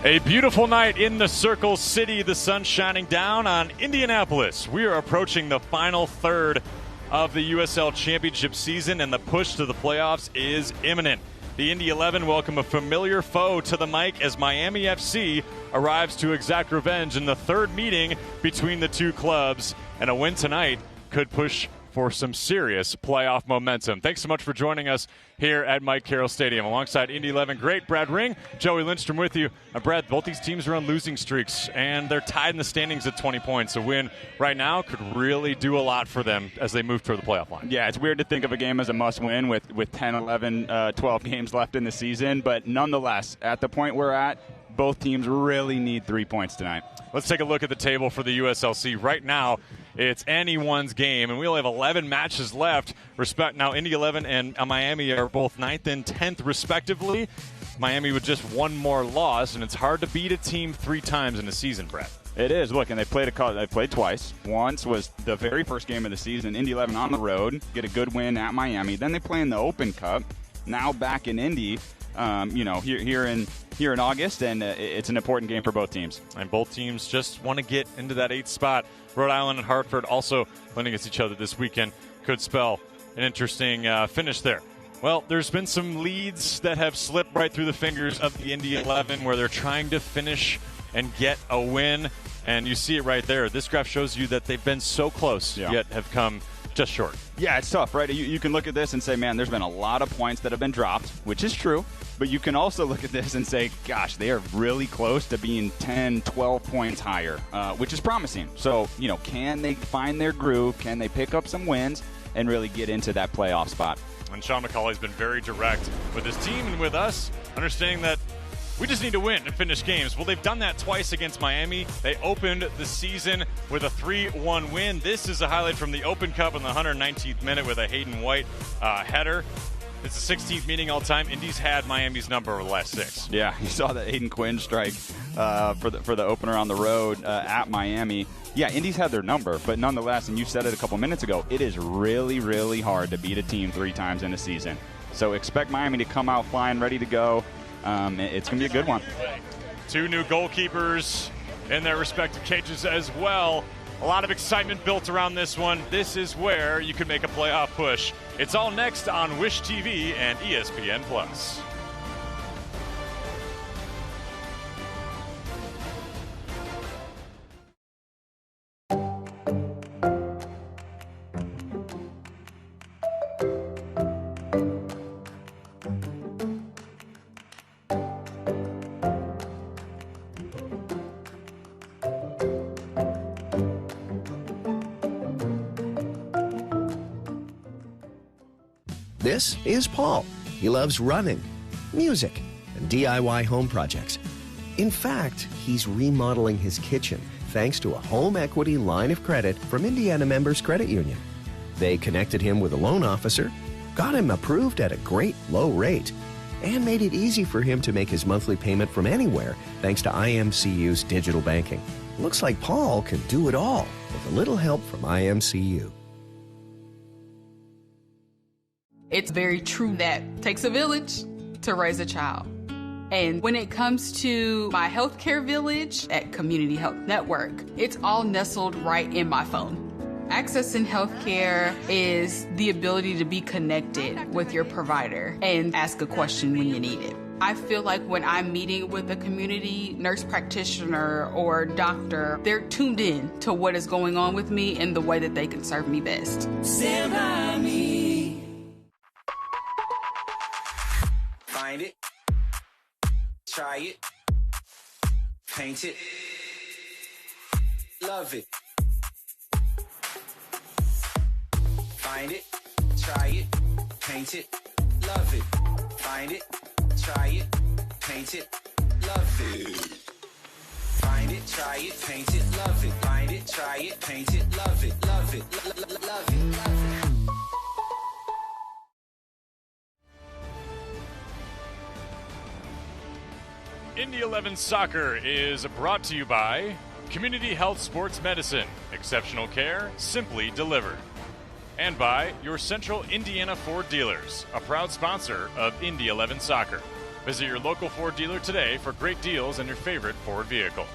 A beautiful night in the Circle City, the sun shining down on Indianapolis. We are approaching the final third of the USL Championship season, and the push to the playoffs is imminent. The Indy 11 welcome a familiar foe to the mic as Miami FC arrives to exact revenge in the third meeting between the two clubs, and a win tonight could push for some serious playoff momentum. Thanks so much for joining us here at Mike Carroll Stadium. Alongside Indy 11 great Brad Ring, Joey Lindstrom with you. Brad, both these teams are on losing streaks, and they're tied in the standings at 20 points. A win right now could really do a lot for them as they move toward the playoff line. Yeah, it's weird to think of a game as a must-win with 10, 11, 12 games left in the season, but nonetheless, at the point we're at, both teams really need 3 points tonight. Let's take a look at the table for the USLC. Right now, it's anyone's game, and we only have 11 matches left. Now, Indy 11 and Miami are both 9th and 10th, respectively. Miami with just one more loss, and it's hard to beat a team 3 times in a season, Brett. It is. Look, and they played twice. Once was the very first game of the season. Indy 11 on the road, get a good win at Miami. Then they play in the Open Cup. Now back in Indy, here in August, and it's an important game for both teams. And both teams just want to get into that 8th spot. Rhode Island and Hartford also playing against each other this weekend. Could spell an interesting finish there. Well, there's been some leads that have slipped right through the fingers of the Indy 11 where they're trying to finish and get a win. And you see it right there. This graph shows you that they've been so close, yet have come just short. Yeah, it's tough, right? You can look at this and say, man, there's been a lot of points that have been dropped, which is true. But you can also look at this and say, gosh, they are really close to being 10, 12 points higher, which is promising. So, can they find their groove? Can they pick up some wins and really get into that playoff spot? And Sean McCauley's been very direct with his team and with us, understanding that we just need to win and finish games. Well, they've done that twice against Miami. They opened the season with a 3-1 win. This is a highlight from the Open Cup in the 119th minute with a Hayden White header. It's the 16th meeting all time. Indy's had Miami's number over the last 6. Yeah, you saw that Aiden Quinn strike for the opener on the road at Miami. Yeah, Indy's had their number, but nonetheless, and you said it a couple minutes ago, it is really, really hard to beat a team 3 times in a season. So expect Miami to come out flying, ready to go. It's going to be a good one. 2 new goalkeepers in their respective cages as well. A lot of excitement built around this one. This is where you could make a playoff push. It's all next on Wish TV and ESPN+. This is Paul. He loves running, music, and DIY home projects. In fact, he's remodeling his kitchen thanks to a home equity line of credit from Indiana Members Credit Union. They connected him with a loan officer, got him approved at a great low rate, and made it easy for him to make his monthly payment from anywhere thanks to IMCU's digital banking. Looks like Paul can do it all with a little help from IMCU. It's very true that it takes a village to raise a child. And when it comes to my healthcare village at Community Health Network, it's all nestled right in my phone. Accessing healthcare is the ability to be connected with your provider and ask a question when you need it. I feel like when I'm meeting with a community nurse practitioner or doctor, they're tuned in to what is going on with me and the way that they can serve me best. Stand by me. Find it, try it, paint it, love it. Find it, try it, paint it, love it. Find it, try it, paint it, love it. Find it, try it, paint it, love it. Find it, try it, paint it, love it, love it, love it, love it. Indy 11 Soccer is brought to you by Community Health Sports Medicine. Exceptional care, simply delivered. And by your Central Indiana Ford Dealers, a proud sponsor of Indy 11 Soccer. Visit your local Ford dealer today for great deals on your favorite Ford vehicle.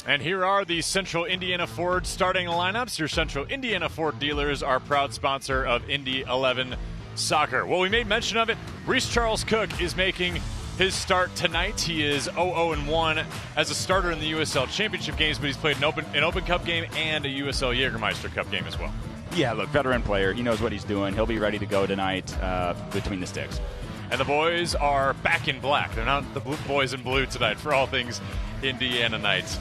And here are the Central Indiana Ford starting lineups. Your Central Indiana Ford dealers are proud sponsor of Indy 11 Soccer. Well, we made mention of it. Reese Charles Cook is making his start tonight. He is 0-1 as a starter in the USL Championship games, but he's played an Open Cup game and a USL Jägermeister Cup game as well. Yeah, look, veteran player. He knows what he's doing. He'll be ready to go tonight between the sticks. And the boys are back in black. They're not the boys in blue tonight for all things Indiana Knights.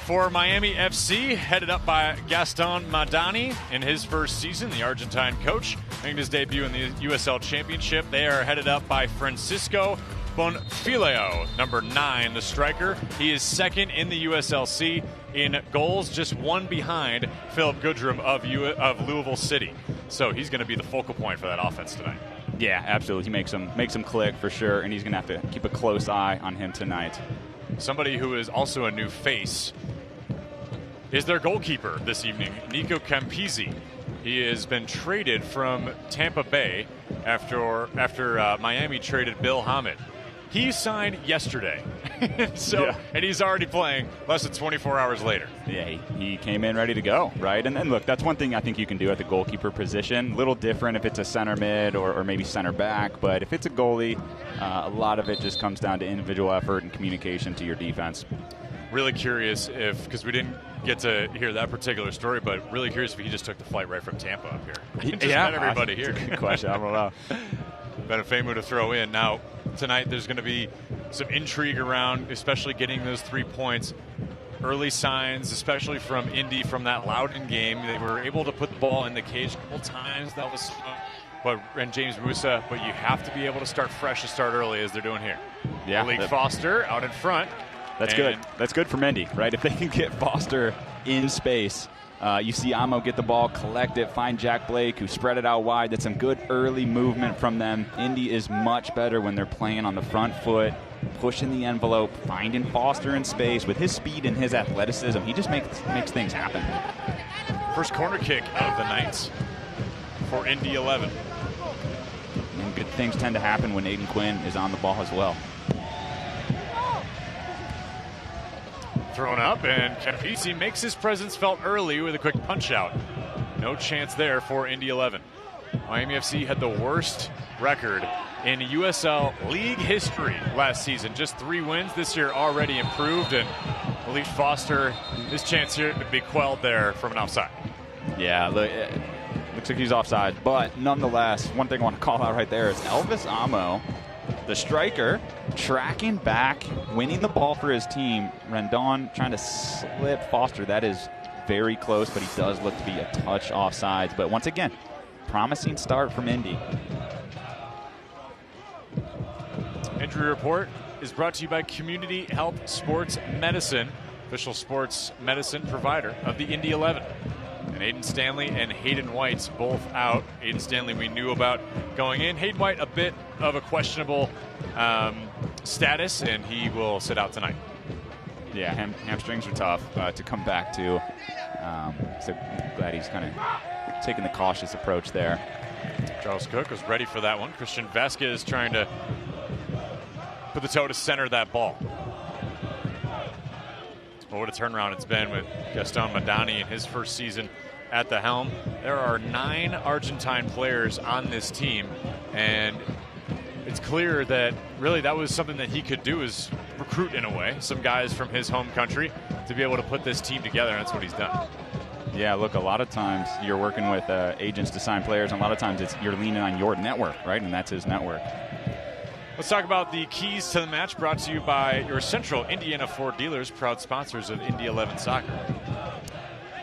For Miami FC, headed up by Gaston Madani in his first season, the Argentine coach, making his debut in the USL Championship. They are headed up by Francisco Bonfilio, number 9, the striker. He is second in the USLC in goals, just one behind Philip Goodrum of Louisville City. So he's going to be the focal point for that offense tonight. Yeah, absolutely. He makes them click for sure, and he's going to have to keep a close eye on him tonight. Somebody who is also a new face is their goalkeeper this evening, Nico Campisi. He has been traded from Tampa Bay after Miami traded Bill Hammett. He signed yesterday, and he's already playing less than 24 hours later. Yeah, he came in ready to go, right? And then, look, that's one thing I think you can do at the goalkeeper position. A little different if it's a center mid or maybe center back, but if it's a goalie, a lot of it just comes down to individual effort and communication to your defense. Really curious because we didn't get to hear that particular story, but really curious if he just took the flight right from Tampa up here. Just met everybody here. Good question. I don't know. Benefemu to throw in. Now, tonight there's going to be some intrigue around, especially getting those 3 points. Early signs, especially from Indy from that Loudoun game. They were able to put the ball in the cage a couple times. That was and James Musa, but you have to be able to start fresh and start early as they're doing here. Yeah. Malik Foster out in front. That's good. That's good for Indy, right? If they can get Foster in space, you see Amo get the ball, collect it, find Jack Blake, who spread it out wide. That's some good early movement from them. Indy is much better when they're playing on the front foot, pushing the envelope, finding Foster in space. With his speed and his athleticism, he just makes things happen. First corner kick of the Knights for Indy 11. And good things tend to happen when Aiden Quinn is on the ball as well. Thrown up, and Campisi makes his presence felt early with a quick punch out. No chance there for Indy 11. Miami FC had the worst record in USL League history last season. Just 3 wins this year, already improved, and Malik Foster, his chance here to be quelled there from an offside. Yeah, look, looks like he's offside, but nonetheless, one thing I want to call out right there is Elvis Amo, the striker, tracking back, winning the ball for his team. Rendon trying to slip Foster. That is very close, but he does look to be a touch offsides. But once again, promising start from Indy. Injury report is brought to you by Community Health Sports Medicine, official sports medicine provider of the Indy 11. And Aiden Stanley and Hayden White's both out. Aiden Stanley we knew about going in. Hayden White a bit of a questionable status, and he will sit out tonight. Yeah, hamstrings are tough to come back to. So glad he's kind of taking the cautious approach there. Charles Cook was ready for that one. Christian Vasquez trying to put the toe to center that ball. Well, what a turnaround it's been with Gaston Madani in his first season at the helm. There are 9 Argentine players on this team, and it's clear that really that was something that he could do, is recruit in a way some guys from his home country to be able to put this team together, and that's what he's done. Yeah, look, a lot of times you're working with agents to sign players, and a lot of times you're leaning on your network, right? And that's his network. Let's talk about the keys to the match, brought to you by your Central Indiana Ford dealers, proud sponsors of Indy 11 Soccer.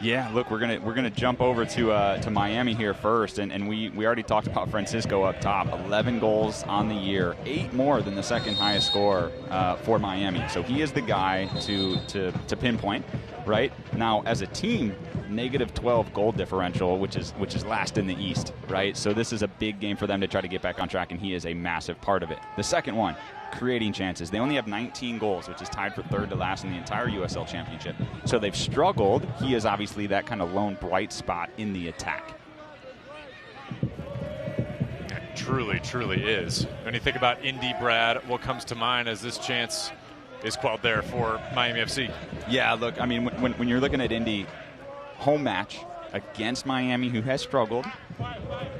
Yeah, look, we're gonna jump over to Miami here first, and we already talked about Francisco up top. 11 goals on the year, 8 more than the second highest scorer for Miami. So he is the guy to pinpoint. Right now, as a team, -12 goal differential, which is last in the East. Right, so this is a big game for them to try to get back on track, and he is a massive part of it. The second one, creating chances. They only have 19 goals, which is tied for third to last in the entire USL Championship. So they've struggled. He is obviously that kind of lone bright spot in the attack. Truly, truly is. When you think about Indy, Brad, what comes to mind as this chance is quelled there for Miami FC? Yeah, look, I mean, when you're looking at Indy, home match against Miami, who has struggled.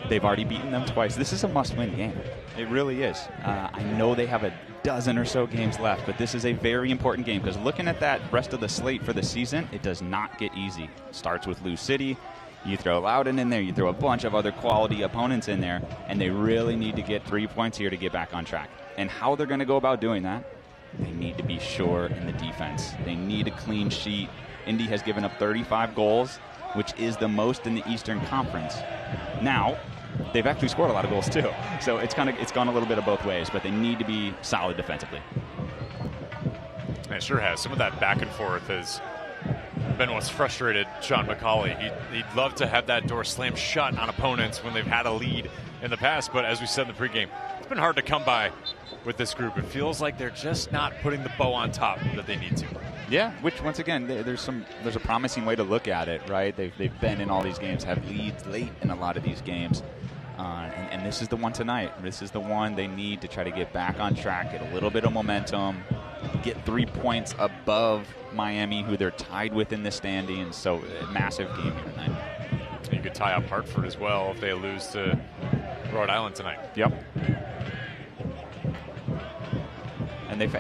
They've already beaten them twice. This is a must-win game. It really is. I know they have a dozen or so games left, but this is a very important game because looking at that rest of the slate for the season, it does not get easy. It starts with Lou City. You throw Loudoun in there, you throw a bunch of other quality opponents in there, and they really need to get 3 points here to get back on track. And how they're going to go about doing that, they need to be sure in the defense. They need a clean sheet. Indy has given up 35 goals, which is the most in the Eastern Conference. Now, they've actually scored a lot of goals too. So it's gone a little bit of both ways, but they need to be solid defensively. It sure has. Some of that back and forth has been what's frustrated Sean McCauley. He'd love to have that door slammed shut on opponents when they've had a lead in the past, but as we said in the pregame, it's been hard to come by with this group. It feels like they're just not putting the bow on top that they need to. Yeah, which once again, there's a promising way to look at it, right? They've been in all these games, have leads late in a lot of these games, and this is the one tonight. This is the one they need to try to get back on track, get a little bit of momentum, get 3 points above Miami, who they're tied with in the standings. So massive game here tonight. You could tie up Hartford as well if they lose to Rhode Island tonight. Yep. And they've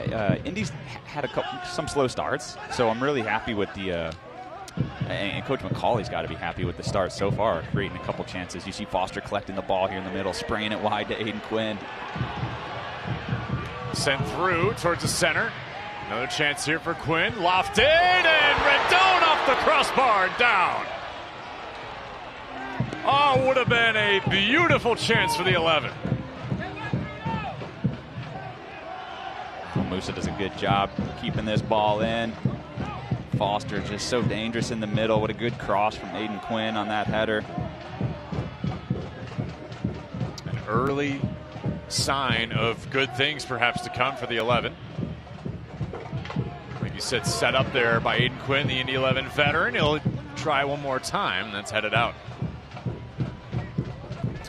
Indy's had some slow starts, so I'm really happy with the and Coach McCauley's got to be happy with the start so far, creating a couple chances. You see Foster collecting the ball here in the middle, spraying it wide to Aiden Quinn. Sent through towards the center. Another chance here for Quinn. Lofted, and Rendon off the crossbar and down. Oh, would have been a beautiful chance for the 11. Musa does a good job keeping this ball in. Foster just so dangerous in the middle. What a good cross from Aiden Quinn on that header. An early sign of good things perhaps to come for the 11. Like you said, set up there by Aiden Quinn, the Indy 11 veteran. He'll try one more time. That's headed out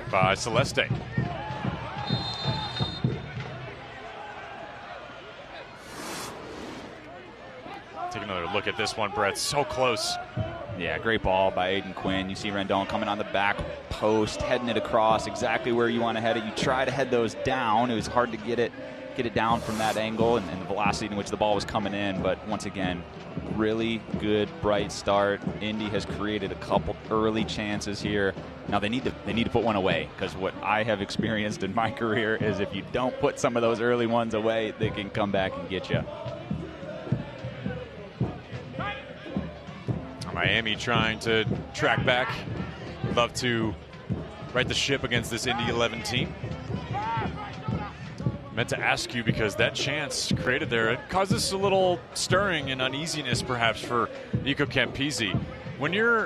by Celeste. Take another look at this one, Brett. So close. Yeah, great ball by Aiden Quinn. You see Rendon coming on the back post, heading it across exactly where you want to head it. You try to head those down. It was hard to get it down from that angle and the velocity in which the ball was coming in. But once again, really good, bright start. Indy has created a couple early chances here. Now they need to put one away, because what I have experienced in my career is if you don't put some of those early ones away, they can come back and get you. Miami trying to track back. Love to right the ship against this Indy 11 team. Meant to ask you, because that chance created there, it causes a little stirring and uneasiness perhaps for Nico Campisi. When you're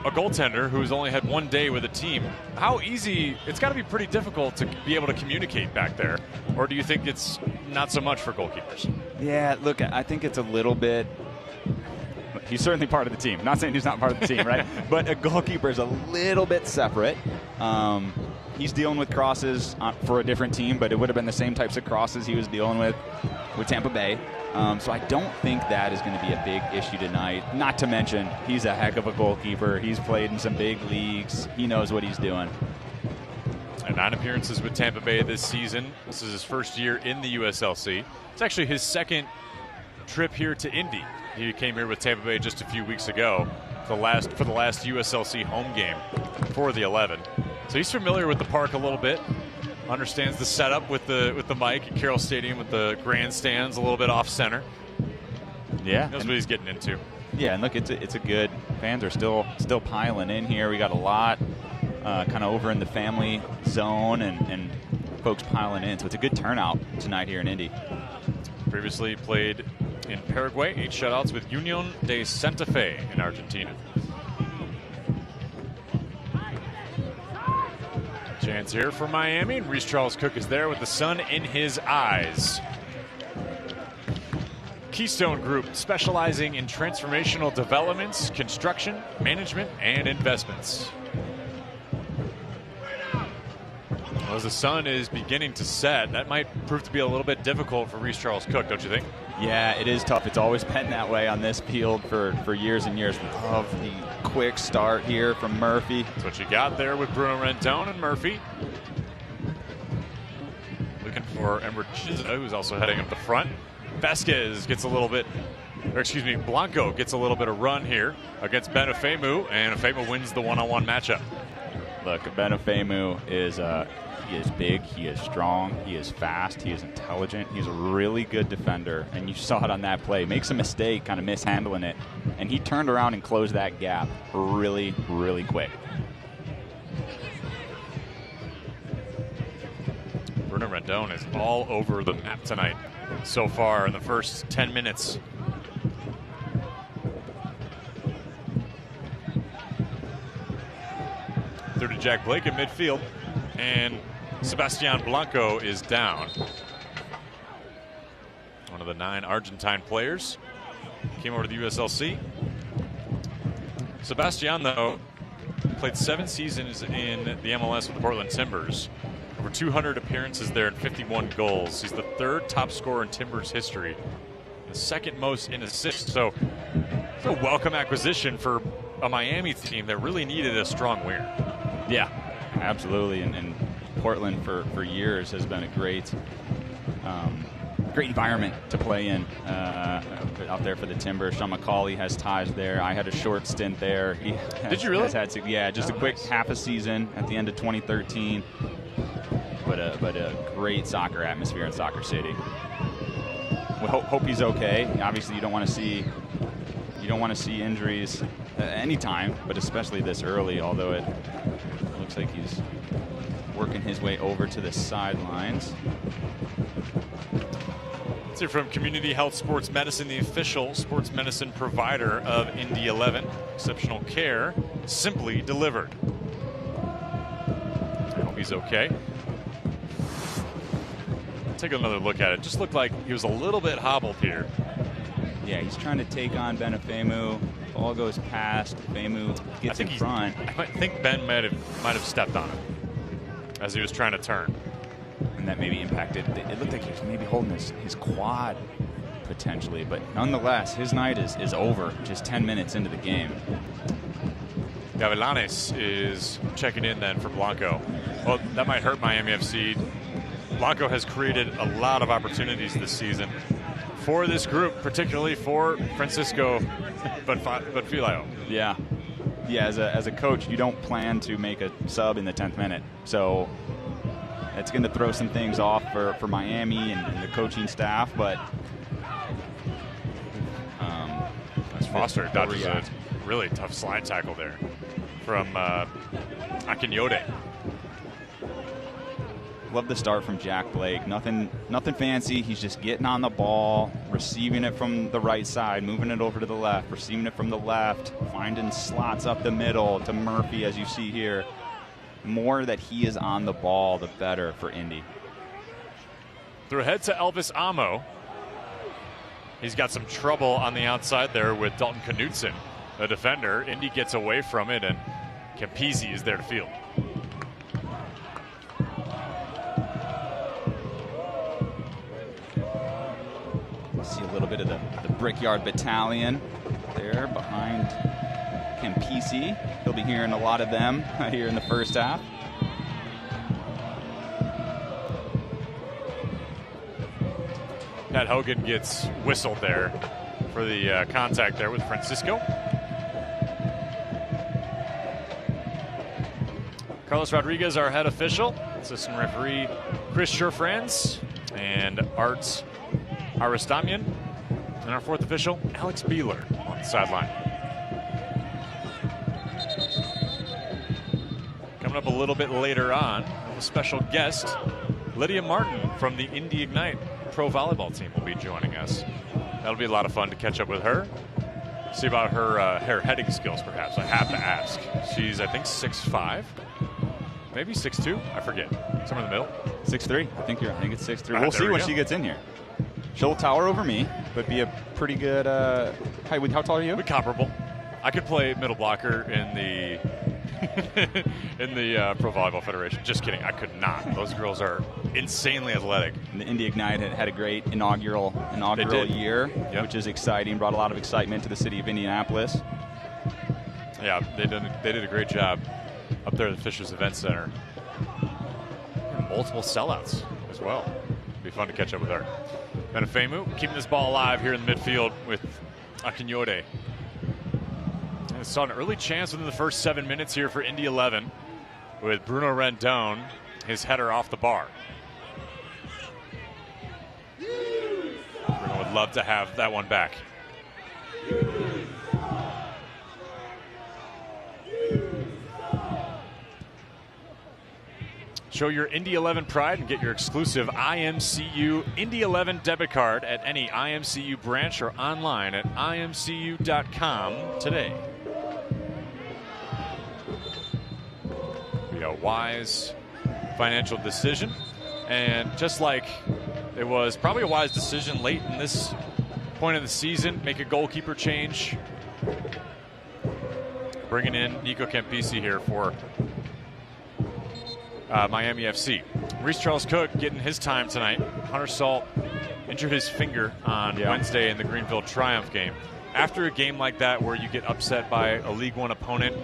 a goaltender who's only had one day with a team, how easy, it's got to be pretty difficult to be able to communicate back there. Or do you think it's not so much for goalkeepers? Yeah, look, I think it's a little bit. He's certainly part of the team. Not saying he's not part of the team, right? But a goalkeeper is a little bit separate. He's dealing with crosses for a different team, but it would have been the same types of crosses he was dealing with Tampa Bay. So I don't think that is going to be a big issue tonight. Not to mention, he's a heck of a goalkeeper. He's played in some big leagues. He knows what he's doing. And 9 appearances with Tampa Bay this season. This is his first year in the USLC. It's actually his second trip here to Indy. He came here with Tampa Bay just a few weeks ago for the last USLC home game for the 11. So he's familiar with the park a little bit, understands the setup with the mic at Carroll Stadium with the grandstands a little bit off center. Yeah, knows what he's getting into. Yeah, and look, it's a good. Fans are still piling in here. We got a lot kind of over in the family zone and folks piling in. So it's a good turnout tonight here in Indy. Previously played in Paraguay, 8 shutouts with Unión de Santa Fe in Argentina. Chance here for Miami, and Reese Charles Cook is there with the sun in his eyes. Keystone Group, specializing in transformational developments, construction, management, and investments. Well, as the sun is beginning to set, that might prove to be a little bit difficult for Reese Charles Cook, don't you think? Yeah, it is tough. It's always been that way on this field for years and years. We love the quick start here from Murphy. That's what you got there with Bruno Rendon and Murphy. Looking for Ember Chizda, who's also heading up the front. Vasquez gets a little bit, or excuse me, Blanco gets a little bit of run here against Benefemu, and Efemu wins the one-on-one matchup. Look, Benefemu is he is big, he is strong, he is fast, he is intelligent, he's a really good defender, and you saw it on that play. Makes a mistake, kind of mishandling it, and he turned around and closed that gap really, really quick. Bruno Rendon is all over the map tonight so far in the first 10 minutes. Through to Jack Blake in midfield, and Sebastian Blanco is down. One of the 9 Argentine players came over to the USLC. Sebastian, though, played 7 seasons in the MLS with the Portland Timbers. Over 200 appearances there and 51 goals. He's the 3rd top scorer in Timbers history, the 2nd most in assists. So it's a welcome acquisition for a Miami team that really needed a strong winger. Yeah, absolutely. And Portland for years has been a great environment to play in out there for the Timbers. Sean McCauley has ties there. I had a short stint there. Did you really? Yeah, just a quick half a season at the end of 2013. But a great soccer atmosphere in Soccer City. We hope he's okay. Obviously, you don't want to see injuries anytime, but especially this early. Although it looks like he's working his way over to the sidelines. Let's hear from Community Health Sports Medicine, the official sports medicine provider of Indy 11. Exceptional care, simply delivered. I hope he's okay. Take another look at it. Just looked like he was a little bit hobbled here. Yeah, he's trying to take on Benefemu. Ball goes past. Femu gets in front. I think Ben might have stepped on him as he was trying to turn. And that maybe impacted. It looked like he was maybe holding his quad potentially. But nonetheless, his night is over just 10 minutes into the game. Gavilanes is checking in then for Blanco. Well, that might hurt Miami FC. Blanco has created a lot of opportunities this season for this group, particularly for Francisco Bonfiglio. Yeah. As a coach, you don't plan to make a sub in the 10th minute, so it's going to throw some things off for Miami and the coaching staff. But Foster dodges a really tough slide tackle there from Akinyode. Love the start from Jack Blake. Nothing fancy. He's just getting on the ball, receiving it from the right side, moving it over to the left, receiving it from the left, finding slots up the middle to Murphy, as you see here. More that he is on the ball, the better for Indy. Through ahead to Elvis Amo. He's got some trouble on the outside there with Dalton Knutson, the defender. Indy gets away from it, and Campisi is there to field. See a little bit of the Brickyard Battalion there behind Campisi. He'll be hearing a lot of them here in the first half. Pat Hogan gets whistled there for the contact there with Francisco. Carlos Rodriguez, our head official. Assistant referee Chris Sherfranz and Arts Aristamian. And our 4th official, Alex Beeler, on the sideline. Coming up a little bit later on, a special guest, Lydia Martin from the Indy Ignite pro volleyball team will be joining us. That'll be a lot of fun to catch up with her. See about her heading skills, perhaps. I have to ask. She's, I think, 6'5", maybe 6'2", I forget. Somewhere in the middle. 6'3". I think it's 6'3". We'll see when she gets in here. She'll tower over me, but be a pretty good. How tall are you? We're comparable. I could play middle blocker in the in the Pro Volleyball Federation. Just kidding. I could not. Those girls are insanely athletic. And the Indy Ignite had a great inaugural year, yep, which is exciting. Brought a lot of excitement to the city of Indianapolis. Yeah, they did a great job up there at the Fishers Event Center. And multiple sellouts as well. It'd be fun to catch up with her. Benefemu keeping this ball alive here in the midfield with Akinyode. And saw an early chance within the first 7 minutes here for Indy 11 with Bruno Rendon, his header off the bar. Bruno would love to have that one back. Show your Indy 11 pride and get your exclusive IMCU Indy 11 debit card at any IMCU branch or online at imcu.com today. Be a wise financial decision, and just like it was probably a wise decision late in this point of the season, make a goalkeeper change, bringing in Nico Campisi here for Miami FC. Reese Charles Cook getting his time tonight. Hunter Salt injured his finger on Wednesday in the Greenville Triumph game. After a game like that where you get upset by a League One opponent,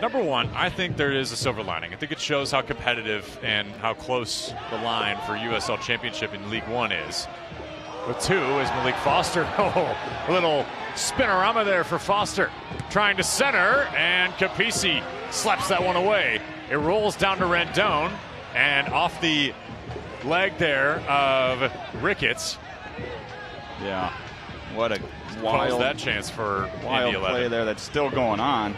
number one, I think there is a silver lining. I think it shows how competitive and how close the line for USL Championship in League One is. With two is Malik Foster. Oh, a little spinorama there for Foster. Trying to center, and Capisi slaps that one away. It rolls down to Rendon, and off the leg there of Ricketts. Yeah, what a wild that chance for wild Indy 11. Play there that's still going on.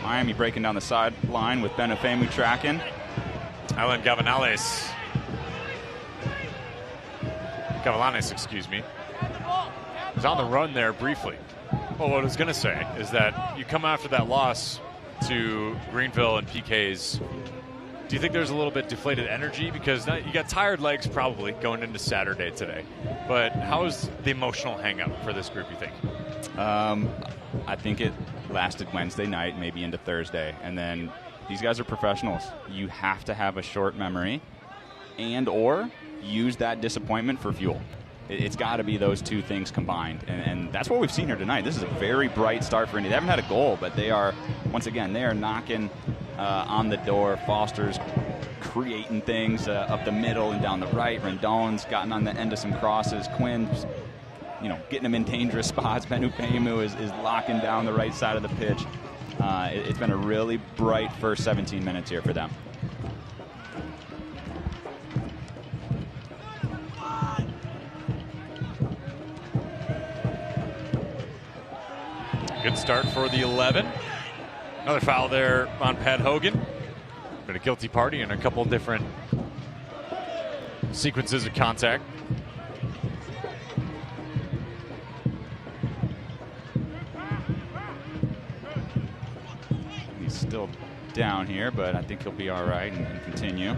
Miami breaking down the sideline with Benefemu tracking. Alan Gavilanes, excuse me, was on the run there briefly. Well, what I was going to say is that you come after that loss to Greenville and PK's. Do you think there's a little bit deflated energy? Because you got tired legs probably going into Saturday today. But how is the emotional hang-up for this group, you think? I think it lasted Wednesday night, maybe into Thursday. And then these guys are professionals. You have to have a short memory and or use that disappointment for fuel. It's got to be those two things combined. And that's what we've seen here tonight. This is a very bright start for Indy. They haven't had a goal, but they are, once again, they are knocking on the door. Foster's creating things up the middle and down the right. Rendon's gotten on the end of some crosses. Quinn's, getting them in dangerous spots. Benufemu is locking down the right side of the pitch. It's been a really bright first 17 minutes here for them. Good start for the 11. Another foul there on Pat Hogan. Been a guilty party in a couple different sequences of contact. He's still down here, but I think he'll be all right and continue.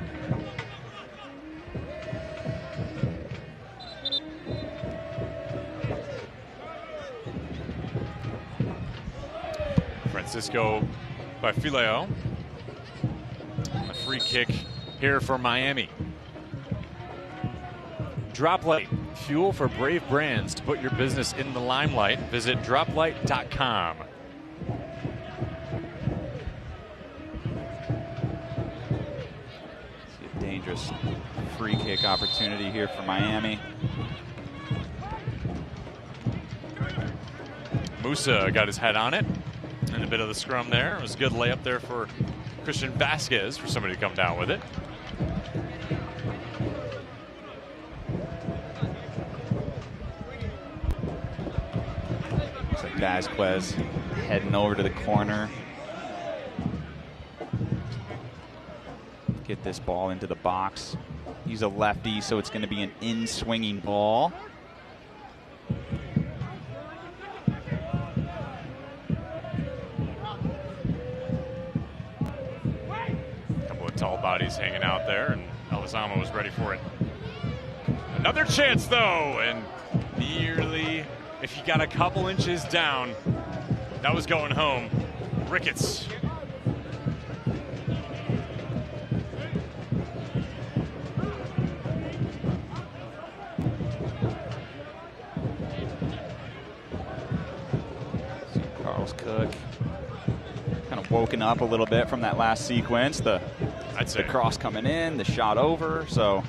Francisco by Fileo. A free kick here for Miami. Droplight, fuel for brave brands to put your business in the limelight. Visit droplight.com. See a dangerous free kick opportunity here for Miami. Musa got his head on it. And a bit of the scrum there. It was a good layup there for Christian Vasquez for somebody to come down with it. Looks like Vasquez heading over to the corner. Get this ball into the box. He's a lefty, so it's going to be an in-swinging ball. Tall bodies hanging out there, and Elizama was ready for it. Another chance, though, and nearly, if you got a couple inches down, that was going home. Ricketts. Carlos Cook kind of woken up a little bit from that last sequence. I'd say the cross coming in, the shot over. So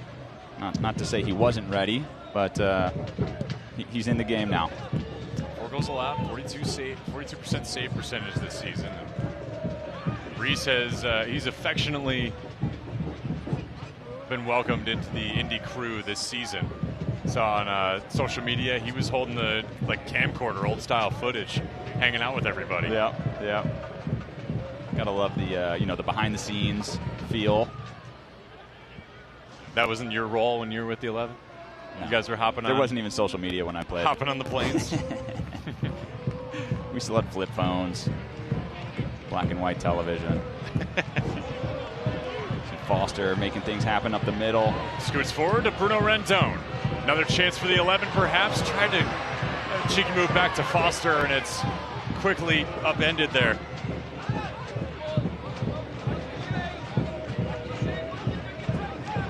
not to say he wasn't ready, but he's in the game now. 4 goals allowed, 42% save percentage this season. And Reese has he's affectionately been welcomed into the Indy crew this season. Saw on social media he was holding the camcorder, old style footage, hanging out with everybody. Yeah. Gotta love the the behind the scenes feel. That wasn't your role when you were with the 11? No. You guys were hopping on? There wasn't even social media when I played. Hopping on the planes? We still had flip phones, black and white television. Foster making things happen up the middle. Scoots forward to Bruno Rendon. Another chance for the 11 perhaps. Tried to cheeky move back to Foster, and it's quickly upended there.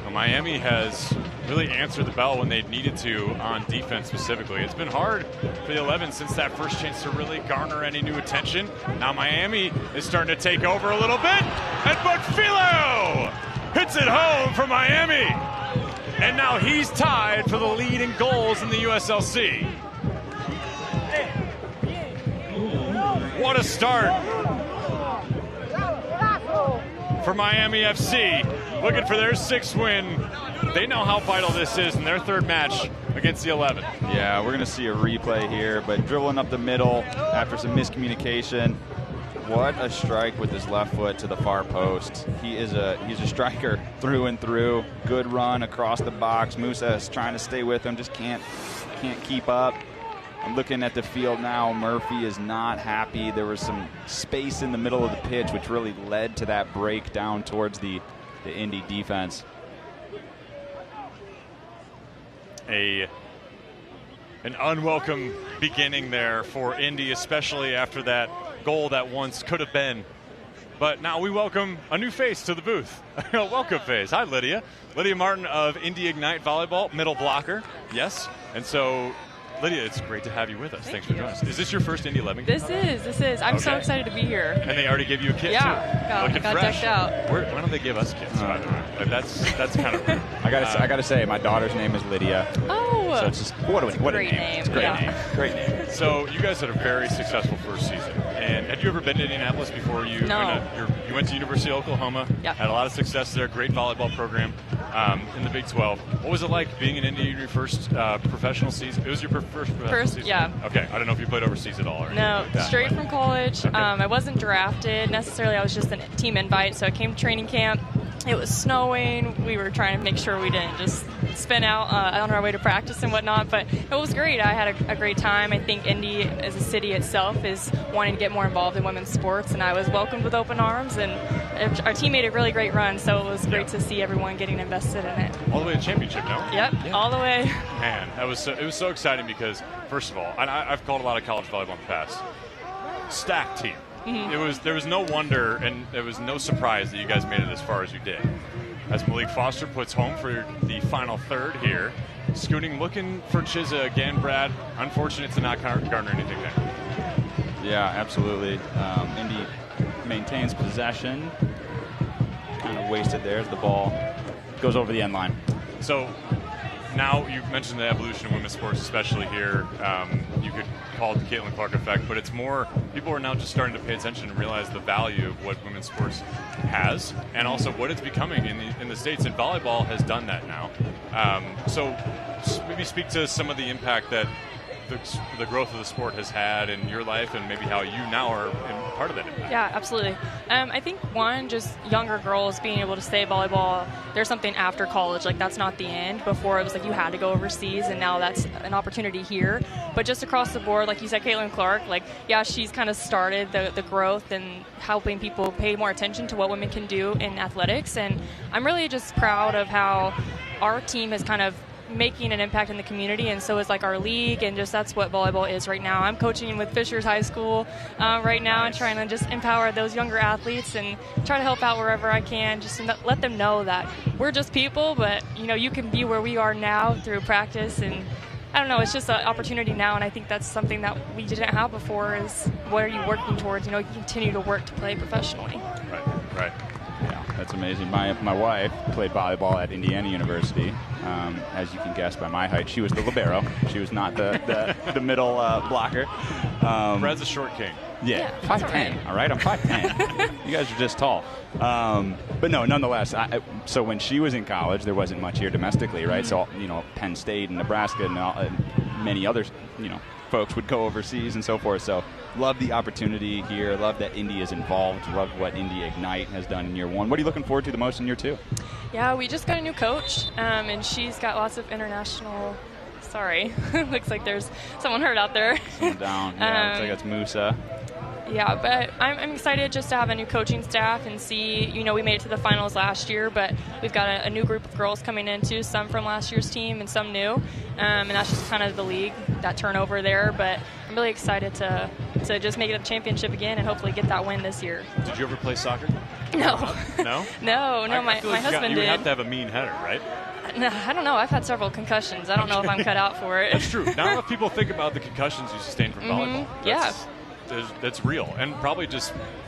Well, Miami has really answered the bell when they needed to on defense specifically. It's been hard for the 11 since that first chance to really garner any new attention. Now Miami is starting to take over a little bit, and Bonfilo hits it home for Miami. And now he's tied for the lead in goals in the USLC. What a start for Miami FC. Looking for their 6th win. They know how vital this is in their 3rd match against the 11. Yeah, we're going to see a replay here, but dribbling up the middle after some miscommunication. What a strike with his left foot to the far post. He's a striker through and through. Good run across the box. Musa is trying to stay with him, just can't keep up. I'm looking at the field now. Murphy is not happy. There was some space in the middle of the pitch, which really led to that break down towards the Indy defense. An unwelcome beginning there for Indy, especially after that goal that once could have been. But now we welcome a new face to the booth. A welcome face. Hi, Lydia. Lydia Martin of Indy Ignite Volleyball, middle blocker. Yes. And so, Lydia, it's great to have you with us. Thanks for joining us. Is this your first Indy 11 game? This is. I'm so excited to be here. And they already gave you a kit, too. Yeah, got decked out. Why don't they give us kits, by the way? That's kind of rude. I gotta say, my daughter's name is Lydia. Oh, so it's just what a name. It's a great name. So you guys had a very successful first season. And had you ever been to Indianapolis before? No. You went to University of Oklahoma. Yeah. Had a lot of success there. Great volleyball program in the Big 12. What was it like being in Indy your first professional season? It was your first professional season? Yeah. Okay. I don't know if you played overseas at all or No, anything like that, straight from college. Okay. I wasn't drafted necessarily. I was just a team invite. So I came to training camp. It was snowing. We were trying to make sure we didn't just spin out on our way to practice and whatnot. But it was great. I had a great time. I think Indy as a city itself is wanting to get more involved in women's sports. And I was welcomed with open arms. And our team made a really great run. So it was great to see everyone getting invested in it. All the way to championship, no? Yep, yeah. All the way. Man, it was so exciting because, first of all, and I've called a lot of college volleyball in the past, stacked team. Mm-hmm. There was no wonder and there was no surprise that you guys made it as far as you did. As Malik Foster puts home for the final third here. Scooting, looking for Chizza again, Brad. Unfortunate to not garner anything there. Yeah, absolutely. Indy maintains possession. Kind of wasted there as the ball goes over the end line. So now you mentioned the evolution of women's sports, especially here. You could call it the Caitlin Clark effect, but it's more, people are now just starting to pay attention and realize the value of what women's sports has and also what it's becoming in the States, and volleyball has done that now. So maybe speak to some of the impact that the growth of the sport has had in your life and maybe how you now are part of that impact. Yeah, absolutely. I think one, just younger girls being able to stay volleyball, there's something after college, like that's not the end. Before it was like you had to go overseas, and now that's an opportunity here. But just across the board, like you said, Caitlin Clark, like, yeah, she's kind of started the growth and helping people pay more attention to what women can do in athletics. And I'm really just proud of how our team has kind of making an impact in the community, and so is like our league, and just that's what volleyball is right now. I'm coaching with Fishers High School right now and trying to just empower those younger athletes and try to help out wherever I can, just to let them know that we're just people, but you can be where we are now through practice. And I don't know, it's just an opportunity now, and I think that's something that we didn't have before, is what are you working towards? You continue to work to play professionally. Right. Yeah, that's amazing. My wife played volleyball at Indiana University. As you can guess by my height, she was the libero. She was not the middle blocker. Brad's a short king. Yeah, 5'10". All right. I'm 5'10". You guys are just tall. But no, nonetheless, so when she was in college, there wasn't much here domestically, right? Mm-hmm. So, Penn State and Nebraska and many others, folks would go overseas and so forth. So love the opportunity here. Love that Indy is involved. Love what Indy Ignite has done in year one. What are you looking forward to the most in year two? Yeah, we just got a new coach, and she's got lots of international. Sorry, looks like there's someone hurt out there. Someone down. Yeah, looks like it's Musa. Yeah, but I'm excited just to have a new coaching staff and see, we made it to the finals last year, but we've got a new group of girls coming in too, some from last year's team and some new, and that's just kind of the league, that turnover there. But I'm really excited to just make it a championship again and hopefully get that win this year. Did you ever play soccer? No. No? No, my husband did. You have to have a mean header, right? No, I don't know. I've had several concussions. I don't know if I'm cut out for it. That's true. Not enough people think about the concussions you sustained from volleyball. That's real, and probably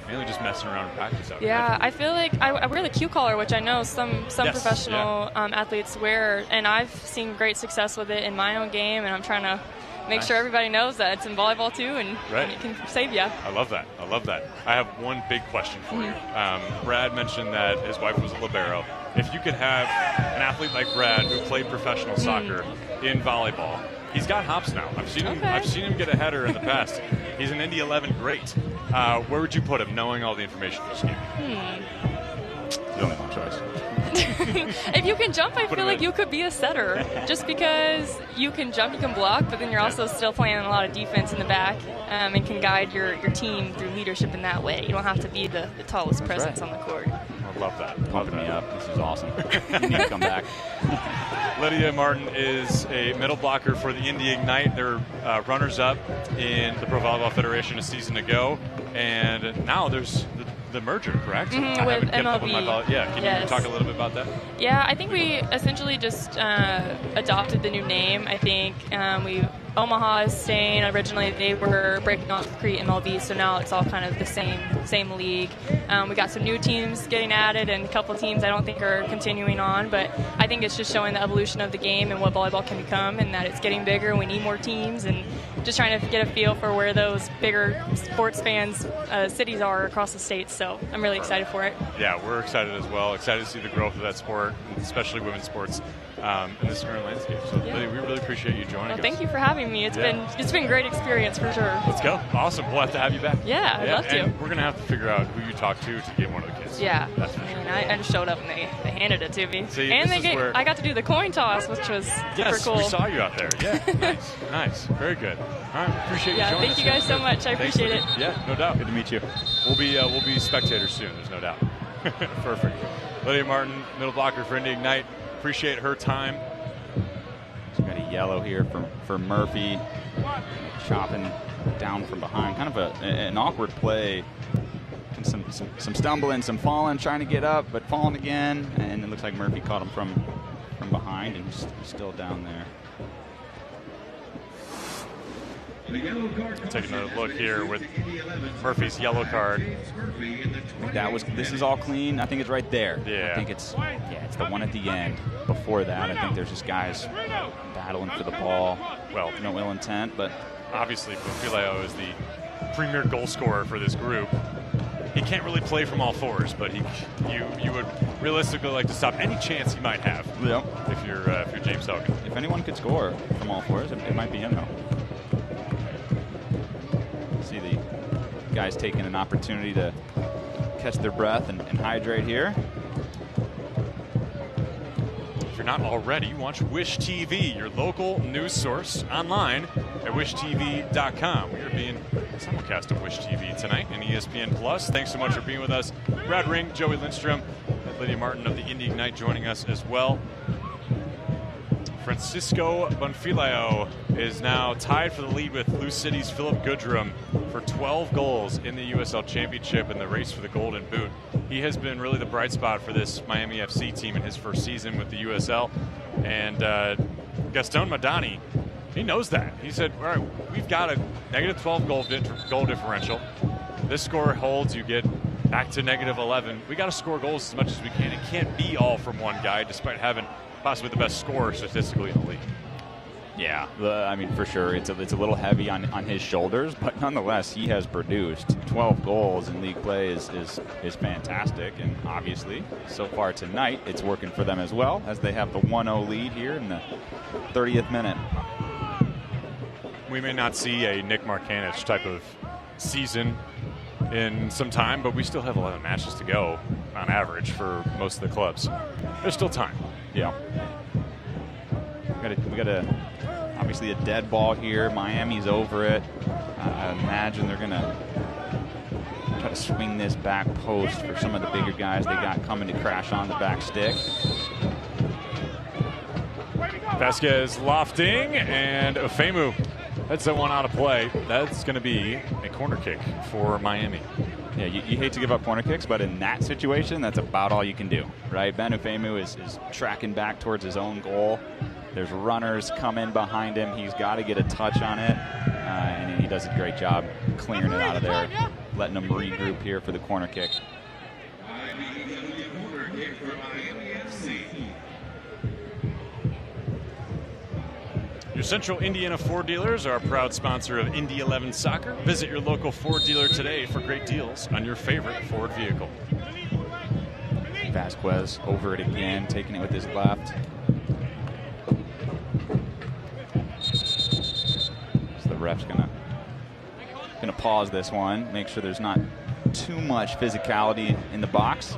mainly just messing around in practice out. Yeah, I feel like I wear the cue collar, which I know some professional athletes wear, and I've seen great success with it in my own game, and I'm trying to make sure everybody knows that it's in volleyball too, and it can save you. I love that. I have one big question for you. Brad mentioned that his wife was a libero. If you could have an athlete like Brad who played professional soccer in volleyball, he's got hops now. I've seen him get a header in the past. He's an Indy 11 great. Where would you put him, knowing all the information you just gave me? There's only one choice. If you can jump, I feel like you could be a setter. Just because you can jump, you can block, but then you're also still playing a lot of defense in the back, and can guide your team through leadership in that way. You don't have to be the tallest presence on the court. I love that. Pumping me up. This is awesome. You need to come back. Lydia Martin is a middle blocker for the Indy Ignite. They're runners-up in the Pro Volleyball Federation a season ago, and now there's the merger, correct? With MLB. Can you talk a little bit about that? Yeah, I think we essentially just adopted the new name. I think Omaha is staying. Originally, they were breaking off to create MLB, so now it's all kind of the same league. We got some new teams getting added, and a couple teams I don't think are continuing on, but I think it's just showing the evolution of the game and what volleyball can become, and that it's getting bigger and we need more teams, and just trying to get a feel for where those bigger sports fans cities are across the state. So I'm really excited for it. Yeah, we're excited as well. Excited to see the growth of that sport, especially women's sports, in this current landscape. So Lydia, we really appreciate you joining us. Thank you for having me. It's been a great experience for sure. Let's go. Awesome. We'll have to have you back. Yeah, I'd love to. And we're going to have to figure out who you talk to get one of the kids. Yeah. That's for sure. I just showed up and they handed it to me. See, and I got to do the coin toss, which was super cool. We saw you out there. Yeah. Nice. Very good. All right. Appreciate you joining us. Thank you guys so much. I appreciate it. Yeah, no doubt. Good to meet you. We'll be spectators soon. There's no doubt. Perfect. Lydia Martin, middle blocker for Indy Ignite. Appreciate her time. She's got a yellow here for Murphy, chopping down from behind. Kind of an awkward play. Some stumbling, some falling, trying to get up, but falling again. And it looks like Murphy caught him from behind, and he's still down there. Take another look here with Murphy's yellow card. This is all clean. I think it's right there. Yeah. I think it's the one at the end. Before that, I think there's just guys battling for the ball. Well, no ill intent, but obviously Bufileo is the premier goal scorer for this group. He can't really play from all fours, but you would realistically like to stop any chance he might have. Yep. If you're James Hogan. If anyone could score from all fours, it might be him though. See the guys taking an opportunity to catch their breath and hydrate here. If you're not already, watch Wish TV, your local news source, online at wishtv.com. We are being simulcast on Wish TV tonight and ESPN Plus. Thanks so much for being with us. Brad Ring, Joey Lindstrom, and Lydia Martin of the Indy Ignite joining us as well. Francisco Bonfilio is now tied for the lead with Lou City's Philip Goodrum for 12 goals in the USL Championship in the race for the Golden Boot. He has been really the bright spot for this Miami FC team in his first season with the USL. And Gaston Madani, he knows that. He said, all right, we've got a negative 12 goal differential. This score holds, you get back to negative 11. We got to score goals as much as we can. It can't be all from one guy, despite having possibly the best scorer statistically in the league. Yeah, I mean, for sure, it's a little heavy on his shoulders, but nonetheless, he has produced 12 goals in league play is fantastic, and obviously, so far tonight, it's working for them as well, as they have the 1-0 lead here in the 30th minute. We may not see a Nick Markanich type of season in some time, but we still have 11 matches to go on average for most of the clubs. There's still time. Yeah. We got a obviously a dead ball here. Miami's over it. I imagine they're gonna try to swing this back post for some of the bigger guys they got coming to crash on the back stick. Vasquez lofting, and Ofemu heads that one out of play. That's going to be a corner kick for Miami. Yeah, you hate to give up corner kicks, but in that situation, that's about all you can do, right? Ben Ofemu is tracking back towards his own goal. There's runners coming behind him. He's got to get a touch on it, and he does a great job clearing it out of there, letting them regroup here for the corner kick. Your Central Indiana Ford dealers are a proud sponsor of Indy 11 Soccer. Visit your local Ford dealer today for great deals on your favorite Ford vehicle. Vasquez over it again, taking it with his left. So the ref's gonna pause this one, make sure there's not too much physicality in the box.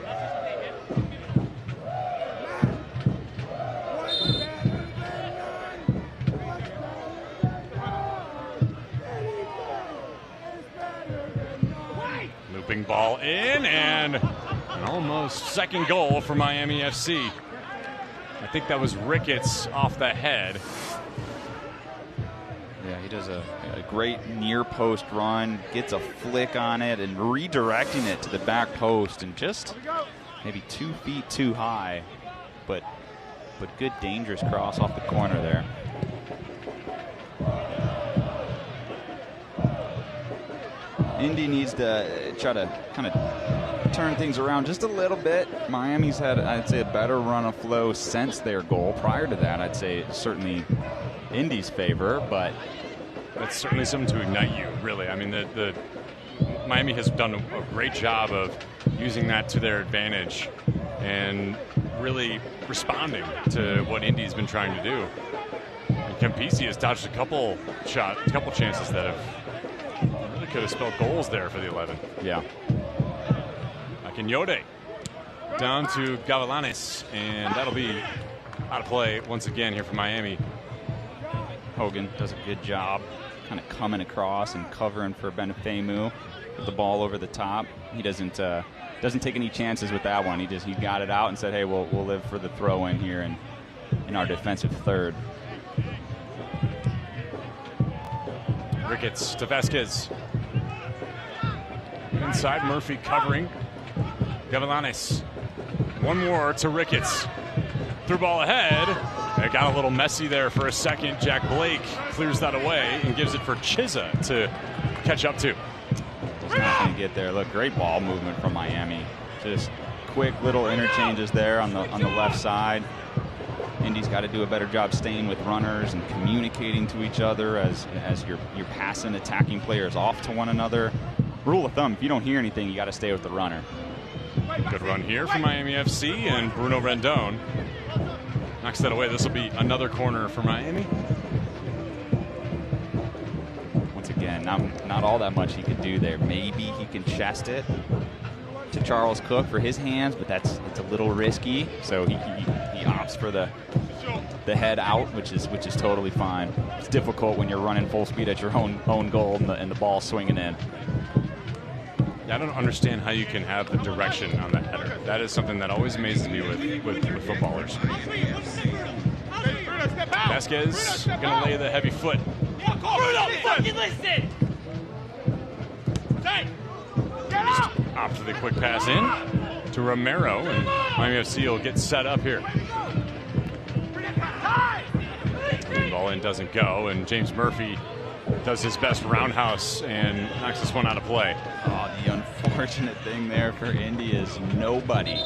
Ball in, and an almost second goal for Miami FC. I think that was Ricketts off the head. Yeah, he does a great near post run, gets a flick on it, and redirecting it to the back post, and just maybe 2 feet too high, but good dangerous cross off the corner there. Indy needs to try to kind of turn things around just a little bit. Miami's had, I'd say, a better run of flow since their goal. Prior to that, I'd say certainly Indy's favor, but that's certainly something to ignite you, really. I mean, the Miami has done a great job of using that to their advantage and really responding to what Indy's been trying to do. And Campisi has dodged a couple chances that have could have spelled goals there for the 11. Yeah. Akinyode down to Gavilanes, and that'll be out of play once again here for Miami. Hogan does a good job kind of coming across and covering for Ben Ofemu with the ball over the top. He doesn't take any chances with that one. He got it out and said, hey, we'll live for the throw in here and in our defensive third. Ricketts to Vasquez. Inside, Murphy covering. Gavilanes. One more to Ricketts. Through ball ahead. It got a little messy there for a second. Jack Blake clears that away and gives it for Chiza to catch up to. Was not going to get there. Look, great ball movement from Miami. Just quick little interchanges there on the left side. Indy's got to do a better job staying with runners and communicating to each other as you're passing attacking players off to one another. Rule of thumb, if you don't hear anything, you got to stay with the runner. Good run here from Miami FC, and Bruno Rendon knocks that away. This will be another corner for Miami. Once again, not all that much he could do there. Maybe he can chest it to Charles Cook for his hands, but it's a little risky. So he opts for the head out, which is totally fine. It's difficult when you're running full speed at your own goal and the ball swinging in. Yeah, I don't understand how you can have the direction on that header. That is something that always amazes me with footballers. Vasquez going to lay the heavy foot. Opts for the quick pass in to Romero, and Miami FC will get set up here. The ball in doesn't go, and James Murphy does his best roundhouse and knocks this one out of play. Oh, the unfortunate thing there for Indy is nobody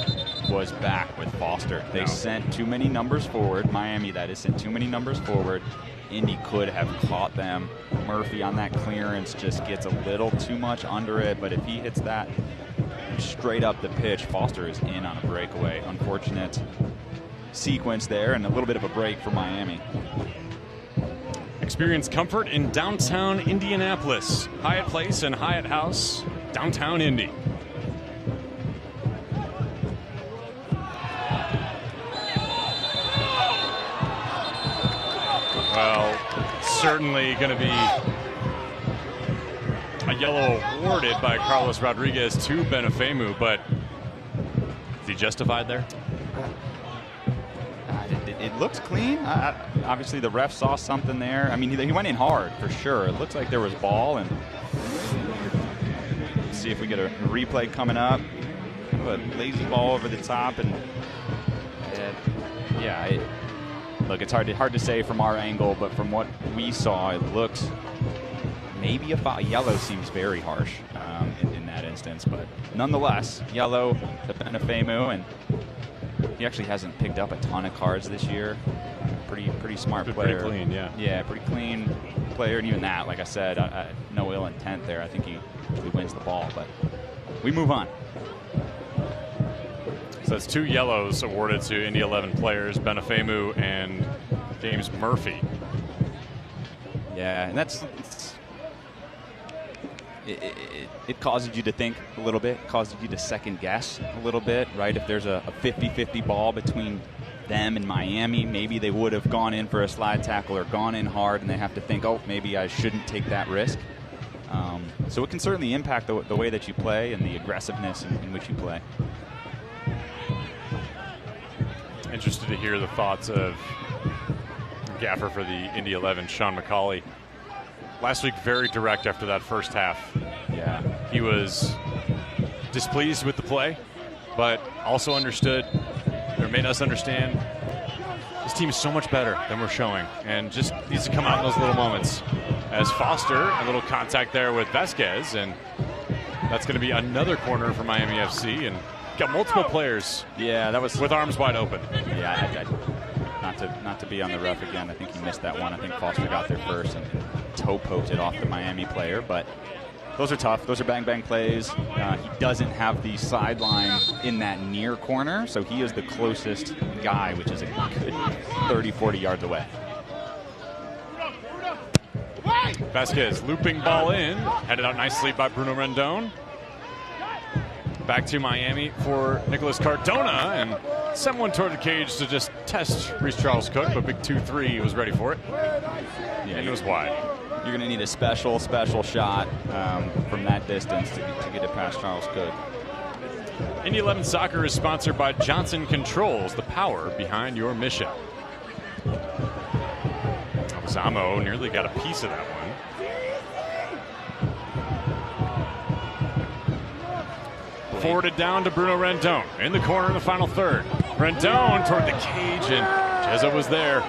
was back with Foster. They sent too many numbers forward. Miami, that is, sent too many numbers forward. Indy could have caught them. Murphy on that clearance just gets a little too much under it, but if he hits that straight up the pitch, Foster is in on a breakaway. Unfortunate sequence there, and a little bit of a break for Miami. Experience comfort in downtown Indianapolis. Hyatt Place and Hyatt House, downtown Indy. Well, certainly going to be a yellow awarded by Carlos Rodriguez to Benefemu, but is he justified there? It looks clean. Obviously, the ref saw something there. I mean, he went in hard for sure. It looks like there was ball, and let's see if we get a replay coming up. Put lazy ball over the top, and look, it's hard to say from our angle, but from what we saw, it looks maybe a foul. Yellow seems very harsh in that instance, but nonetheless, yellow to Benefemu, and he actually hasn't picked up a ton of cards this year. Pretty smart player. Pretty clean, yeah. Yeah, pretty clean player, and even that, like I said, no ill intent there. I think he wins the ball, but we move on. So that's 2 yellows awarded to Indy 11 players, Benefemu and James Murphy. Yeah, and it causes you to think a little bit, causes you to second guess a little bit, right? If there's a 50-50 ball between them and Miami, maybe they would have gone in for a slide tackle or gone in hard, and they have to think, oh, maybe I shouldn't take that risk. So it can certainly impact the way that you play and the aggressiveness in which you play. Interested to hear the thoughts of gaffer for the Indy 11, Sean McCauley. Last week, very direct after that first half. Yeah. He was displeased with the play, but also understood, or made us understand, this team is so much better than we're showing, and just needs to come out in those little moments. As Foster, a little contact there with Vasquez, and that's going to be another corner for Miami FC, and got multiple players. Yeah, that was with arms wide open. Yeah, not to be on the ref again. I think he missed that one. I think Foster got there first and toe poked it off the Miami player. But those are tough. Those are bang plays. He doesn't have the sideline in that near corner, so he is the closest guy, which is a good 30-40 yards away. Vasquez looping ball in, headed out nicely by Bruno Rendon. Back to Miami for Nicholas Cardona, and sent one toward the cage to just test Reece Charles Cook, but big 2-3 was ready for it. Yeah, and it was wide. You're going to need a special shot from that distance to get it past Charles Cook. Indy 11 Soccer is sponsored by Johnson Controls, the power behind your mission. Zamo nearly got a piece of that one. Forwarded down to Bruno Rendon in the corner in the final third. Rendon toward the cage, and Jezza was there,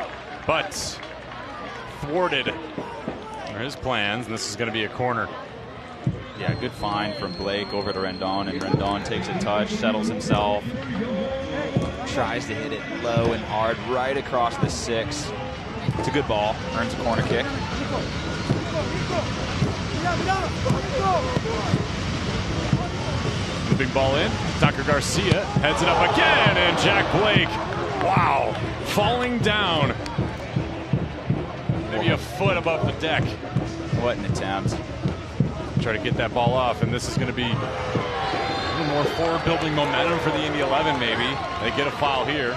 but thwarted his plans, and this is going to be a corner. Yeah, good find from Blake over to Rendon, and Rendon takes a touch, settles himself, tries to hit it low and hard right across the 6. It's a good ball, earns a corner kick. Moving ball in, Tucker Garcia heads it up again, and Jack Blake, wow, falling down. Maybe a foot above the deck. What an attempt. Try to get that ball off, and this is going to be a little more forward-building momentum for the Indy 11, maybe. They get a foul here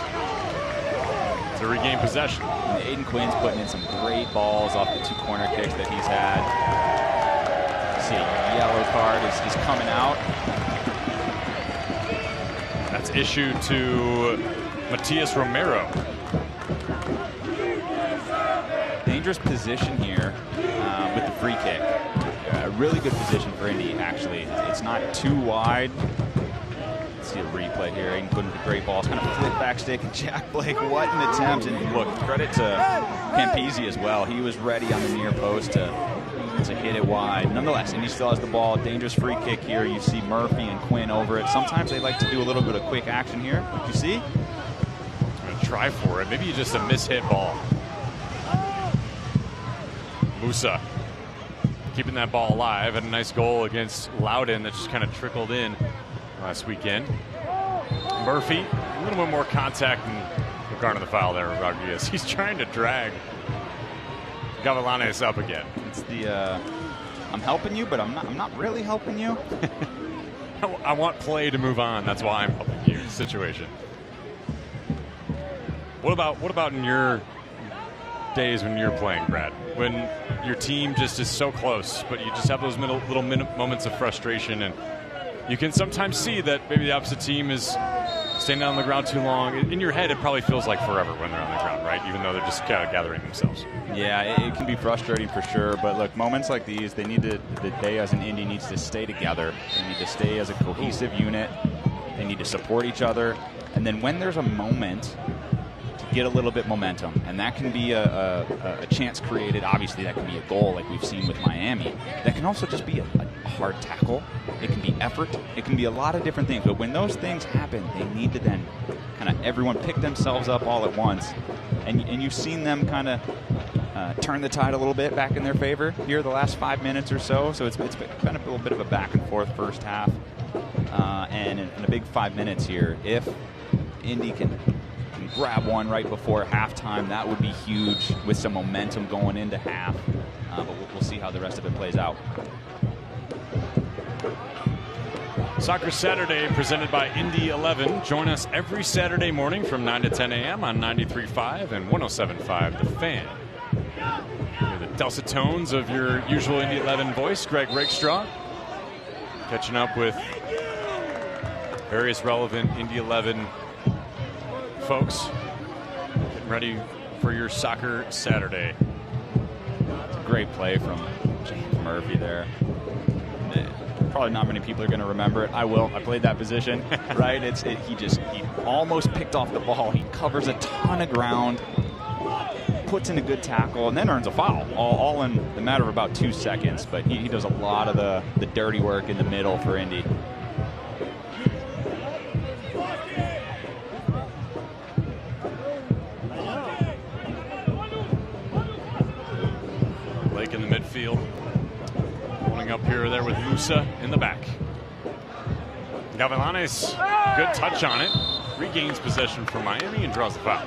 to regain possession. And Aiden Quinn's putting in some great balls off the 2 corner kicks that he's had. You see a yellow card is coming out. That's issued to Matias Romero. dangerous position here with the free kick. A really good position for Indy, actually. It's not too wide. Let's see a replay here. He can put in a great ball. It's kind of flip back stick. And Jack Blake, what an attempt. And look, credit to Campese as well. He was ready on the near post to hit it wide. Nonetheless, Indy still has the ball. Dangerous free kick here. You see Murphy and Quinn over it. Sometimes they like to do a little bit of quick action here. You see? I'm going to try for it. Maybe just a mishit ball. Musa keeping that ball alive. Had a nice goal against Loudon that just kind of trickled in last weekend. Murphy, a little bit more contact regarding the foul there, Rodriguez. He's trying to drag Gavilanes up again. It's the I'm helping you, but I'm not really helping you. I want play to move on. That's why I'm helping you situation. What about in your days when you're playing, Brad? When your team just is so close, but you just have those little moments of frustration, and you can sometimes see that maybe the opposite team is standing on the ground too long. In your head, it probably feels like forever when they're on the ground, right? Even though they're just kind of gathering themselves. Yeah, it can be frustrating for sure. But look, moments like these, they as an Indy needs to stay together. They need to stay as a cohesive unit. They need to support each other. And then when there's a moment to get a little bit momentum, and that can be a chance created. Obviously, that can be a goal like we've seen with Miami. That can also just be a hard tackle. It can be effort. It can be a lot of different things. But when those things happen, they need to then kind of everyone pick themselves up all at once. And you've seen them kind of turn the tide a little bit back in their favor here the last 5 minutes or so. So it's been a little bit of a back and forth first half. And in a big 5 minutes here, if Indy can grab one right before halftime, that would be huge with some momentum going into half. But we'll see how the rest of it plays out. Soccer Saturday presented by Indy 11. Join us every Saturday morning from 9 to 10 a.m. on 93.5 and 107.5 The Fan. Hear the dulcet tones of your usual Indy 11 voice, Greg Rakestraw, catching up with various relevant Indy 11 folks, getting ready for your Soccer Saturday. It's a great play from James Murphy there. Probably not many people are going to remember it. I will. I played that position, right? He almost picked off the ball. He covers a ton of ground, puts in a good tackle, and then earns a foul, all in the matter of about 2 seconds. But he does a lot of the dirty work in the middle for Indy. Blake in the midfield. Up here or there with Musa in the back. Gavilanes, good touch on it. Regains possession from Miami and draws the foul.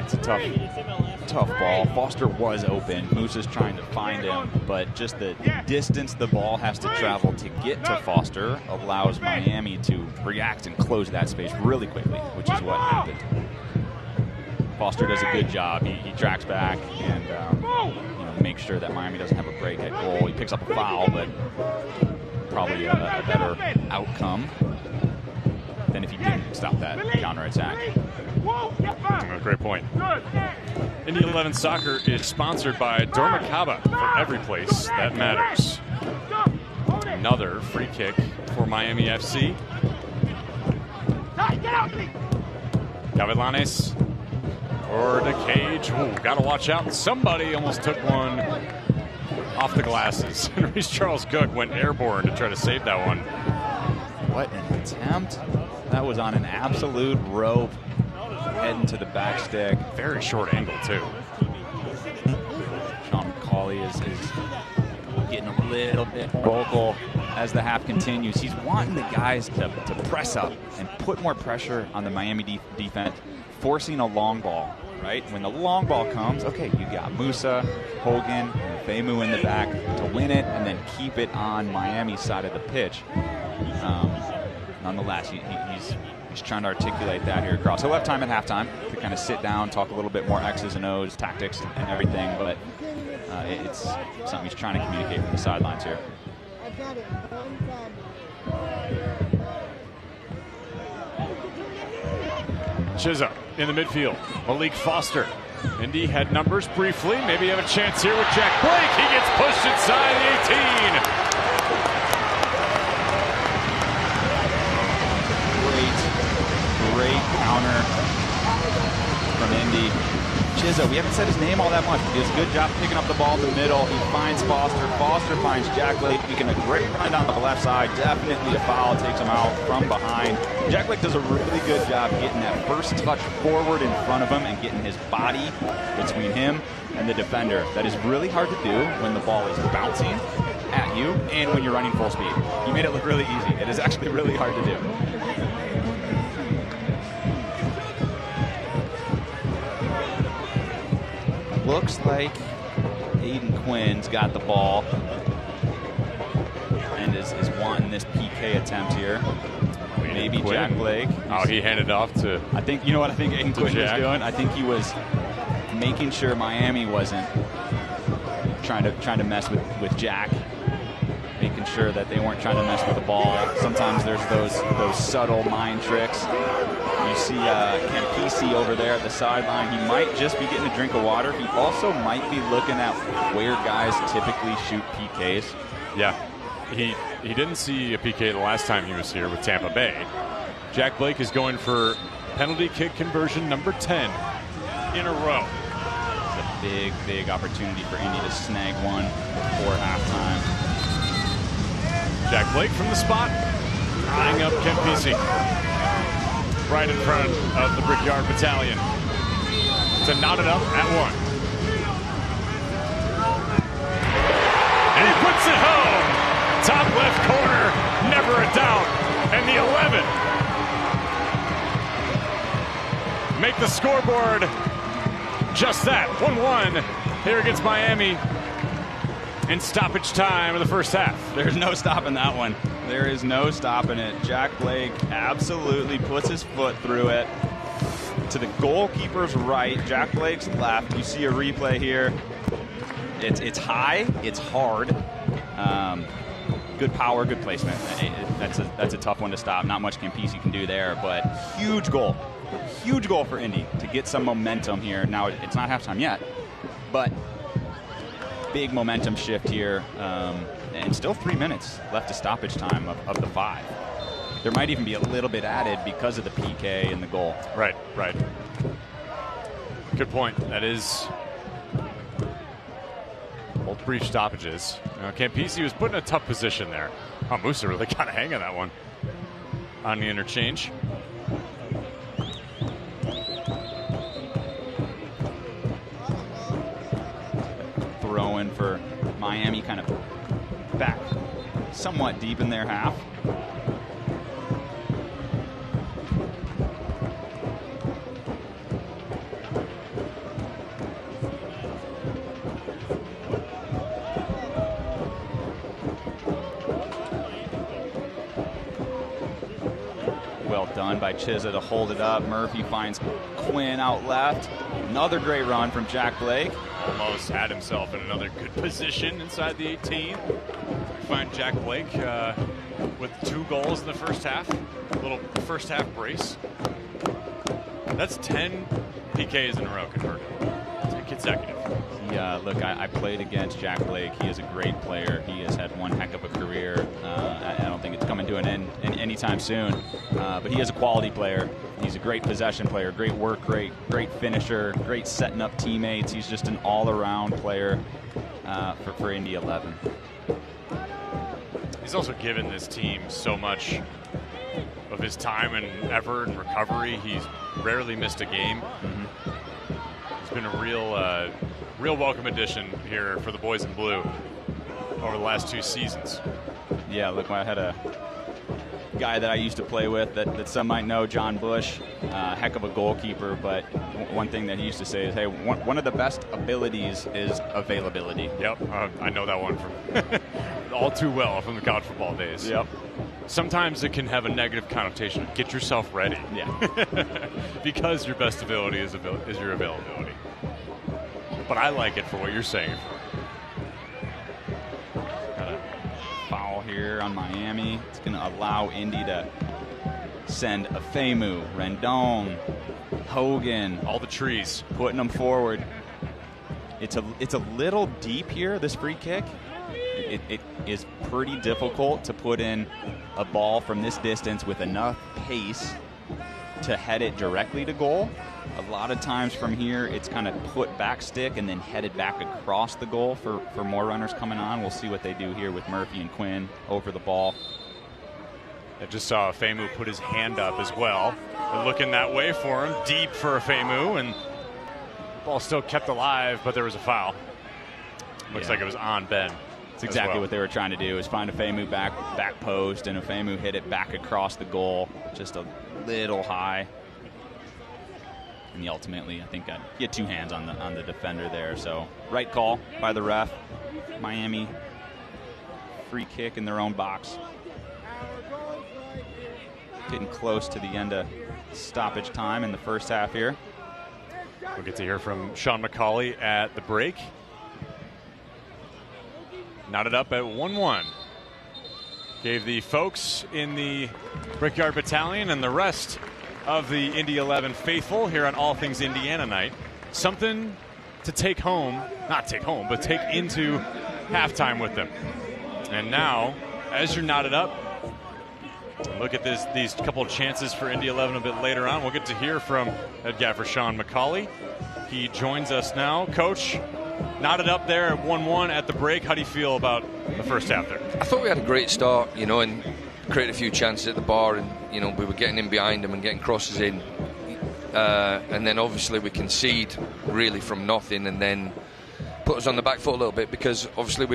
It's a tough ball. Foster was open. Musa's trying to find him, but just the distance the ball has to travel to get to Foster allows Miami to react and close that space really quickly, which is what happened. Foster does a good job. He tracks back and makes sure that Miami doesn't have a break at goal. He picks up a foul, but probably a better outcome than if he didn't stop that counterattack. Great point. Indy 11 Soccer is sponsored by Dormicaba for every place that matters. Another free kick for Miami FC. Gavilanes. Or the cage. Got to watch out. Somebody almost took one off the glasses. And Reese Charles Cook went airborne to try to save that one. What an attempt. That was on an absolute rope. Heading to the back stick. Very short angle, too. Sean McCauley is getting a little bit vocal as the half continues. He's wanting the guys to press up and put more pressure on the Miami defense. Forcing a long ball, right? When the long ball comes, okay, you got Musa, Hogan, and Femu in the back to win it and then keep it on Miami's side of the pitch. Nonetheless, he's trying to articulate that here across. He'll have time at halftime to kind of sit down, talk a little bit more X's and O's, tactics, and everything, but it's something he's trying to communicate from the sidelines here. Chizza in the midfield. Malik Foster. Indy had numbers briefly. Maybe have a chance here with Jack Blake. He gets pushed inside the 18. Great counter from Indy. Chizza, we haven't said his name all that much. He does a good job picking up the ball in the middle. He finds Foster. Foster finds Jack Blake, making a great run down the left side. Definitely a foul, takes him out from behind. Jack Blake does a really good job getting that first touch forward in front of him and getting his body between him and the defender. That is really hard to do when the ball is bouncing at you and when you're running full speed. He made it look really easy. It is actually really hard to do. Looks like Aiden Quinn's got the ball and is wanting this PK attempt here. Maybe Quinn. Jack Blake. Oh, he handed off to. I think, you know what I think Aiden Quinn was doing? I think he was making sure Miami wasn't trying to mess with Jack, making sure that they weren't trying to mess with the ball. Sometimes there's those subtle mind tricks. You see Campisi over there at the sideline. He might just be getting a drink of water. He also might be looking at where guys typically shoot PKs. Yeah, he didn't see a PK the last time he was here with Tampa Bay. Jack Blake is going for penalty kick conversion number 10 in a row. It's a big opportunity for Indy to snag one before halftime. Jack Blake from the spot, eyeing up Campisi. Right in front of the Brickyard Battalion to knot it up at 1. And he puts it home. Top left corner, never a doubt. And the 11 make the scoreboard just that, 1-1 here against Miami in stoppage time of the first half. There's no stopping that one. There is no stopping it. Jack Blake absolutely puts his foot through it to the goalkeeper's right, Jack Blake's left. You see a replay here. It's high, it's hard. Good power, good placement. That's a tough one to stop. Not much Campisi can do there, but huge goal for Indy to get some momentum here. Now it's not halftime yet, but big momentum shift here. And still 3 minutes left to stoppage time of the 5. There might even be a little bit added because of the PK and the goal. Right. Good point. That is both brief stoppages. Campisi was put in a tough position there. Oh, Musa really got a hang of that one on the interchange. Throw in for Miami, kind of back somewhat deep in their half. Well done by Chizza to hold it up. Murphy finds Quinn out left. Another great run from Jack Blake. Almost had himself in another good position inside the 18. We find Jack Blake with 2 goals in the first half. A little first half brace. That's 10 PKs in a row converted. 10 consecutive. Look, I played against Jack Blake. He is a great player. He has had one heck of a career. I don't think it's coming to an end anytime soon. But he is a quality player. He's a great possession player, great work rate, great finisher, great setting up teammates. He's just an all-around player for Indy 11. He's also given this team so much of his time and effort and recovery. He's rarely missed a game. He's been a real welcome addition here for the boys in blue over the last 2 seasons. Yeah, look, I had a guy that I used to play with that some might know, John Bush, heck of a goalkeeper, but one thing that he used to say is, hey, one of the best abilities is availability. Yep, I know that one from all too well from the college football days. Yep. Sometimes it can have a negative connotation. Get yourself ready. Yeah. Because your best ability is your availability. But I like it for what you're saying for. Got a foul here on Miami. It's going to allow Indy to send Afemu, Rendon, Hogan, All the trees. putting them forward. It's a little deep here, this free kick. It is pretty difficult to put in a ball from this distance with enough pace to head it directly to goal. A lot of times from here, it's kind of put back stick and then headed back across the goal for more runners coming on. We'll see what they do here with Murphy and Quinn over the ball. I just saw Afemu put his hand up as well. They're looking that way for him, deep for Afemu, and the ball still kept alive, but there was a foul. Looks like it was on Ben. That's exactly what they were trying to do, is find Afemu back post, and Afemu hit it back across the goal, just a little high. And he ultimately, I think, get two hands on the defender there. So right call by the ref. Miami, free kick in their own box. Getting close to the end of stoppage time in the first half here. We'll get to hear from Sean McCauley at the break. Knotted up at 1-1. Gave the folks in the Brickyard Battalion and the rest of the Indy 11 faithful here on All Things Indiana Night something to take home, not take home, but take into halftime with them. And now, as you're knotted up, look at these couple of chances for Indy 11 a bit later on. We'll get to hear from head gaffer Sean McCauley. He joins us now. Coach, knotted up there at 1-1 at the break. How do you feel about the first half there? I thought we had a great start, and created a few chances at the bar, and we were getting in behind them and getting crosses in, and then obviously we concede really from nothing, and then put us on the back foot a little bit, because obviously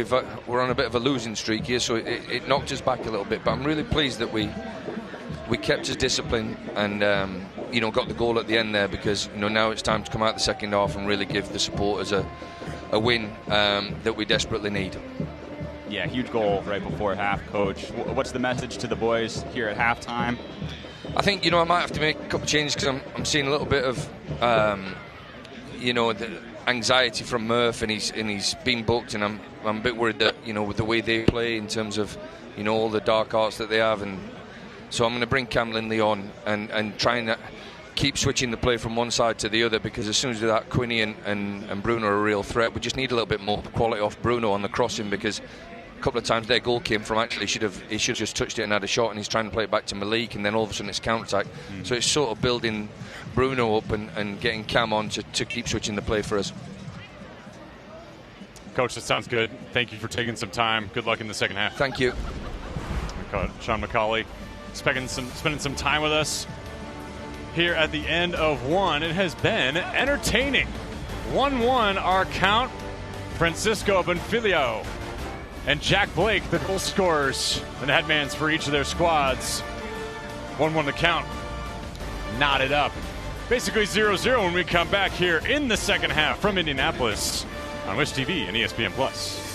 we're on a bit of a losing streak here, so it knocked us back a little bit. But I'm really pleased that we kept us disciplined and got the goal at the end there, because now it's time to come out the second half and really give the supporters a win that we desperately need. Yeah, huge goal right before half, Coach. What's the message to the boys here at halftime? I think I might have to make a couple of changes, because I'm seeing a little bit of the anxiety from Murph, and he's been booked, and I'm a bit worried that with the way they play in terms of all the dark arts that they have, and so I'm going to bring Cam Lindley on and try and keep switching the play from one side to the other, because as soon as we do that, Quinny and Bruno are a real threat. We just need a little bit more quality off Bruno on the crossing, because a couple of times their goal came from he should have just touched it and had a shot, and he's trying to play it back to Malik, and then all of a sudden it's counter-attack. So it's sort of building Bruno up and getting Cam on to keep switching the play for us. Coach, that sounds good. Thank you for taking some time. Good luck in the second half. Thank you. Sean McCauley spending some time with us here at the end of one. It has been entertaining. 1-1 our count. Francisco Bonfilio and Jack Blake, the goal scorers and headmans for each of their squads. 1-1 the count. Knotted up. Basically 0-0 when we come back here in the second half from Indianapolis on Wish TV and ESPN+.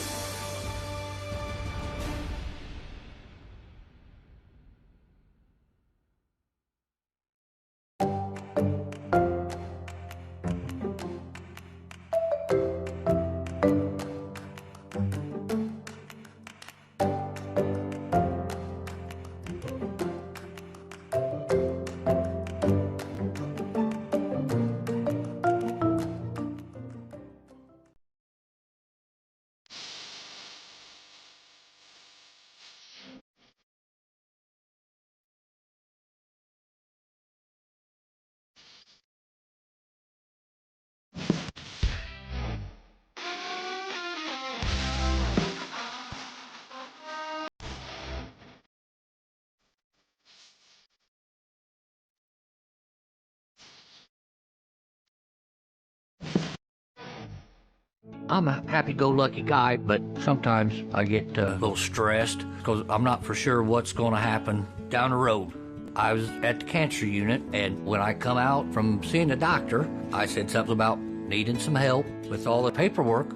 I'm a happy-go-lucky guy, but sometimes I get a little stressed because I'm not for sure what's going to happen down the road. I was at the cancer unit, and when I come out from seeing the doctor, I said something about needing some help with all the paperwork.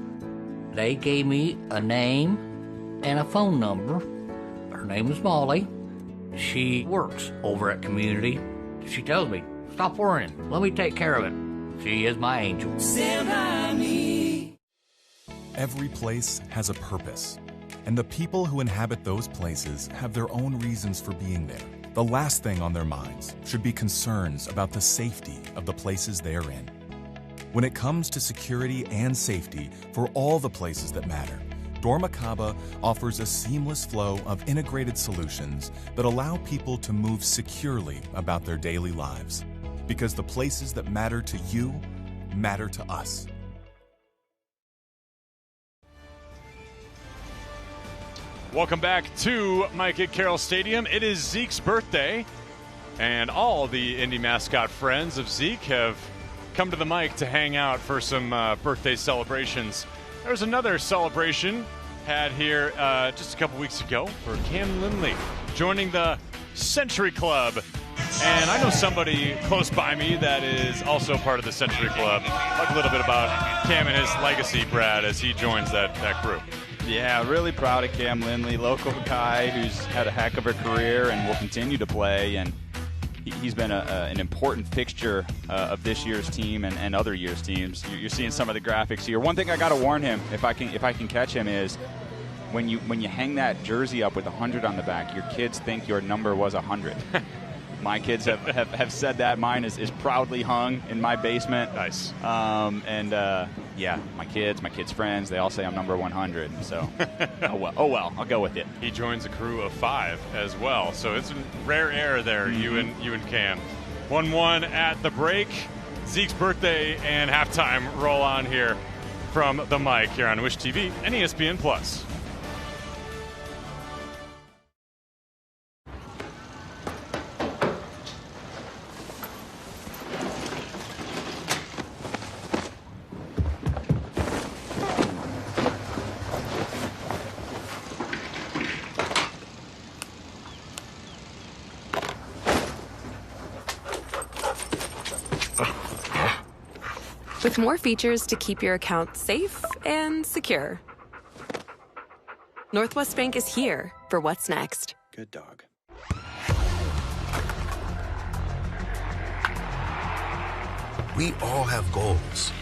They gave me a name and a phone number. Her name is Molly. She works over at Community. She tells me, stop worrying, let me take care of it. She is my angel. Stand by me. Every place has a purpose, and the people who inhabit those places have their own reasons for being there. the last thing on their minds should be concerns about the safety of the places they're in. When it comes to security and safety for all the places that matter, Dormakaba offers a seamless flow of integrated solutions that allow people to move securely about their daily lives. Because the places that matter to you matter to us. Welcome back to Mike at Carroll Stadium. It is Zeke's birthday, and all the Indy mascot friends of Zeke have come to the mic to hang out for some birthday celebrations. There's another celebration had here just a couple weeks ago for Cam Lindley joining the Century Club. And I know somebody close by me that is also part of the Century Club. Talk a little bit about Cam and his legacy, Brad, as he joins that crew. Yeah, really proud of Cam Lindley, local guy who's had a heck of a career and will continue to play. And he's been an important fixture of this year's team and other years' teams. You're seeing some of the graphics here. One thing I got to warn him, if I can catch him, is when you hang that jersey up with 100 on the back, your kids think your number was 100. My kids have said that. Mine is proudly hung in my basement. Nice. Yeah, my kids' friends, they all say I'm number 100. So, oh well, I'll go with it. He joins a crew of 5 as well. So it's rare air there, you and Cam. 1-1 at the break. Zeke's birthday and halftime roll on here from the mic here on Wish TV and ESPN Plus. With more features to keep your account safe and secure. Northwest Bank is here for what's next. Good dog. We all have goals.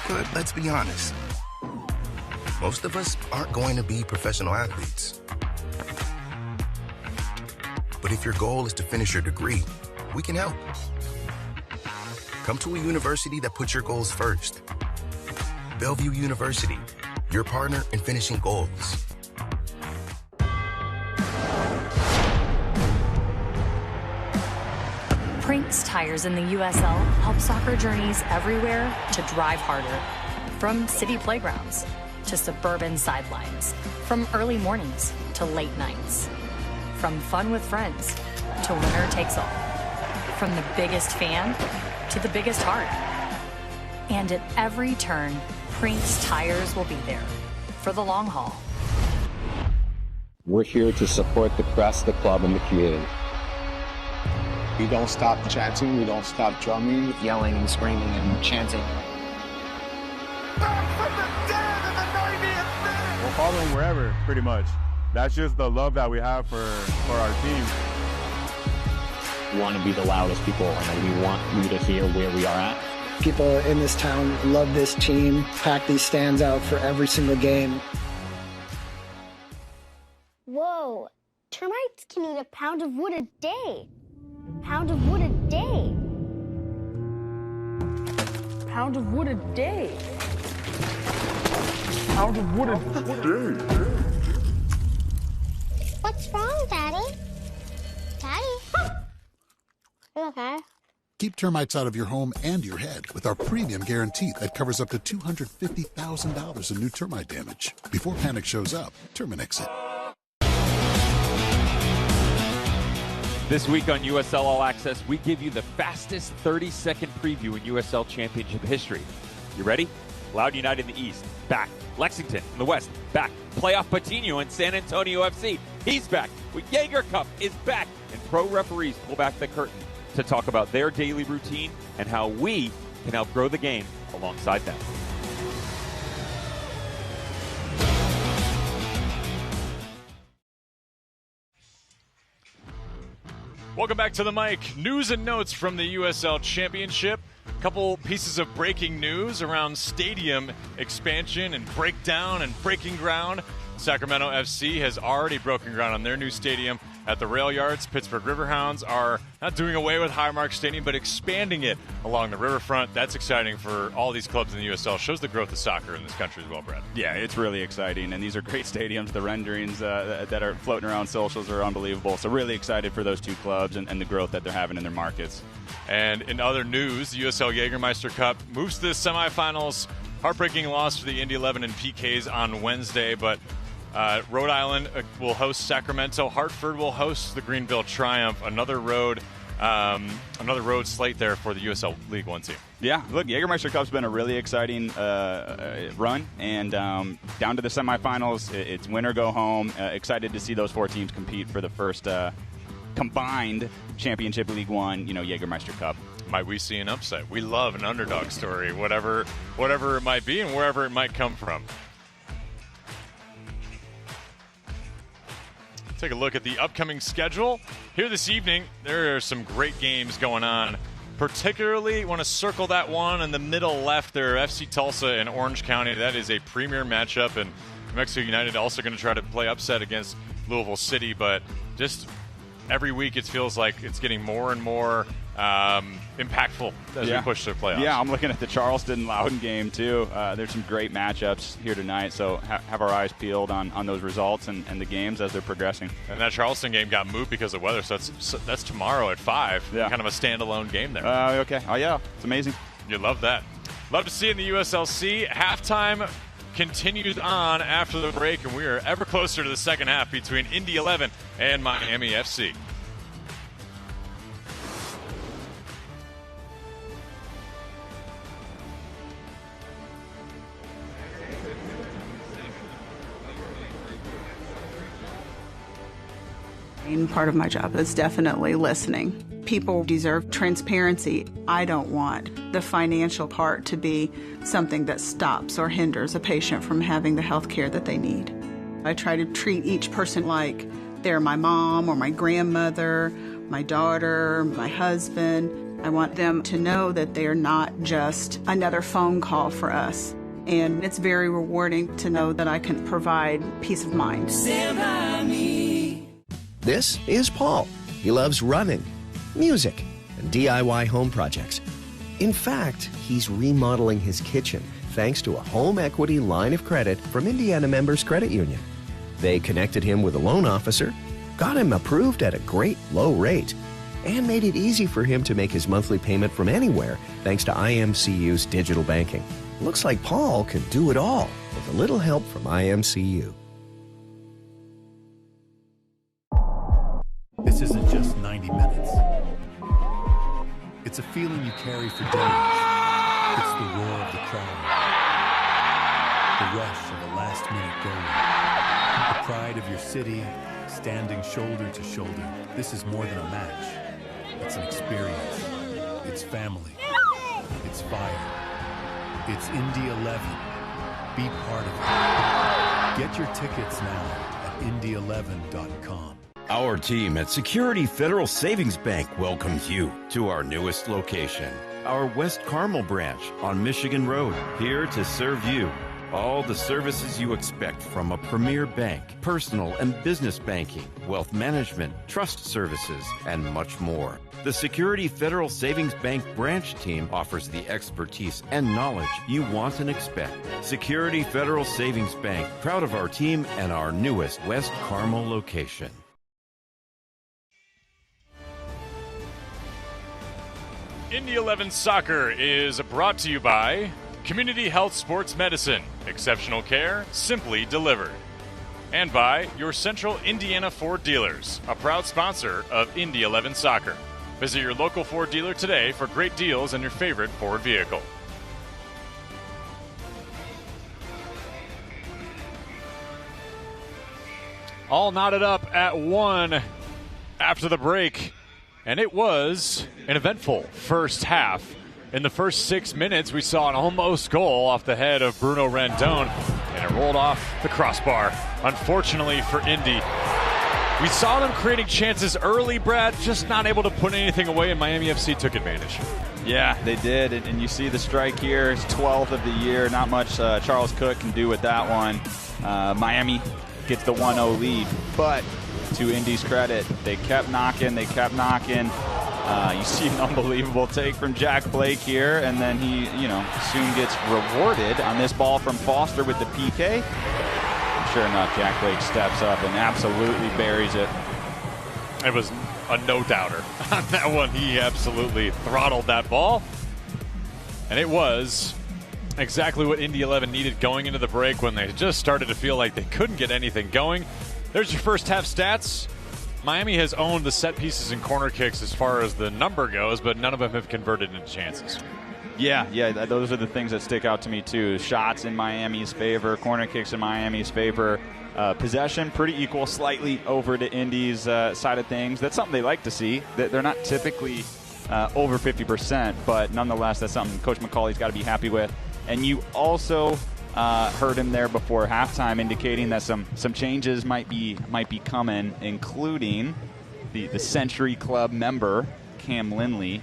But let's be honest. Most of us aren't going to be professional athletes. But if your goal is to finish your degree, we can help. Come to a university that puts your goals first. Bellevue University, your partner in finishing goals. Prinks Tires in the USL help soccer journeys everywhere to drive harder. From city playgrounds to suburban sidelines. From early mornings to late nights. From fun with friends to winner takes all. From the biggest fan to the biggest heart. And at every turn, Prinks Tires will be there for the long haul. We're here to support the crest, the club, and the community. We don't stop chanting, we don't stop drumming, yelling and screaming and chanting. Back from the dead in the 90th minute! We'll follow them wherever, pretty much. That's just the love that we have for our team. We want to be the loudest people, and we want you to hear where we are at. People in this town love this team, pack these stands out for every single game. Whoa, termites can eat a pound of wood a day. Pound of wood a day. Pound of wood a day. Pound of wood a day. What's wrong, Daddy? Daddy? You okay? Keep termites out of your home and your head with our premium guarantee that covers up to $250,000 in new termite damage. Before panic shows up, Terminix it. This week on USL All Access, we give you the fastest 30-second preview in USL Championship history. You ready? Loud United in the East, back. Lexington in the West, back. Playoff Patino in San Antonio FC, he's back. Jaeger Cup is back. And pro referees pull back the curtain to talk about their daily routine and how we can help grow the game alongside them. Welcome back to the mic. News and notes from the USL Championship. A couple pieces of breaking news around stadium expansion and breakdown and breaking ground. Sacramento FC has already broken ground on their new stadium at the Rail Yards. Pittsburgh Riverhounds are not doing away with Highmark Stadium, but expanding it along the riverfront. That's exciting for all these clubs in the USL. Shows the growth of soccer in this country as well, Brad. Yeah, it's really exciting, and these are great stadiums. The renderings that are floating around socials are unbelievable. So really excited for those two clubs and the growth that they're having in their markets. And in other news, the USL Jägermeister Cup moves to the semifinals. Heartbreaking loss for the Indy 11 and PKs on Wednesday, but Rhode Island will host Sacramento. Hartford will host the Greenville Triumph. Another road slate there for the USL League One team. Yeah, look, Jägermeister Cup's been a really exciting run, and down to the semifinals. It's win or go home. Excited to see those four teams compete for the first combined Championship League One, Jägermeister Cup. Might we see an upset? We love an underdog story, whatever it might be and wherever it might come from. Take a look at the upcoming schedule. Here this evening, there are some great games going on. Particularly want to circle that one in the middle left there, FC Tulsa and Orange County. That is a premier matchup, and New Mexico United also going to try to play upset against Louisville City, but just every week it feels like it's getting more and more impactful as we push to the playoffs. Yeah, I'm looking at the Charleston-Loudoun game, too. There's some great matchups here tonight, so have our eyes peeled on those results and the games as they're progressing. And that Charleston game got moved because of weather, so that's tomorrow at 5. Yeah. Kind of a standalone game there. Okay. Oh, yeah. It's amazing. You love that. Love to see it in the USLC. Halftime continues on after the break, and we are ever closer to the second half between Indy 11 and Miami FC. Part of my job is definitely listening. People deserve transparency. I don't want the financial part to be something that stops or hinders a patient from having the health care that they need. I try to treat each person like they're my mom or my grandmother, my daughter, my husband. I want them to know that they're not just another phone call for us. And it's very rewarding to know that I can provide peace of mind. Stand by me. This is Paul. He loves running, music, and DIY home projects. In fact, he's remodeling his kitchen thanks to a home equity line of credit from Indiana Members Credit Union. They connected him with a loan officer, got him approved at a great low rate, and made it easy for him to make his monthly payment from anywhere thanks to IMCU's digital banking. Looks like Paul can do it all with a little help from IMCU. This isn't just 90 minutes. It's a feeling you carry for days. It's the roar of the crowd, the rush of a last-minute goal, the pride of your city standing shoulder to shoulder. This is more than a match. It's an experience. It's family. It's fire. It's Indy 11. Be part of it. Get your tickets now at indy11.com. Our team at Security Federal Savings Bank welcomes you to our newest location, our West Carmel branch on Michigan Road, here to serve you. All the services you expect from a premier bank, personal and business banking, wealth management, trust services, and much more. The Security Federal Savings Bank branch team offers the expertise and knowledge you want and expect. Security Federal Savings Bank, proud of our team and our newest West Carmel location. Indy 11 Soccer is brought to you by Community Health Sports Medicine, exceptional care, simply delivered. And by your Central Indiana Ford Dealers, a proud sponsor of Indy 11 Soccer. Visit your local Ford dealer today for great deals on your favorite Ford vehicle. All knotted up at 1 after the break. And it was an eventful first half. In the first 6 minutes, we saw an almost goal off the head of Bruno Rendon, and it rolled off the crossbar. Unfortunately for Indy, we saw them creating chances early, Brad, just not able to put anything away, and Miami FC took advantage. Yeah, they did, and you see the strike here. It's 12th of the year. Not much Charles Cook can do with that one. Miami it's the 1-0 lead. But to Indy's credit, they kept knocking. You see an unbelievable take from Jack Blake here, and then he, soon gets rewarded on this ball from Foster with the PK. And sure enough, Jack Blake steps up and absolutely buries it. It was a no-doubter on that one. He absolutely throttled that ball. And it was exactly what Indy 11 needed going into the break when they just started to feel like they couldn't get anything going. There's your first half stats. Miami has owned the set pieces and corner kicks as far as the number goes, but none of them have converted into chances. Yeah, those are the things that stick out to me too. Shots in Miami's favor, corner kicks in Miami's favor. Possession pretty equal, slightly over to Indy's side of things. That's something they like to see. They're not typically over 50%, but nonetheless, that's something Coach McCauley's got to be happy with. And you also heard him there before halftime indicating that some changes might be coming, including the Century Club member Cam Lindley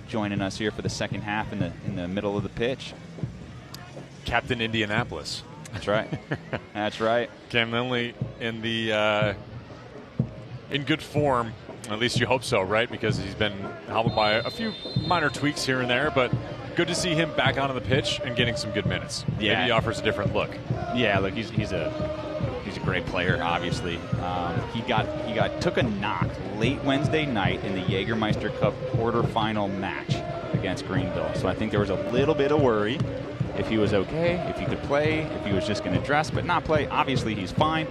joining us here for the second half in the middle of the pitch. Captain Indianapolis. That's right. That's right. Cam Lindley in good form. At least you hope so, right? Because he's been hobbled by a few minor tweaks here and there, but good to see him back onto the pitch and getting some good minutes. Yeah. Maybe he offers a different look. Yeah, look, he's a great player. Obviously, he took a knock late Wednesday night in the Jägermeister Cup quarterfinal match against Greenville. So I think there was a little bit of worry if he was okay, if he could play, if he was just going to dress but not play. Obviously, he's fine.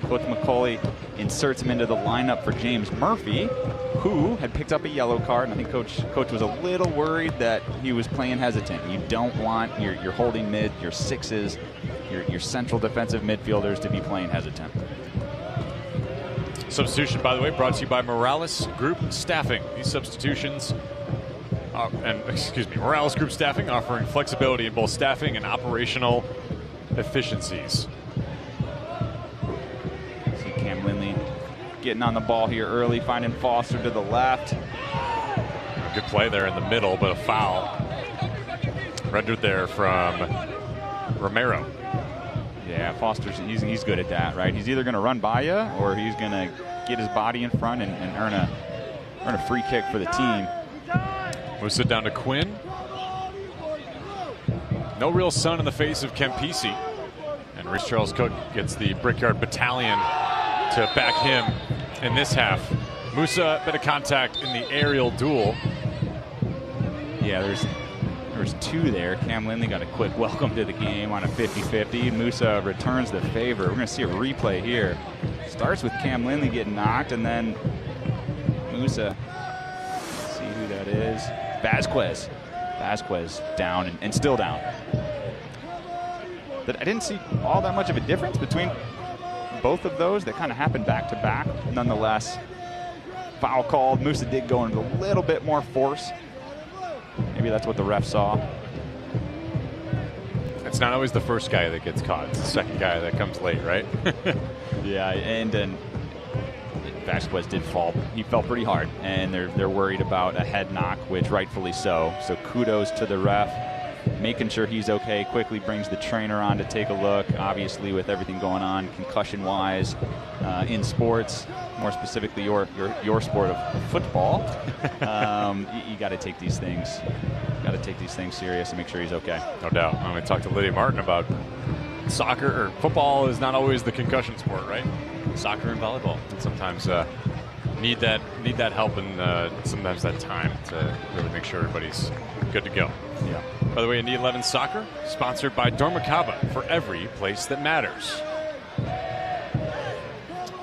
Coach McCauley inserts him into the lineup for James Murphy, who had picked up a yellow card. And I think Coach was a little worried that he was playing hesitant. You don't want your holding mid, your sixes, your central defensive midfielders to be playing hesitant. Substitution, by the way, brought to you by Morales Group Staffing. These substitutions, Morales Group Staffing, offering flexibility in both staffing and operational efficiencies. See Cam Lindley getting on the ball here early, finding Foster to the left. Good play there in the middle, but a foul rendered there from Romero. Yeah, Foster's he's good at that, right? He's either going to run by you or he's going to get his body in front and earn a free kick for the team. Moves it down to Quinn. No real sun in the face of Kempisi. And Reese Charles Cook gets the Brickyard Battalion to back him in this half. Musa, bit of contact in the aerial duel. Yeah, there's two there. Cam Lindley got a quick welcome to the game on a 50-50. Musa returns the favor. We're going to see a replay here. Starts with Cam Lindley getting knocked, and then Musa, let's see who that is. Vasquez down and still down. But I didn't see all that much of a difference between both of those. That kind of happened back to back. Nonetheless, foul called. Musa did go into a little bit more force. Maybe that's what the ref saw. It's not always the first guy that gets caught. It's the second guy that comes late, right? Yeah, and then Vasquez did fall. He fell pretty hard, and they're worried about a head knock, which rightfully so. So kudos to the ref, making sure he's okay. Quickly brings the trainer on to take a look. Obviously, with everything going on concussion-wise in sports, more specifically your sport of football, you got to take these things. Serious and make sure he's okay. No doubt. I'm going to talk to Lydia Martin about soccer or football is not always the concussion sport, right? Soccer and volleyball and sometimes need that help and sometimes that time to really make sure everybody's good to go. Yeah. By the way, Indy 11 Soccer, sponsored by Dormicaba for every place that matters.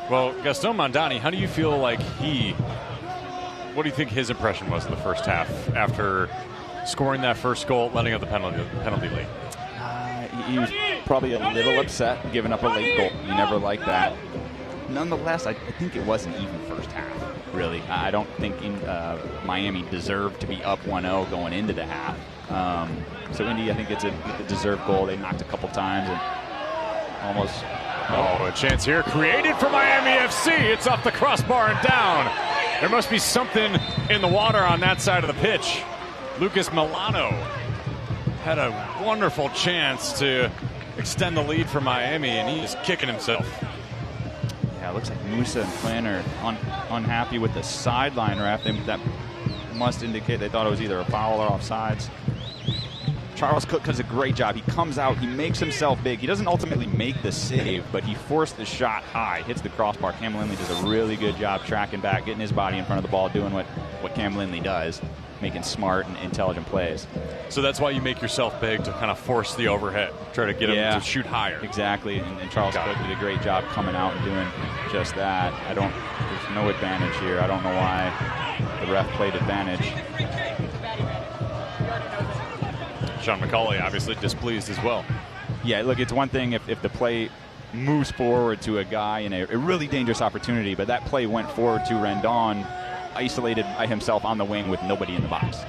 Well, Gaston Mondani, how do you feel like what do you think his impression was in the first half after scoring that first goal, letting up the penalty late? He was probably a little upset giving up a late goal. You never like that. Nonetheless, I think it was an even first half, really. I don't think Miami deserved to be up 1-0 going into the half. So Indy, I think it's a deserved goal. They knocked a couple times and almost... Oh, a chance here created for Miami FC. It's off the crossbar and down. There must be something in the water on that side of the pitch. Lucas Milano had a wonderful chance to extend the lead for Miami, and he is kicking himself. it looks like Musa and Quinn are unhappy with the sideline ref. That must indicate they thought it was either a foul or offsides. Charles Cook does a great job. He comes out, he makes himself big. He doesn't ultimately make the save, but he forced the shot high, hits the crossbar. Cam Lindley does a really good job tracking back, getting his body in front of the ball, doing what Cam Lindley does, making smart and intelligent plays. So that's why you make yourself big, to kind of force the overhead, try to get him to shoot higher. Exactly, and Charles Cook did a great job coming out and doing just that. There's no advantage here. I don't know why the ref played advantage. Sean McCauley obviously displeased as well. Yeah, look, it's one thing if the play moves forward to a guy in a really dangerous opportunity, but that play went forward to Rendon, isolated by himself on the wing with nobody in the box.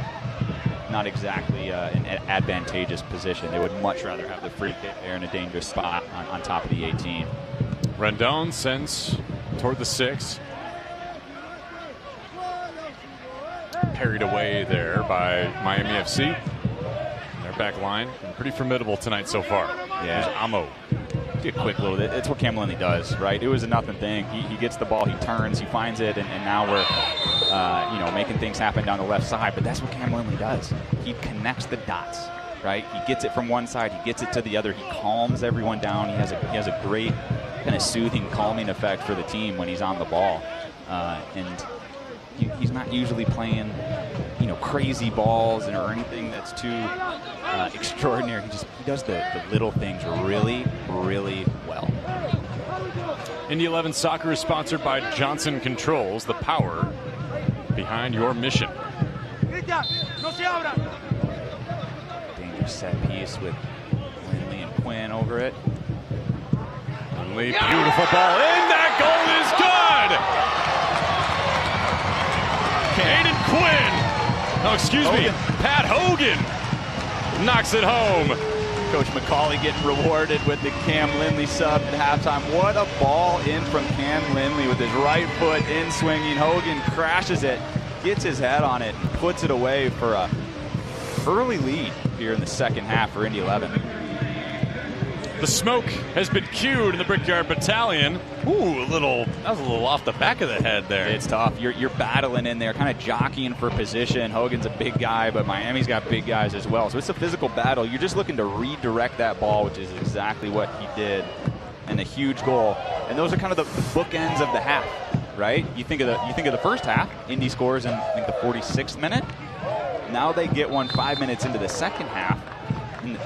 Not exactly an advantageous position. They would much rather have the free kick there in a dangerous spot on top of the 18. Rendon sends toward the 6. Parried away there by Miami FC. Back line, pretty formidable tonight so far. Yeah, there's Amo. A quick little. It's what Cam Lindley does, right? It was a nothing thing. He gets the ball, he turns, he finds it, and now we're making things happen down the left side. But that's what Cam Lindley does. He connects the dots, right? He gets it from one side, he gets it to the other. He calms everyone down. He has a great kind of soothing, calming effect for the team when he's on the ball, and he's not usually playing crazy balls or anything that's too extraordinary. He does the little things really, really well. Indy 11 Soccer is sponsored by Johnson Controls, the power behind your mission. Dangerous set piece with Lindley and Quinn over it. Lindley, beautiful ball in. That goal is good. Aiden Quinn. Oh, excuse me. Pat Hogan knocks it home. Coach McCauley getting rewarded with the Cam Lindley sub at halftime. What a ball in from Cam Lindley with his right foot in swinging. Hogan crashes it, gets his head on it, and puts it away for a early lead here in the second half for Indy 11. The smoke has been cued in the Brickyard Battalion. Ooh, that was a little off the back of the head there. It's tough. You're battling in there, kind of jockeying for position. Hogan's a big guy, but Miami's got big guys as well. So it's a physical battle. You're just looking to redirect that ball, which is exactly what he did, and a huge goal. And those are kind of the bookends of the half, right? You think of the first half. Indy scores in, I think, the 46th minute. Now they get one 5 minutes into the second half.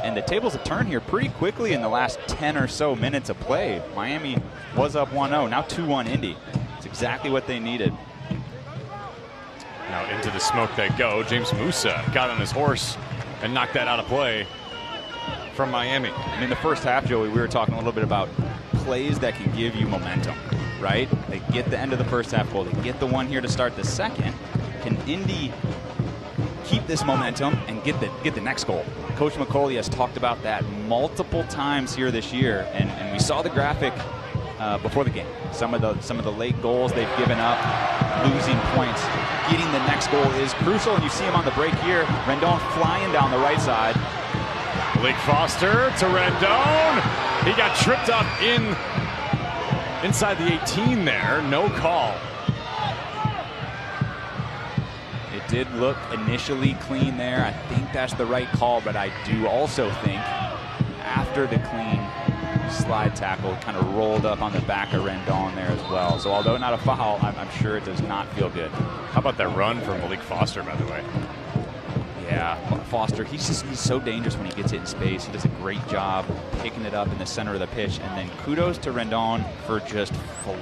And the tables have turned here pretty quickly in the last 10 or so minutes of play. Miami was up 1-0, now 2-1 Indy. It's exactly what they needed. Now into the smoke they go. James Musa got on his horse and knocked that out of play from Miami. And in the first half, Joey, we were talking a little bit about plays that can give you momentum, right? They get the end of the first half goal. They get the one here to start the second. Can Indy keep this momentum and get the next goal? Coach McCauley has talked about that multiple times here this year, and we saw the graphic before the game. Some of the late goals they've given up, losing points. Getting the next goal is crucial, and you see him on the break here. Rendon flying down the right side. Malik Foster to Rendon. He got tripped up inside the 18 there. No call. Did look initially clean there. I think that's the right call, but I do also think after the clean slide tackle, kind of rolled up on the back of Rendon there as well. So although not a foul, I'm sure it does not feel good. How about that run from Malik Foster, by the way? Yeah, Foster, he's so dangerous when he gets it in space. He does a great job picking it up in the center of the pitch. And then kudos to Rendon for just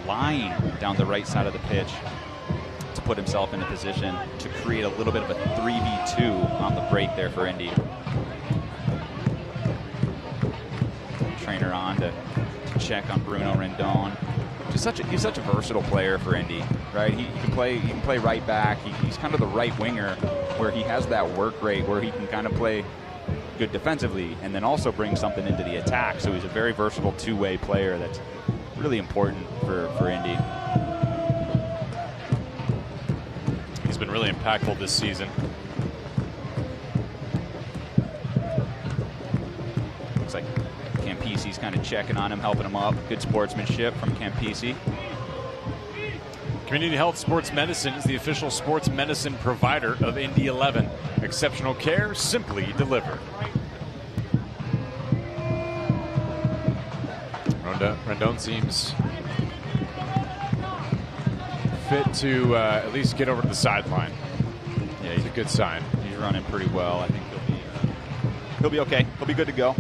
flying down the right side of the pitch to put himself in a position to create a little bit of a 3v2 on the break there for Indy. Trainer on to check on Bruno Rendon. He's such a versatile player for Indy, right? He can play right back. He's kind of the right winger where he has that work rate where he can kind of play good defensively and then also bring something into the attack. So he's a very versatile two-way player that's really important for Indy. He's been really impactful this season. Looks like Campisi's kind of checking on him, helping him up. Good sportsmanship from Campisi. Community Health Sports Medicine is the official sports medicine provider of Indy 11. Exceptional care, simply delivered. Rendon seems fit to at least get over to the sideline. Yeah, it's a good sign. He's running pretty well. I think he'll be okay. He'll be good to go.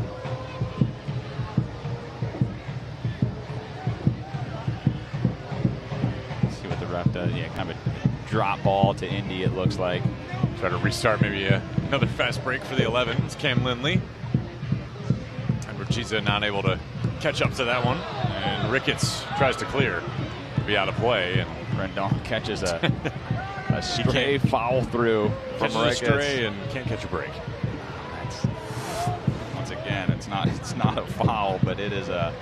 Let's see what the ref does. Yeah, kind of a drop ball to Indy, it looks like. Try to restart maybe another fast break for the 11. It's Cam Lindley. And Burchiza not able to catch up to that one. And Ricketts tries to clear. Be out of play. And Rendon catches a stray foul through from Ricketts. A stray and can't catch a break. Once again, it's not a foul, but it is a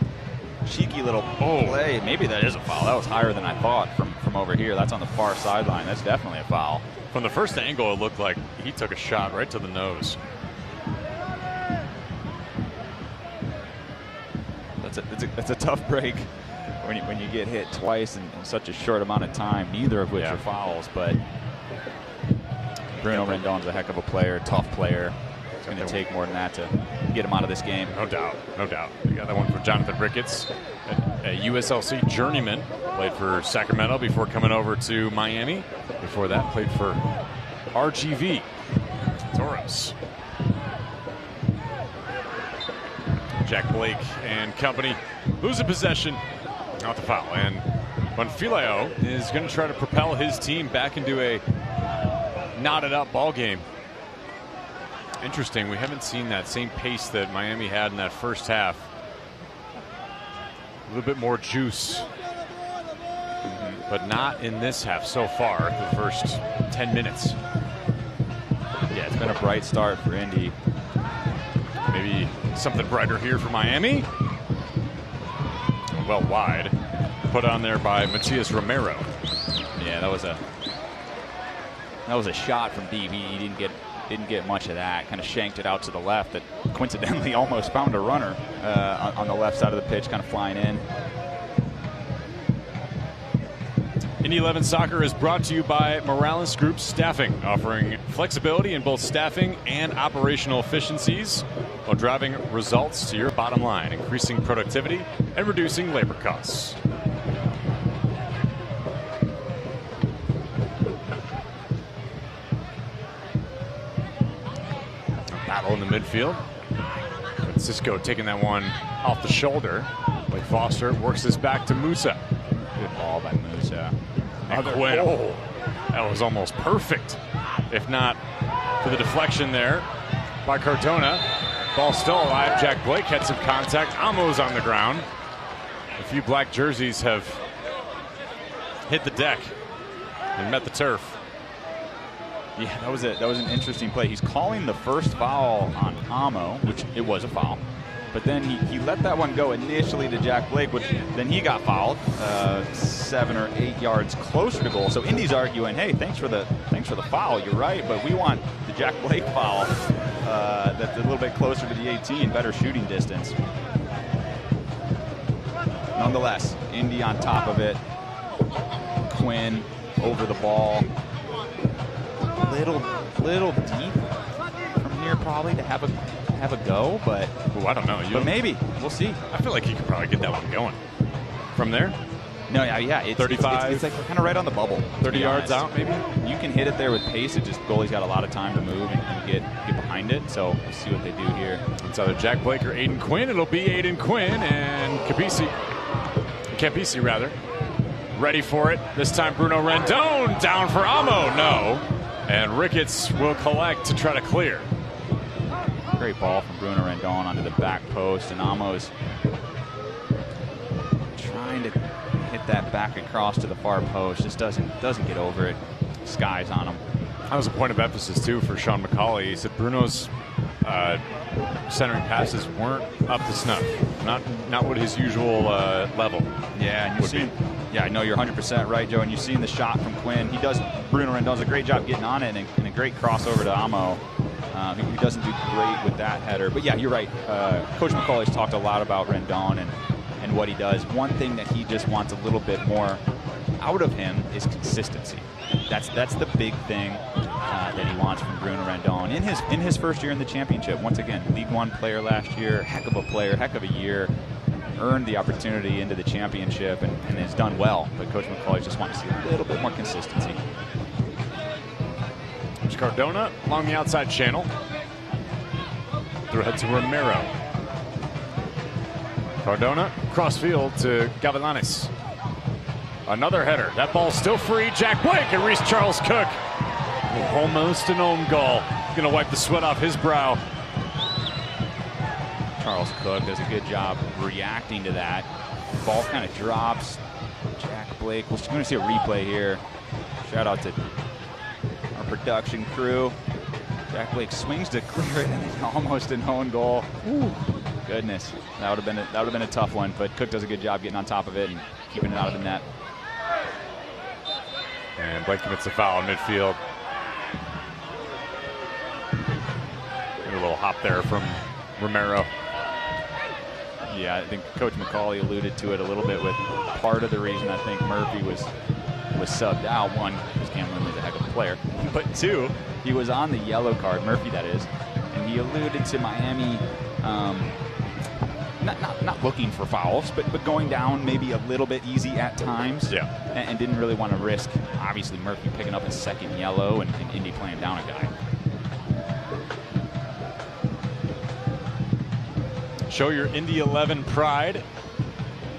cheeky little play. Maybe that is a foul. That was higher than I thought from over here. That's on the far sideline. That's definitely a foul. From the first angle, it looked like he took a shot right to the nose. That's a tough break when you get hit twice in such a short amount of time. Neither of which are fouls, but Bruno Rendon's a heck of a player, tough player. It's going to take more than that to get him out of this game. No doubt, no doubt. We got that one for Jonathan Ricketts, a USLC journeyman. Played for Sacramento before coming over to Miami. Before that, played for RGV Toros. Jack Blake and company losing possession, not the foul. And Bonfilio is going to try to propel his team back into a knotted up ball game. Interesting, we haven't seen that same pace that Miami had in that first half. A little bit more juice, but not in this half so far, the first 10 minutes. Yeah, it's been a bright start for Indy. Maybe something brighter here for Miami. Well wide. Put on there by Matias Romero. Yeah, that was a shot from deep. He didn't get much of that. Kind of shanked it out to the left. That coincidentally almost found a runner on the left side of the pitch, kind of flying in. Indy 11 Soccer is brought to you by Morales Group Staffing, offering flexibility in both staffing and operational efficiencies while driving results to your bottom line, increasing productivity and reducing labor costs. Battle in the midfield. Francisco taking that one off the shoulder. Blake Foster works this back to Musa. Good ball by Musa. And Quinn. Oh, that was almost perfect. If not for the deflection there by Cardona. Ball still alive. Jack Blake had some contact. Amo's on the ground. A few black jerseys have hit the deck and met the turf. Yeah, that was an interesting play. He's calling the first foul on Amo, which it was a foul. But then he let that one go initially to Jack Blake, which then he got fouled 7 or 8 yards closer to goal. So Indy's arguing, hey, thanks for the foul. You're right, but we want the Jack Blake foul that's a little bit closer to the 18, better shooting distance. Nonetheless, Indy on top of it. Quinn over the ball. Little deep from here probably to have a go, but I don't know. But maybe we'll see. I feel like he could probably get that one going from there. No, yeah, it's 35. It's like kind of right on the bubble. 30 yards out, maybe. You can hit it there with pace. It just goalie's got a lot of time to move and get behind it. So we'll see what they do here. It's either Jack Blake or Aiden Quinn. It'll be Aiden Quinn and Campisi rather. Ready for it. This time Bruno Rendon down for Amo. No. And Ricketts will collect to try to clear. Great ball from Bruno Rendon onto the back post, and Amo's trying to hit that back across to the far post. Just doesn't get over it. Skies on him. That was a point of emphasis too for Sean McCauley. He said Bruno's centering passes weren't up to snuff. Not what his usual level. Yeah, and you're seeing. Yeah, I know you're 100% right, Joe. And you've seen the shot from Quinn. Bruno Rendon does a great job getting on it and a great crossover to Amo. He doesn't do great with that header. But yeah, you're right. Coach McCauley's talked a lot about Rendon and what he does. One thing that he just wants a little bit more out of him is consistency. That's the big thing that he wants from Bruno Rendon in his first year in the championship. Once again, League One player last year, heck of a player, heck of a year. Earned the opportunity into the championship and has done well. But Coach McCauley just wants to see a little bit more consistency. There's Cardona along the outside channel. Through ahead to Romero. Cardona crossfield to Gavilanes. Another header. That ball's still free. Jack Blake and Reese Charles Cook. Almost an own goal. Going to wipe the sweat off his brow. Charles Cook does a good job reacting to that. Ball kind of drops. Jack Blake, we're going to see a replay here. Shout out to our production crew. Jack Blake swings to clear it and almost an own goal. Ooh, goodness, that would have been a tough one. But Cook does a good job getting on top of it and keeping it out of the net. And Blake commits a foul in midfield. And a little hop there from Romero. Yeah, I think Coach McCauley alluded to it a little bit with part of the reason I think Murphy was subbed out. One, because Cam Lindley's a heck of a player. But two, he was on the yellow card, Murphy that is, and he alluded to Miami not looking for fouls, but going down maybe a little bit easy at times. Yeah. And didn't really want to risk, obviously, Murphy picking up his second yellow and Indy playing down a guy. Show your Indy 11 pride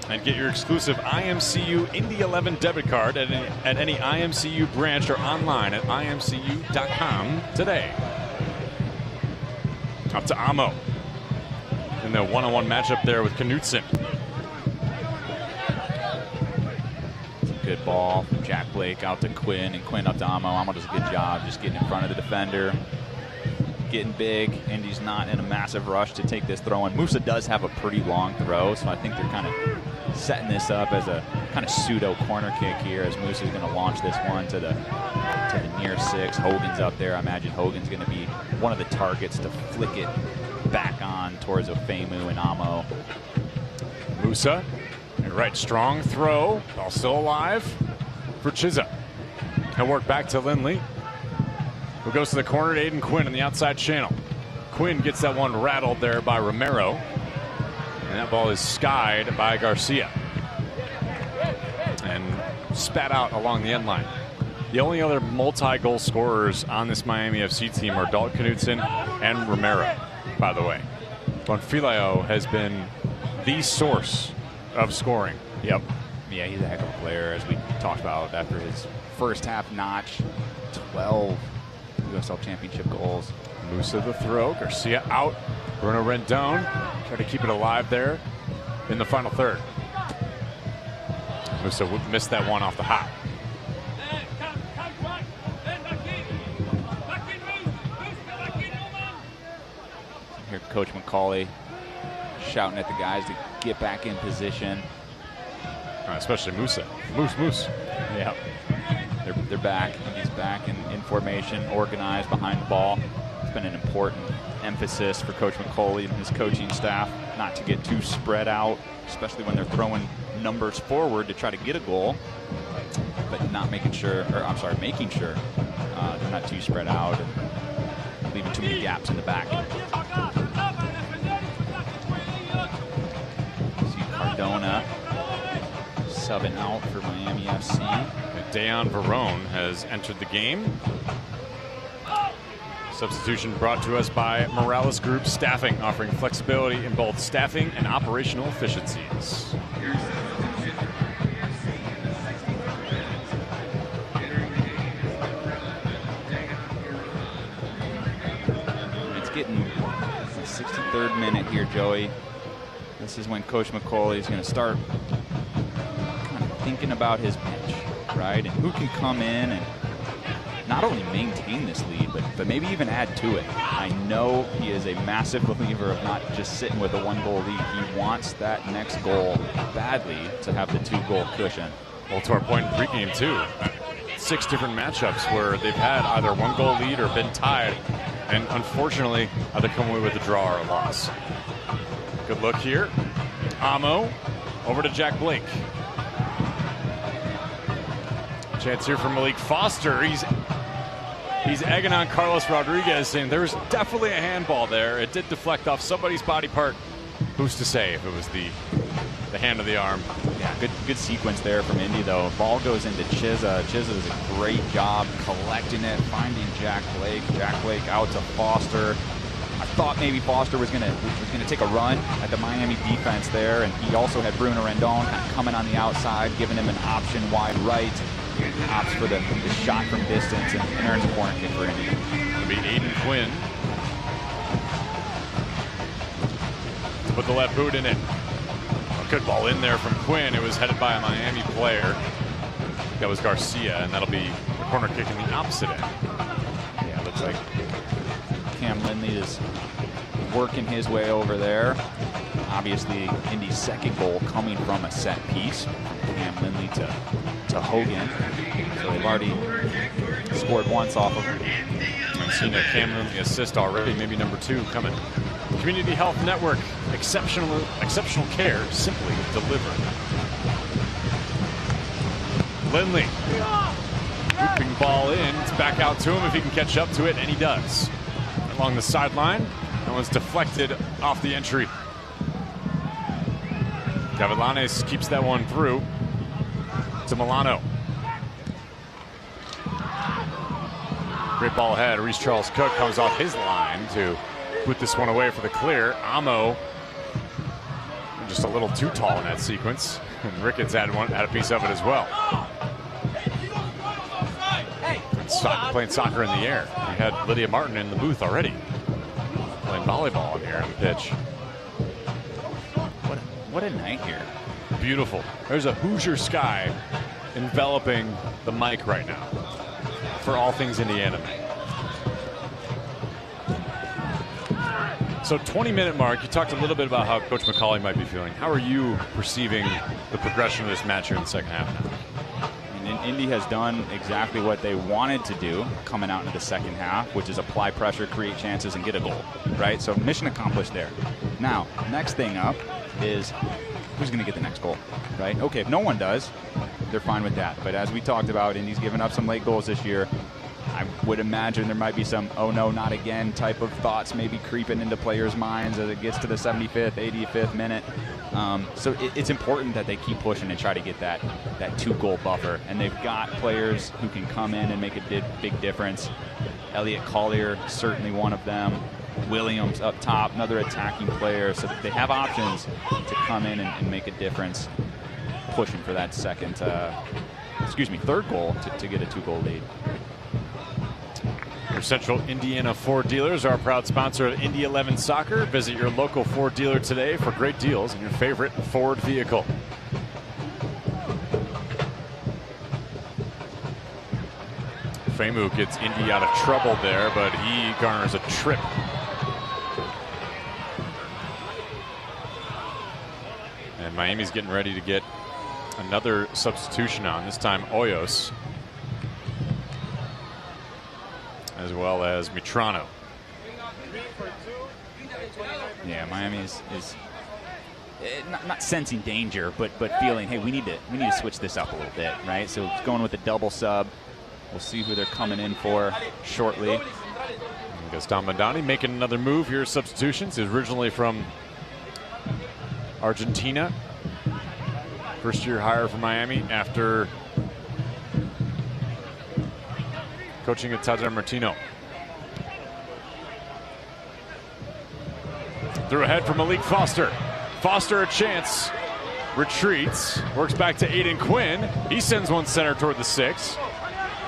and get your exclusive IMCU Indy 11 debit card at any IMCU branch or online at imcu.com today. Up to Amo in the one-on-one matchup there with Knutson. Good ball from Jack Blake out to Quinn, and Quinn up to Amo. Amo does a good job just getting in front of the defender. Getting big. Indy's not in a massive rush to take this throw in. Musa does have a pretty long throw, so I think they're kind of setting this up as a kind of pseudo corner kick here, as Musa's going to launch this one to the near six. Hogan's up there. I imagine Hogan's going to be one of the targets to flick it back on towards Ofemu and Amo. Musa, right, strong throw. Ball still alive for Chiza. He'll work back to Lindley, who goes to the corner to Aiden Quinn in the outside channel. Quinn gets that one rattled there by Romero. And that ball is skied by Garcia. And spat out along the end line. The only other multi-goal scorers on this Miami FC team are Dalton Knutson and Romero, by the way. Bonfilio has been the source of scoring. Yep. Yeah, he's a heck of a player, as we talked about after his first half notch. 12 USL Championship goals. Musa the throw. Garcia out. Bruno Rendon try to keep it alive there in the final third. Musa missed that one off the hop. Here Coach McCauley shouting at the guys to get back in position. Especially Musa. Moose. Yeah. They're back. He's back in formation, organized behind the ball. It's been an important emphasis for Coach McCauley and his coaching staff not to get too spread out, especially when they're throwing numbers forward to try to get a goal, but making sure they're not too spread out and leaving too many gaps in the back. See Cardona subbing out for Miami FC. Dejan Verone has entered the game. Substitution brought to us by Morales Group Staffing, offering flexibility in both staffing and operational efficiencies. It's getting the 63rd minute here, Joey. This is when Coach McCauley is going to start kind of thinking about his bench, right? And who can come in and not only maintain this lead, but maybe even add to it. I know he is a massive believer of not just sitting with a one-goal lead. He wants that next goal badly to have the two-goal cushion. Well, to our point in pregame, too, 6 different matchups where they've had either one-goal lead or been tied, and unfortunately, either come away with a draw or a loss. Good look here. Amo over to Jack Blake. Chance here from Malik Foster. He's egging on Carlos Rodriguez, saying there was definitely a handball there. It did deflect off somebody's body part. Who's to say if it was the hand of the arm? Yeah, good sequence there from Indy, though. Ball goes into Chizza. Chizza does a great job collecting it, finding Jack Blake. Jack Blake out to Foster. I thought maybe Foster was gonna take a run at the Miami defense there, and he also had Bruno Rendon kind of coming on the outside, giving him an option wide right. Opts for the shot from distance and earns a corner kick for Indy. It'll be Aiden Quinn to put the left boot in it. A good ball in there from Quinn. It was headed by a Miami player. That was Garcia, and that'll be the corner kick in the opposite end. Yeah, looks like Cam Lindley is working his way over there. Obviously, Indy's second goal coming from a set piece. Cam Lindley to Hogan. So they've already scored once off of him. I've seen a Cam Lindley assist already, maybe number 2 coming. Community Health Network, exceptional care, simply delivered. Lindley, looping ball in. It's back out to him if he can catch up to it, and he does. Along the sideline, that one's deflected off the entry. Gavilanes keeps that one through to Milano. Great ball ahead. Reese Charles Cook comes off his line to put this one away for the clear. Amo just a little too tall in that sequence, and Ricketts had a piece of it as well. Playing soccer in the air. We had Lydia Martin in the booth already playing volleyball in here on the pitch. What a night here. Beautiful. There's a Hoosier sky enveloping the mic right now for all things Indiana. So 20-minute mark, you talked a little bit about how Coach McCauley might be feeling. How are you perceiving the progression of this match here in the second half now? And Indy has done exactly what they wanted to do coming out into the second half, which is apply pressure, create chances, and get a goal, right? So mission accomplished there. Now, next thing up is who's going to get the next goal, right? Okay, if no one does, they're fine with that. But as we talked about, Indy's given up some late goals this year. I would imagine there might be some, oh no, not again type of thoughts maybe creeping into players' minds as it gets to the 75th, 85th minute. So it's important that they keep pushing and try to get that 2-goal buffer. And they've got players who can come in and make a big difference. Elliot Collier, certainly one of them. Williams up top, another attacking player. So that they have options to come in and make a difference, pushing for that third goal to get a 2-goal lead. Your Central Indiana Ford dealers are a proud sponsor of Indy 11 Soccer. Visit your local Ford dealer today for great deals on your favorite Ford vehicle. Famu gets Indy out of trouble there, but he garners a trip. And Miami's getting ready to get another substitution on, this time Hoyos, as well as Mitrano. Yeah, Miami is not sensing danger, but feeling, hey, we need to switch this up a little bit, right? So it's going with a double sub. We'll see who they're coming in for shortly. Gaston Mandani making another move here. Substitutions. He's originally from Argentina. First-year hire for Miami after coaching at Tata Martino. Through ahead for Malik Foster. Foster a chance. Retreats. Works back to Aiden Quinn. He sends one center toward the 6.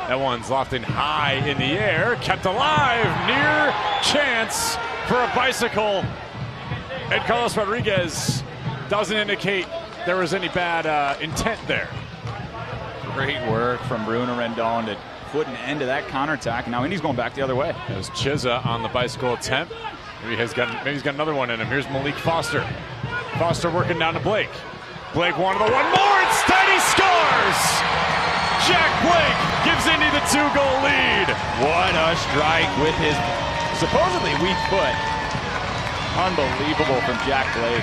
That one's lofted high in the air. Kept alive. Near chance for a bicycle. And Carlos Rodriguez doesn't indicate there was any bad intent there. Great work from Bruno Rendon to put an end to that counterattack. Now Indy's going back the other way. There's Chizza on the bicycle attempt. Maybe he's got another one in him. Here's Malik Foster. Foster working down to Blake. Blake wanted the one more. Instead he scores! Jack Blake gives Indy the 2-goal lead. What a strike with his supposedly weak foot. Unbelievable from Jack Blake.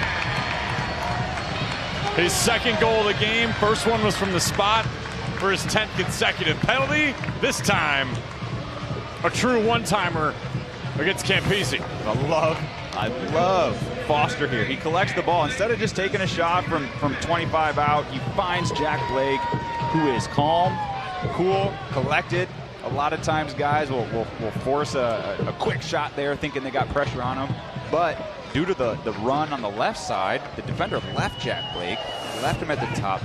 His second goal of the game. First one was from the spot. for his 10th consecutive penalty. This time, a true one-timer against Campese. I love Foster here. He collects the ball. Instead of just taking a shot from 25 out, he finds Jack Blake, who is calm, cool, collected. A lot of times guys will force a quick shot there thinking they got pressure on him. But due to the run on the left side, the defender left Jack Blake, left him at the top,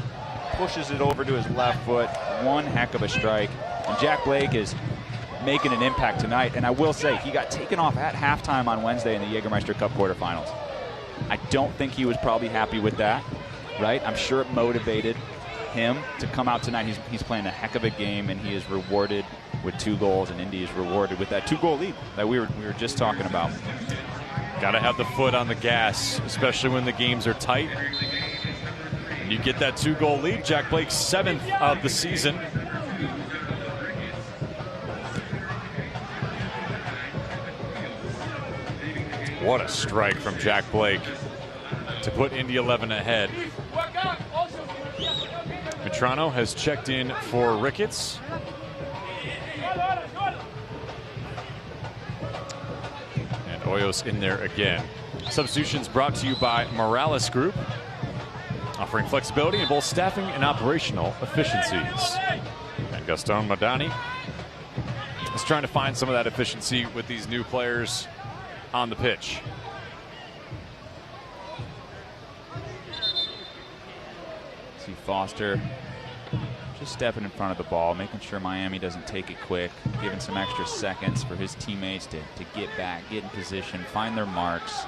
pushes it over to his left foot. One heck of a strike. And Jack Blake is making an impact tonight. And I will say, he got taken off at halftime on Wednesday in the Jägermeister Cup quarterfinals. I don't think he was probably happy with that, right? I'm sure it motivated him to come out tonight. He's playing a heck of a game, and he is rewarded with 2 goals, and Indy is rewarded with that 2-goal lead that we were just talking about. Got to have the foot on the gas, especially when the games are tight. And you get that 2-goal lead. Jack Blake's 7th of the season. What a strike from Jack Blake to put Indy 11 ahead. Metrano has checked in for Ricketts. And Hoyos in there again. Substitutions brought to you by Morales Group, offering flexibility in both staffing and operational efficiencies. And Gaston Madani is trying to find some of that efficiency with these new players on the pitch. See Foster just stepping in front of the ball, making sure Miami doesn't take it quick, giving some extra seconds for his teammates to get back, get in position, find their marks,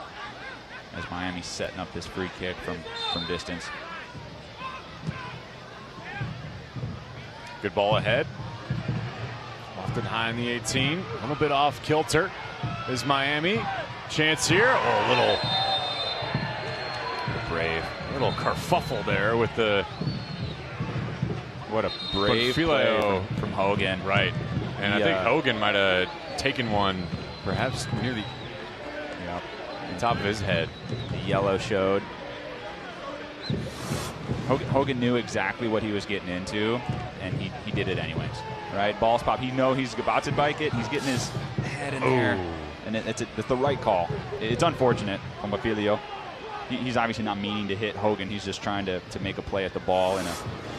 as Miami's setting up this free kick from distance. Good ball ahead. Often high in the 18. A little bit off kilter is Miami. Chance here. Oh, a little brave. A little kerfuffle there with the... What a brave play from Hogan. Right. And I think Hogan might have taken one perhaps near the top of his head. The yellow showed. Hogan knew exactly what he was getting into, and he did it anyways. Right? Ball's pop. He knows he's about to bike it. He's getting his head in there. And it's the right call. It's unfortunate from Bafilio. He's obviously not meaning to hit Hogan. He's just trying to make a play at the ball and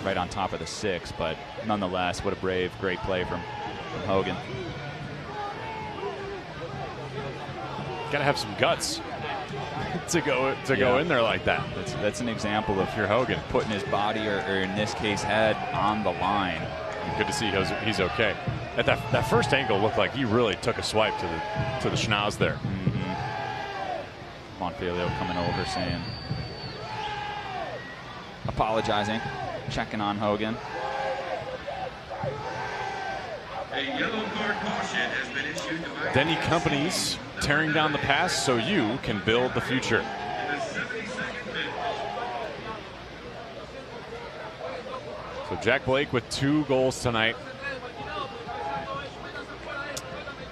right on top of the 6. But nonetheless, what a brave, great play from Hogan. Got to have some guts to go in there like that. That's an example of your Hogan putting his body or in this case head on the line. Good to see he's okay. At that first angle looked like he really took a swipe to the schnoz there. Monfilio coming over saying, apologizing, checking on Hogan. A yellow card caution has been issued. Denny Companies tearing down the past so you can build the future. So Jack Blake with 2 goals tonight.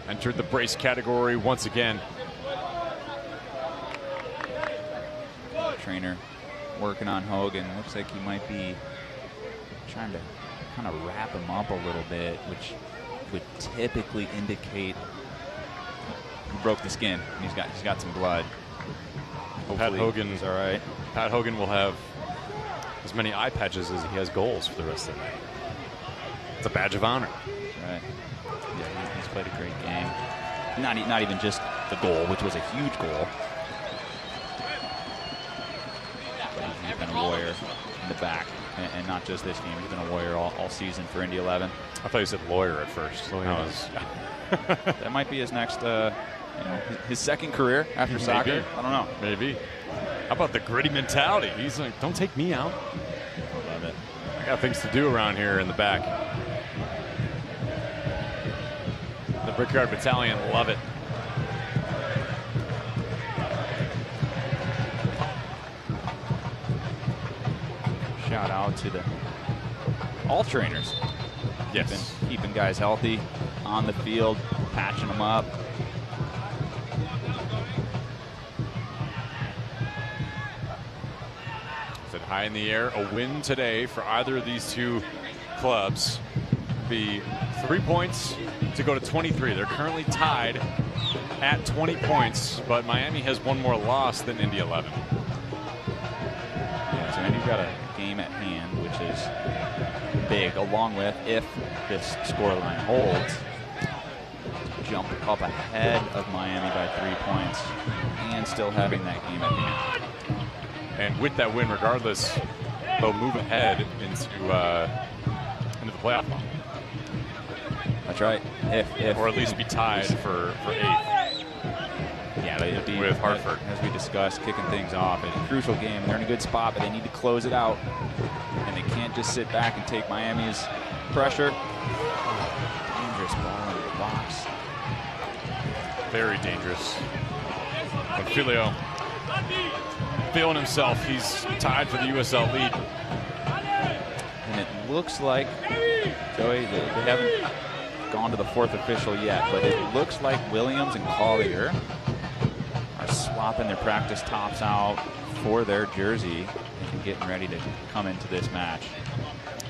Entered the brace category once again. Trainer working on Hogan. Looks like he might be trying to kind of wrap him up a little bit, which would typically indicate he broke the skin. He's got some blood. Hopefully Pat Hogan is all right. Pat Hogan will have as many eye patches as he has goals for the rest of the night. It's a badge of honor. Right. Yeah, he's played a great game. Not even just the goal, which was a huge goal. He's been a warrior in the back, and not just this game. He's been a warrior all season for Indy 11. I thought you said lawyer at first. That might be his next, his second career after soccer. I don't know. Maybe. How about the gritty mentality? He's like, don't take me out. I love it. I got things to do around here in the back. The Brickyard Battalion love it. Shout out to all trainers. Yes. Keeping guys healthy on the field, patching them up. Is it high in the air? A win today for either of these two clubs. Be 3 points to go to 23. They're currently tied at 20 points, but Miami has one more loss than Indy 11. Yeah, so Indy's got a game at hand, which is big, along with, if this scoreline holds, jump up ahead of Miami by 3 points and still having that game at hand. And with that win, regardless, they'll move ahead into the playoff. That's right. If or at least be tied for 8th. Yeah, they'd be with Hartford, as we discussed, kicking things off. It's a crucial game. They're in a good spot, but they need to close it out, and they can't just sit back and take Miami's pressure. Dangerous ball in the box. Very dangerous. But Filio feeling himself. He's tied for the USL lead. And it looks like, Joey, they haven't gone to the 4th official yet, but it looks like Williams and Collier are swapping their practice tops out for their jersey and getting ready to come into this match.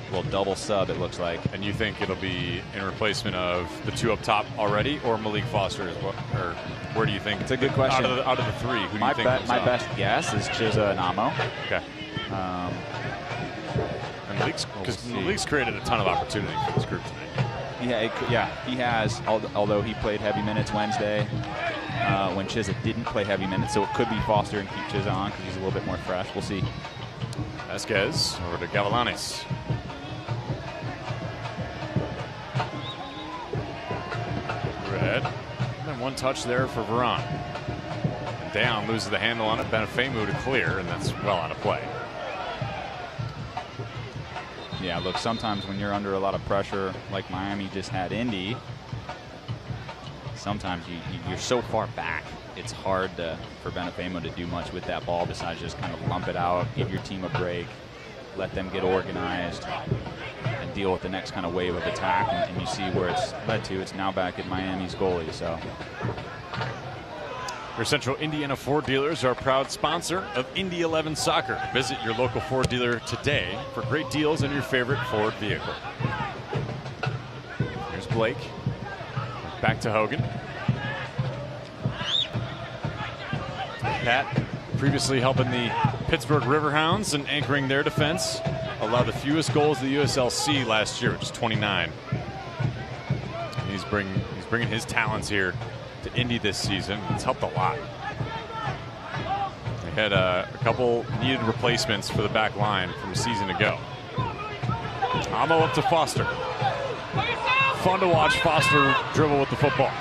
A little double sub, it looks like. And you think it'll be in replacement of the 2 up top already, or Malik Foster as well? Or where do you think? It's a good question. Out of the 3, who do you think? My best guess is Chiza and Amo. Okay. And Malik's created a ton of opportunity for this group tonight. Yeah, he has, although he played heavy minutes Wednesday when Chiza didn't play heavy minutes, so it could be Foster and keep Chiza on because he's a little bit more fresh. We'll see. Vasquez over to Gavilanes. Red. And then one touch there for Varane. And down, loses the handle on it. Benefemu to clear, and that's well out of play. Yeah, look, sometimes when you're under a lot of pressure, like Miami just had Indy, sometimes you're so far back, it's hard for Benefemo to do much with that ball besides just kind of lump it out, give your team a break, let them get organized, and deal with the next kind of wave of attack. And you see where it's led to. It's now back at Miami's goalie. So. Your Central Indiana Ford dealers are a proud sponsor of Indy 11 Soccer. Visit your local Ford dealer today for great deals on your favorite Ford vehicle. Here's Blake. Back to Hogan. Pat, previously helping the Pittsburgh Riverhounds and anchoring their defense, allowed the fewest goals of the USLC last year, which is 29. He's bringing his talents here to Indy this season. It's helped a lot. They had a couple needed replacements for the back line from a season ago. Amo up to Foster. Fun to watch Foster dribble with the football.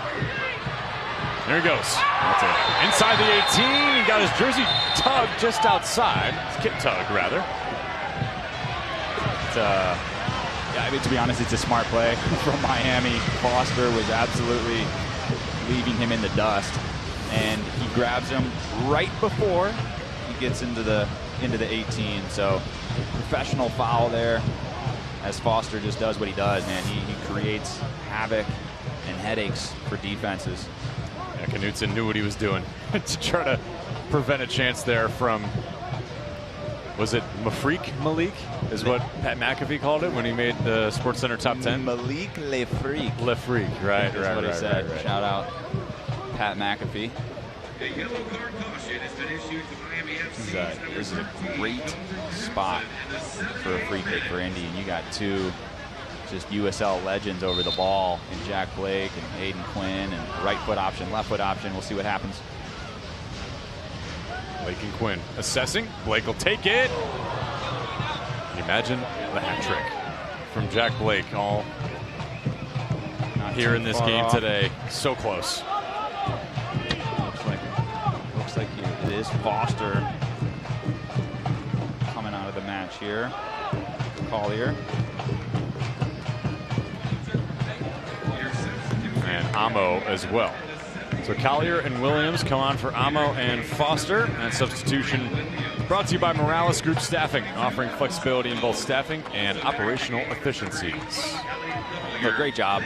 There he goes. That's it. Inside the 18, he got his jersey tugged just outside. His kit tug, rather. Yeah, I mean, to be honest, it's a smart play from Miami. Foster was absolutely leaving him in the dust, and he grabs him right before he gets into the 18. So professional foul there, as Foster just does what he does, man. He creates havoc and headaches for defenses. Yeah, Knutson knew what he was doing to try to prevent a chance there from, was it Malik is what Pat McAfee called it when he made the SportsCenter Top 10? Malik Le Freak. Le Freak, right. That's what he said. Right. Shout out Pat McAfee. A yellow card caution has been issued to Miami FC. This is a great spot for a free kick for Indy, and you got two just USL legends over the ball in Jack Blake and Aiden Quinn, and right foot option, left foot option. We'll see what happens. Blake and Quinn assessing. Blake will take it. Can you imagine the hat trick from Jack Blake, all here in this game off today? So close. Looks like it is Foster coming out of the match here. Collier. And Amo as well. So Collier and Williams come on for Amo and Foster. And substitution brought to you by Morales Group Staffing, offering flexibility in both staffing and operational efficiencies. Well, great job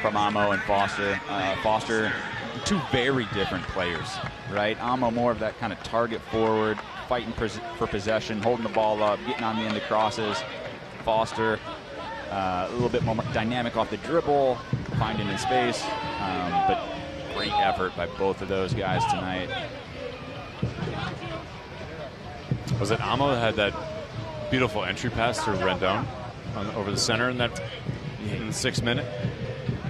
from Amo and Foster. Foster, two very different players, right? Amo more of that kind of target forward, fighting for possession, holding the ball up, getting on the end of crosses. Foster, a little bit more dynamic off the dribble, finding in space, but great effort by both of those guys tonight. Was it Amo that had that beautiful entry pass to Rendon over the center in the 6th minute?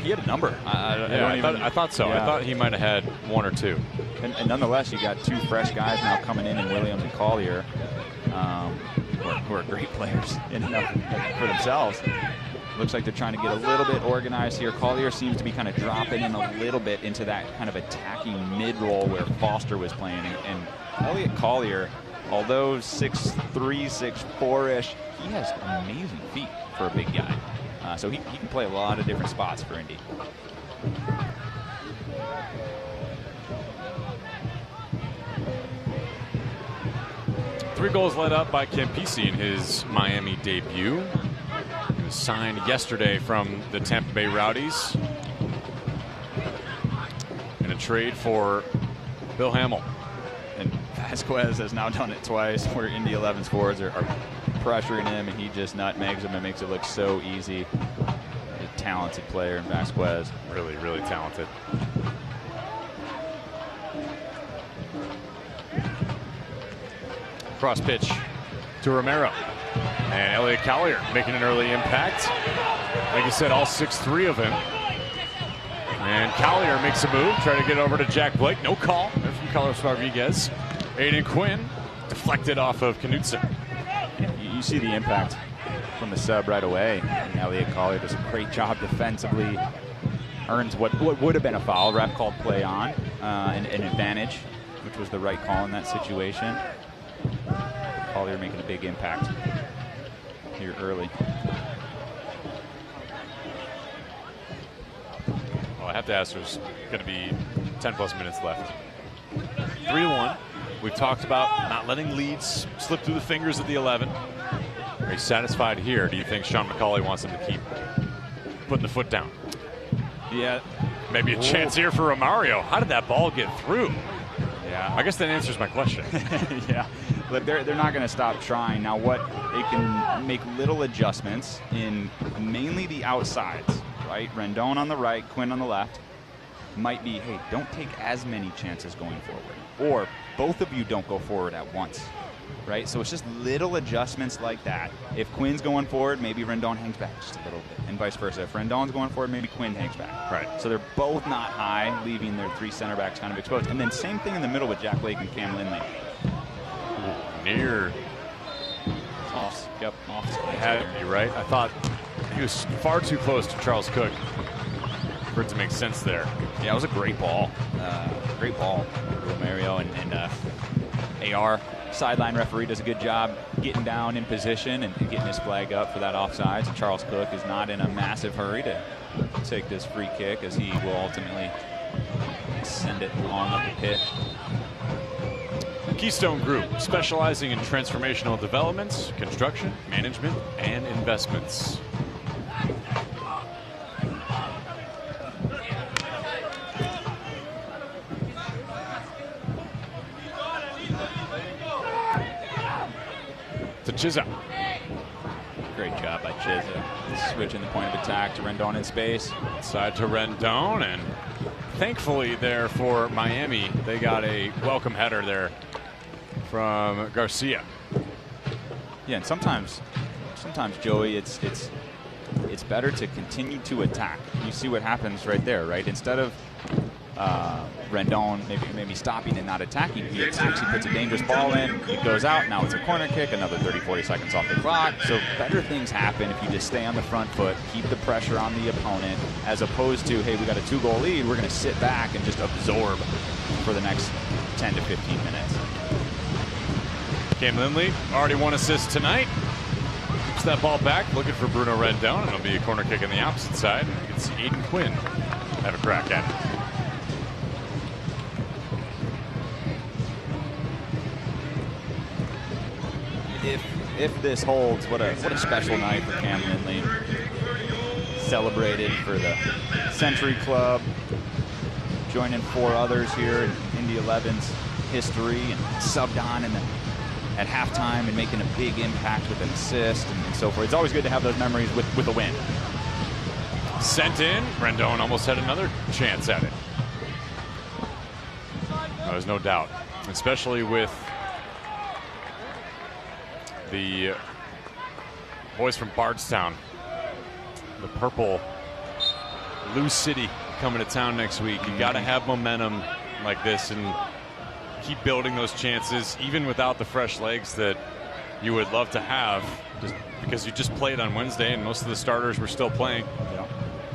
He had a number. I thought so. Yeah. I thought he might have had 1 or 2. And nonetheless, you got 2 fresh guys now coming in Williams and Collier, who are great players in and of for themselves. Looks like they're trying to get a little bit organized here. Collier seems to be kind of dropping in a little bit into that kind of attacking mid-role where Foster was playing. And Elliot Collier, although 6'3", 6'4"-ish, he has amazing feet for a big guy. So he can play a lot of different spots for Indy. Three goals led up by Campisi in his Miami debut. He was signed yesterday from the Tampa Bay Rowdies in a trade for Bill Hamill. And Vasquez has now done it twice where Indy 11's forwards are pressuring him and he just nutmegs him and makes it look so easy. A talented player in Vasquez. Really, really talented. Cross pitch to Romero. And Elliot Collier making an early impact. Like you said, all 6'3" of him. And Collier makes a move, trying to get over to Jack Blake. No call there from Carlos Rodriguez. Aiden Quinn deflected off of Knutson. You see the impact from the sub right away. And Elliot Collier does a great job defensively. Earns what would have been a foul. Ref called play on. An advantage, which was the right call in that situation. Collier making a big impact here early. Well, I have to ask, there's going to be 10+ minutes left. 3-1. We've talked about not letting leads slip through the fingers of the 11. Are you satisfied here? Do you think Sean McCauley wants him to keep putting the foot down? Yeah. Maybe a chance here for Romario. How did that ball get through? Yeah. I guess that answers my question. Yeah. But they're not going to stop trying. Now what, they can make little adjustments in mainly the outsides, right? Rendon on the right, Quinn on the left. Might be, hey, don't take as many chances going forward. Or both of you don't go forward at once, right? So it's just little adjustments like that. If Quinn's going forward, maybe Rendon hangs back just a little bit, and vice versa. If Rendon's going forward, maybe Quinn hangs back. Right. So they're both not high, leaving their 3 center backs kind of exposed. And then same thing in the middle with Jack Blake and Cam Lindley. Near. Off. Yep. Off. Had to be right. I thought he was far too close to Charles Cook for it to make sense there. Yeah, it was a great ball. Great ball. Romario and AR. Sideline referee does a good job getting down in position and getting his flag up for that offsides. And Charles Cook is not in a massive hurry to take this free kick, as he will ultimately send it along up the pit. Keystone Group, specializing in transformational developments, construction, management, and investments. To Chizza. Great job by Chizza. Switching the point of attack to Rendon in space. Side to Rendon, and thankfully there for Miami, they got a welcome header there from Garcia. Yeah, and sometimes Joey, it's better to continue to attack. You see what happens right there, right? Instead of Rendon maybe stopping and not attacking, he attacks, he puts a dangerous ball in, it goes out, now it's a corner kick, another 30-40 seconds off the clock. So better things happen if you just stay on the front foot, keep the pressure on the opponent, as opposed to, hey, we got a 2-goal lead, we're going to sit back and just absorb for the next 10 to 15 minutes. Cam Lindley, already 1 assist tonight. Keeps that ball back, looking for Bruno Rendon, and it'll be a corner kick on the opposite side. You can see Aiden Quinn have a crack at it. If this holds, what a special night for Cam Lindley. Celebrated for the Century Club, joining 4 others here in Indy 11's history, and subbed on in the at halftime and making a big impact with an assist and so forth. It's always good to have those memories with a win. Sent in. Rendon almost had another chance at it. There's no doubt, especially with the boys from Bardstown, the purple Lou City coming to town next week. You got to have momentum like this and keep building those chances, even without the fresh legs that you would love to have, just because you just played on Wednesday and most of the starters were still playing. Yeah.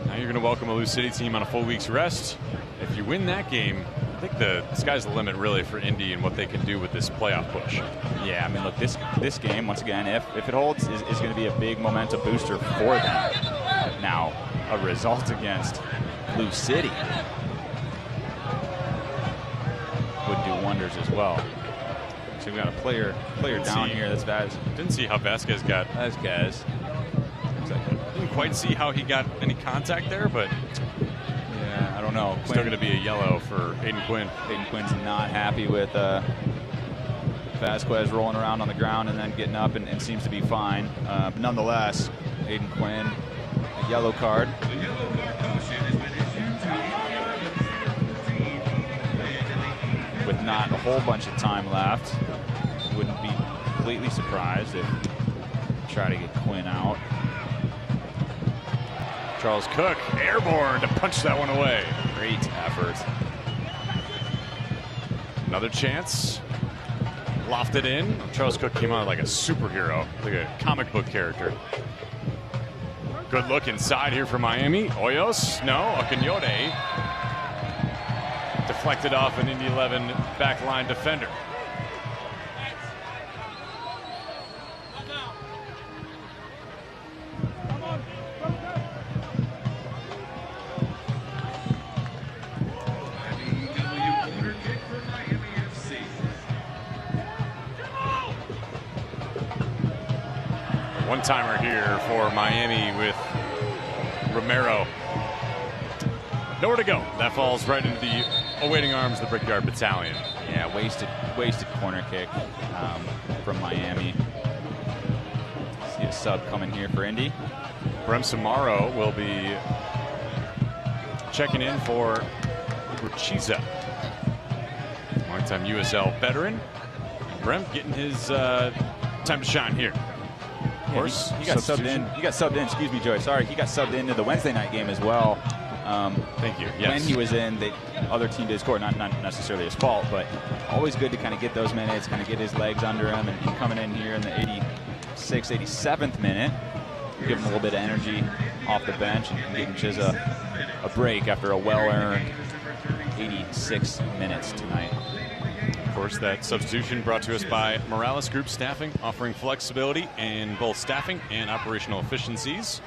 Now you're going to welcome a Lou City team on a full week's rest. If you win that game, I think the sky's the limit really for Indy and what they can do with this playoff push. Yeah, I mean, look, this game, once again, if it holds, is going to be a big momentum booster for them. Now, a result against Lou City would do wonders as well. So we've got a player down here. That's Vaz. Didn't see how Vasquez got. Vasquez. Didn't quite see how he got any contact there, but yeah, I don't know. Still going to be a yellow for Aiden Quinn. Aiden Quinn's not happy with Vasquez rolling around on the ground and then getting up and seems to be fine. But nonetheless, Aiden Quinn, a yellow card. With not a whole bunch of time left. Wouldn't be completely surprised if try to get Quinn out. Charles Cook, airborne to punch that one away. Great effort. Another chance. Lofted in. Charles Cook came out like a superhero, like a comic book character. Good look inside here for Miami. Hoyos, no, Akinyode. Deflected off an Indy 11 backline defender. One-timer here for Miami with Romero. Nowhere to go. That falls right into the awaiting arms of the Brickyard Battalion. Yeah, wasted corner kick from Miami. See a sub coming here for Indy. Brem Samaro will be checking in for Urchiza. Long-time USL veteran. Brem getting his time to shine here. Of course, he got subbed in. He got subbed in. Excuse me, Joey. Sorry, he got subbed into the Wednesday night game as well. Thank you. Yes. When he was in, the other team did score. Not necessarily his fault, but always good to kind of get those minutes, kind of get his legs under him, and coming in here in the 86th, 87th minute, give him a little bit of energy off the bench and giving Chiza a break after a well-earned 86 minutes tonight. Of course, that substitution brought to us by Morales Group Staffing, offering flexibility in both staffing and operational efficiencies.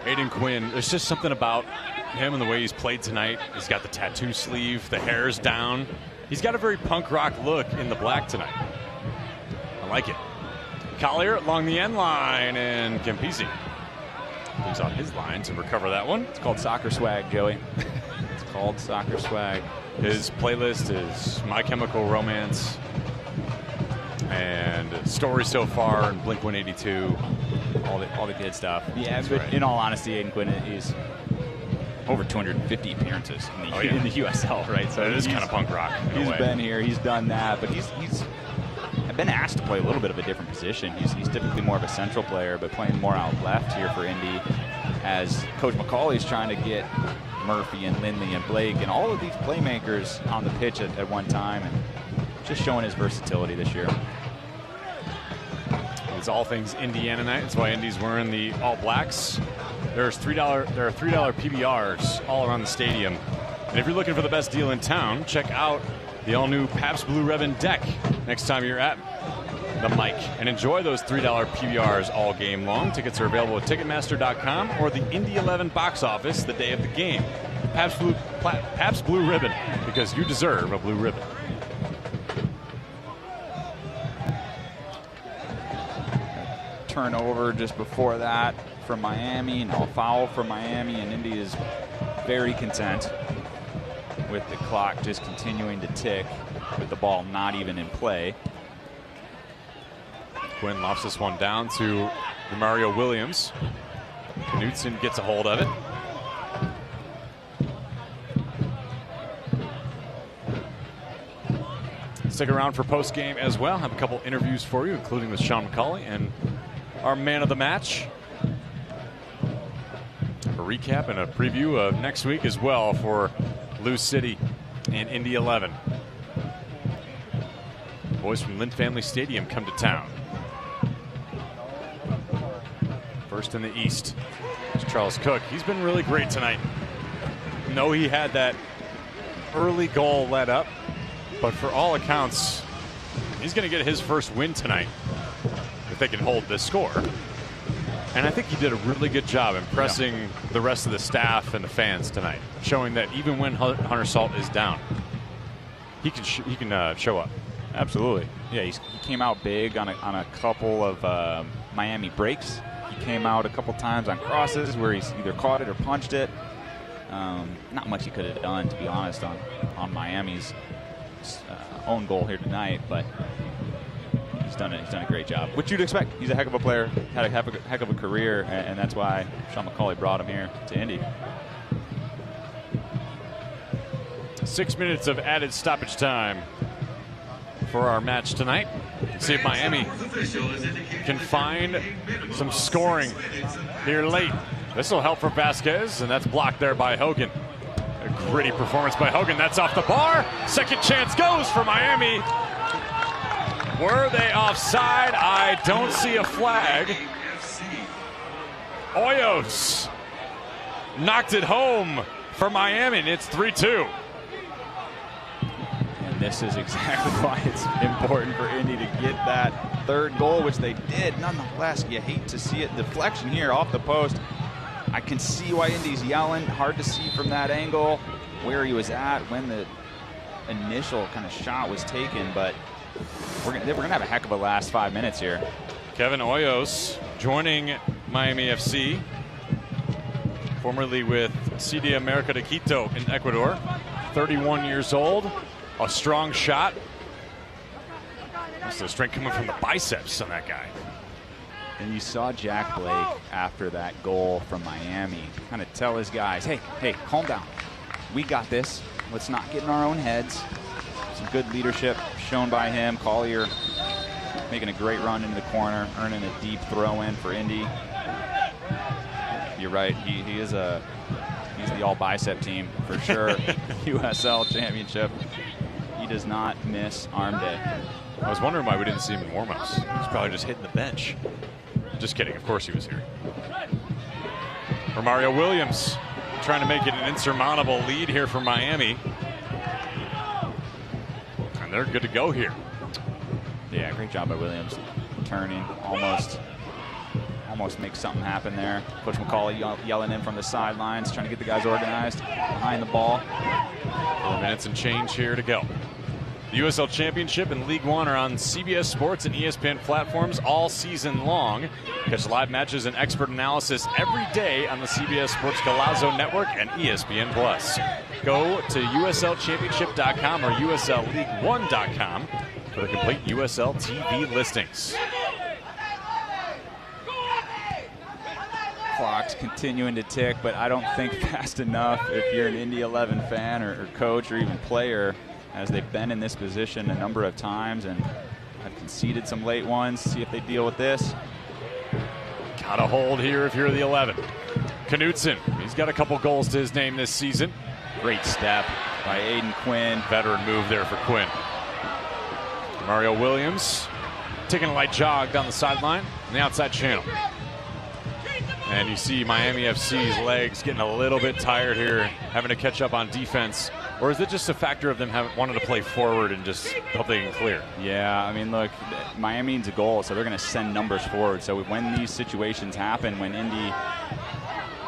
Aiden Quinn, there's just something about him and the way he's played tonight. He's got the tattoo sleeve, the hair's down. He's got a very punk rock look in the black tonight. I like it. Collier along the end line, and Campisi moves on his line to recover that one. It's called soccer swag, Joey. It's called soccer swag. His playlist is My Chemical Romance and Story So Far and Blink-182. All the good stuff. Yeah, that's but right. In all honesty, Aiden Quinn is over 250 appearances in the USL, right? So it is kind of punk rock. He's been here, he's done that, but he's been asked to play a little bit of a different position. He's typically more of a central player, but playing more out left here for Indy, as Coach McCauley's trying to get Murphy and Lindley and Blake and all of these playmakers on the pitch at one time, and just showing his versatility this year. It's all things Indiana night. That's why Indy's wearing the All Blacks. There are $3 PBRs all around the stadium. And if you're looking for the best deal in town, check out the all-new Pabst Blue Ribbon deck next time you're at the mic. And enjoy those $3 PBRs all game long. Tickets are available at Ticketmaster.com or the Indy 11 box office the day of the game. Pabst Blue Ribbon, because you deserve a blue ribbon. Turnover just before that from Miami, and all foul from Miami, and Indy is very content. with the clock just continuing to tick with the ball not even in play. Quinn lofts this one down to Mario Williams. Knutson gets a hold of it. Stick around for post-game as well. Have a couple interviews for you, including with Sean McCauley and our man of the match. A recap and a preview of next week as well for Lou City and Indy 11. Boys from Lynn Family Stadium come to town. First in the East is Charles Cook. He's been really great tonight. No, he had that early goal let up, but for all accounts, he's going to get his first win tonight if they can hold this score. And I think he did a really good job impressing the rest of the staff and the fans tonight, showing that even when Hunter Salt is down, he can show up. Absolutely. Yeah, he came out big on a couple of Miami breaks. He came out a couple times on crosses where he's either caught it or punched it. Not much he could have done, to be honest, on Miami's own goal here tonight, but he's done a great job, which you'd expect. He's a heck of a player, had a heck of a career, and that's why Sean McCauley brought him here to Indy. 6 minutes of added stoppage time for our match tonight. See if Miami can find some scoring here late. This will help for Vasquez, and that's blocked there by Hogan. A gritty performance by Hogan. That's off the bar. Second chance goes for Miami. Were they offside? I don't see a flag. Hoyos knocked it home for Miami, and it's 3-2. And this is exactly why it's important for Indy to get that third goal, which they did. Nonetheless, you hate to see it. Deflection here off the post. I can see why Indy's yelling. Hard to see from that angle where he was at when the initial kind of shot was taken, but we're gonna have a heck of a last 5 minutes here. Kevin Hoyos joining Miami FC, formerly with CD America de Quito in Ecuador. 31 years old, a strong shot. Most of the strength coming from the biceps on that guy. And you saw Jack Blake after that goal from Miami kind of tell his guys, hey, calm down. We got this. Let's not get in our own heads. Some good leadership shown by him. Collier making a great run into the corner, earning a deep throw in for Indy. You're right. He's the all bicep team for sure. USL Championship. He does not miss arm day. I was wondering why we didn't see him in warm-ups. He's probably just hitting the bench. Just kidding. Of course he was here. Mario Williams trying to make it an insurmountable lead here for Miami. And they're good to go here. Yeah, great job by Williams. Turning, almost makes something happen there. Coach McCauley yelling in from the sidelines, trying to get the guys organized behind the ball. 4 minutes and change here to go. The USL Championship and League One are on CBS Sports and ESPN platforms all season long. Catch live matches and expert analysis every day on the CBS Sports Golazo Network and ESPN Plus. Go to USLChampionship.com or USLLeague1.com for the complete USL TV listings. Clock's continuing to tick, but I don't think fast enough if you're an Indy 11 fan or coach or even player, as they've been in this position a number of times and have conceded some late ones. See if they deal with this. Got a hold here if you're the 11. Knutson, he's got a couple goals to his name this season. Great step by Aiden Quinn. Veteran move there for Quinn. Mario Williams taking a light jog down the sideline on the outside channel. And you see Miami FC's legs getting a little bit tired here, having to catch up on defense. Or is it just a factor of them wanting to play forward and just hope they can clear? Yeah, I mean, look, Miami needs a goal, so they're going to send numbers forward. So when these situations happen, when Indy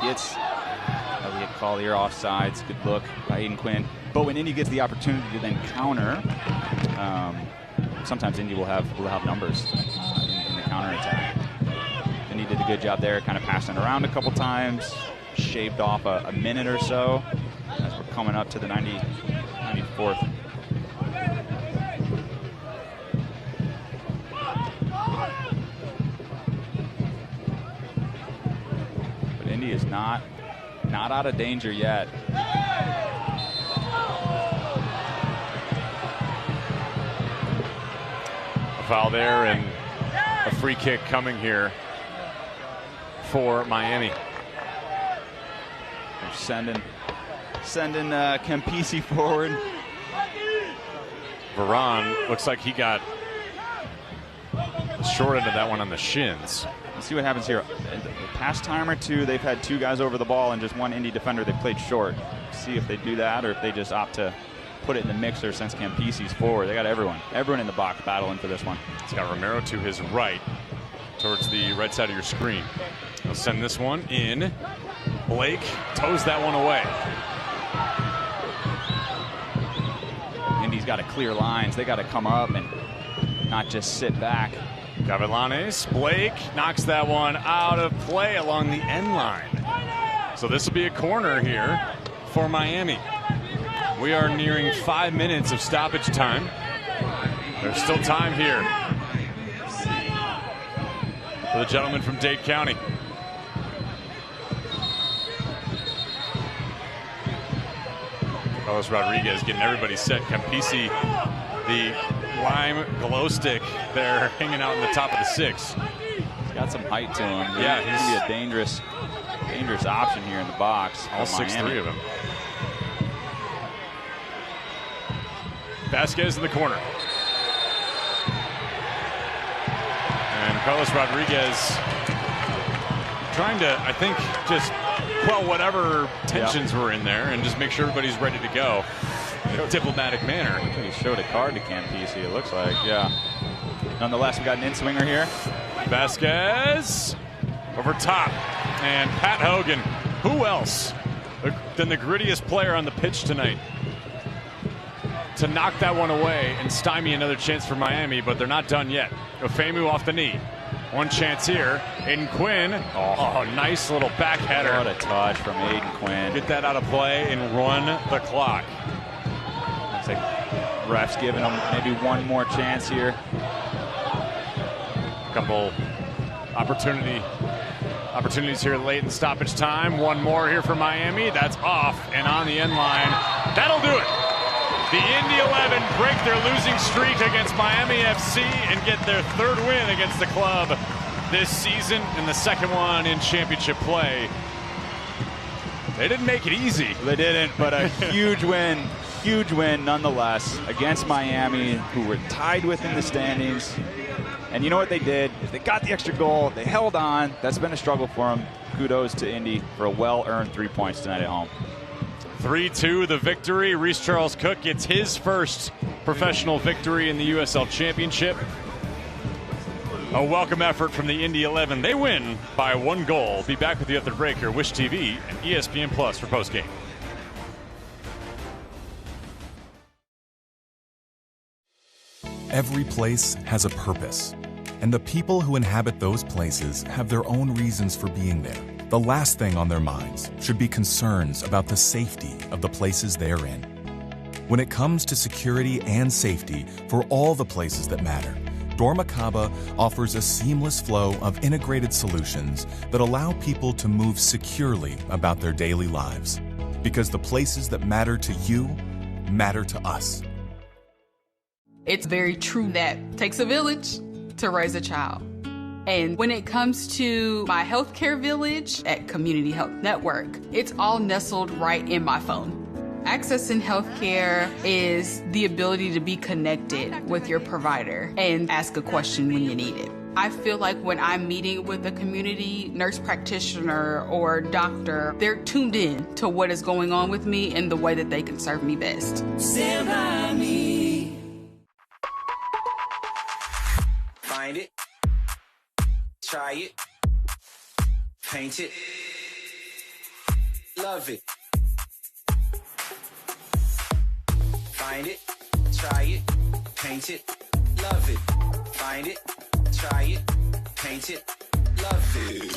gets Elliot Collier offsides, good look by Aiden Quinn. But when Indy gets the opportunity to then counter, sometimes Indy will have numbers in the counterattack. Indy did a good job there, kind of passing around a couple times, shaved off a minute or so as we're coming up to the 90 fourth. But Indy is not out of danger yet. A foul there and a free kick coming here for Miami. They're sending Campisi forward. Varane looks like he got the short end of that one on the shins. Let's see what happens here. The past time or two, they've had two guys over the ball and just one Indy defender they played short. See if they do that or if they just opt to put it in the mixer since Campisi's forward. They got everyone in the box battling for this one. It's got Romero to his right, towards the right side of your screen. He'll send this one in. Blake toes that one away. Indy's got to clear lines. They got to come up and not just sit back. Gavilanes, Blake knocks that one out of play along the end line. So this will be a corner here for Miami. We are nearing 5 minutes of stoppage time. There's still time here for the gentleman from Dade County. Carlos Rodriguez getting everybody set. Campisi, the lime glow stick there, hanging out in the top of the six. He's got some height to him. Yeah, he's going to be a dangerous option here in the box. All 6'3" of them. Vasquez in the corner. And Carlos Rodriguez trying to, I think, just quell whatever tensions were in there and just make sure everybody's ready to go in a diplomatic manner. I think he showed a card to Campisi, it looks like, yeah. Nonetheless, we got an in-swinger here. Vasquez over top. And Pat Hogan, who else than the grittiest player on the pitch tonight to knock that one away and stymie another chance for Miami, but they're not done yet. Ofemu off the knee. One chance here. Aiden Quinn. Oh, nice little back header. What a touch from Aiden Quinn. Get that out of play and run the clock. Looks like ref's giving them maybe one more chance here. Couple opportunities here late in stoppage time. One more here for Miami. That's off and on the end line. That'll do it. The Indy 11 break their losing streak against Miami FC and get their third win against the club this season and the second one in championship play. They didn't make it easy. They didn't, but a huge win nonetheless against Miami, who were tied within the standings. And you know what they did? They got the extra goal. They held on. That's been a struggle for them. Kudos to Indy for a well-earned 3 points tonight at home. 3-2 the victory. Reese Charles Cook gets his first professional victory in the USL Championship. A welcome effort from the Indy 11. They win by 1 goal. Be back with you after the break here. Wish TV and ESPN Plus for postgame. Every place has a purpose, and the people who inhabit those places have their own reasons for being there. The last thing on their minds should be concerns about the safety of the places they're in. When it comes to security and safety for all the places that matter, Dormakaba offers a seamless flow of integrated solutions that allow people to move securely about their daily lives. Because the places that matter to you matter to us. It's very true that it takes a village to raise a child. And when it comes to my healthcare village at Community Health Network, it's all nestled right in my phone. Accessing healthcare is the ability to be connected with your provider and ask a question when you need it. I feel like when I'm meeting with a community nurse practitioner or doctor, they're tuned in to what is going on with me and the way that they can serve me best. Stand by me. Find it. Try it. Paint it. Love it. Find it. Try it. Paint it. Love it. Find it. Try it. Paint it. Love it.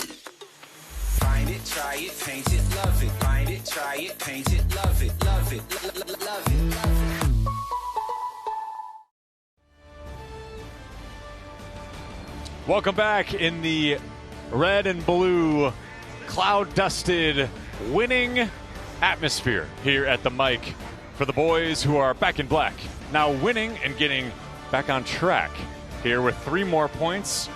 Find it. Try it. Paint it. Love it. Find it. Try it. Paint it. Love it. Love it. Love it. Love it. Welcome back in the red and blue, cloud-dusted, winning atmosphere here at the mic for the boys who are back in black. Now winning and getting back on track here with 3 more points.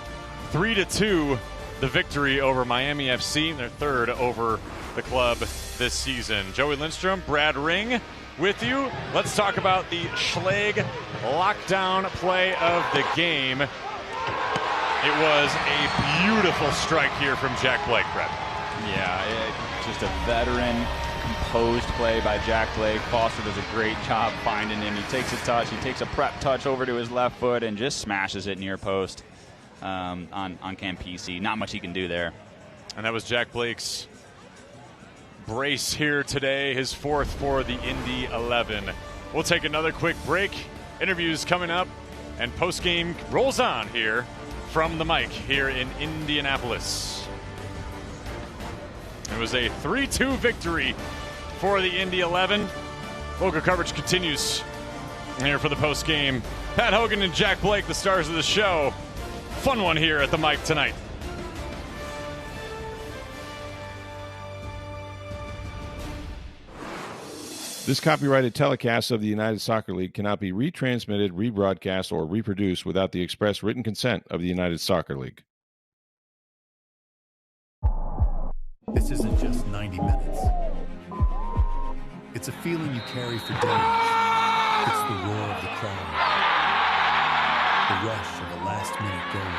3-2, the victory over Miami FC, and their third over the club this season. Joey Lindstrom, Brad Ring with you. Let's talk about the Schleg lockdown play of the game. It was a beautiful strike here from Jack Blake, Brad. Yeah, just a veteran, composed play by Jack Blake. Foster does a great job finding him. He takes a touch. He takes a prep touch over to his left foot and just smashes it near post on Campisi. Not much he can do there. And that was Jack Blake's brace here today, his 4th for the Indy 11. We'll take another quick break. Interviews coming up, and postgame rolls on here from the mic here in Indianapolis. It was a 3-2 victory for the Indy 11. Local coverage continues here for the postgame. Pat Hogan and Jack Blake, the stars of the show. Fun one here at the mic tonight. This copyrighted telecast of the United Soccer League cannot be retransmitted, rebroadcast, or reproduced without the express written consent of the United Soccer League. This isn't just 90 minutes. It's a feeling you carry for days. It's the roar of the crowd, the rush of a last-minute goal,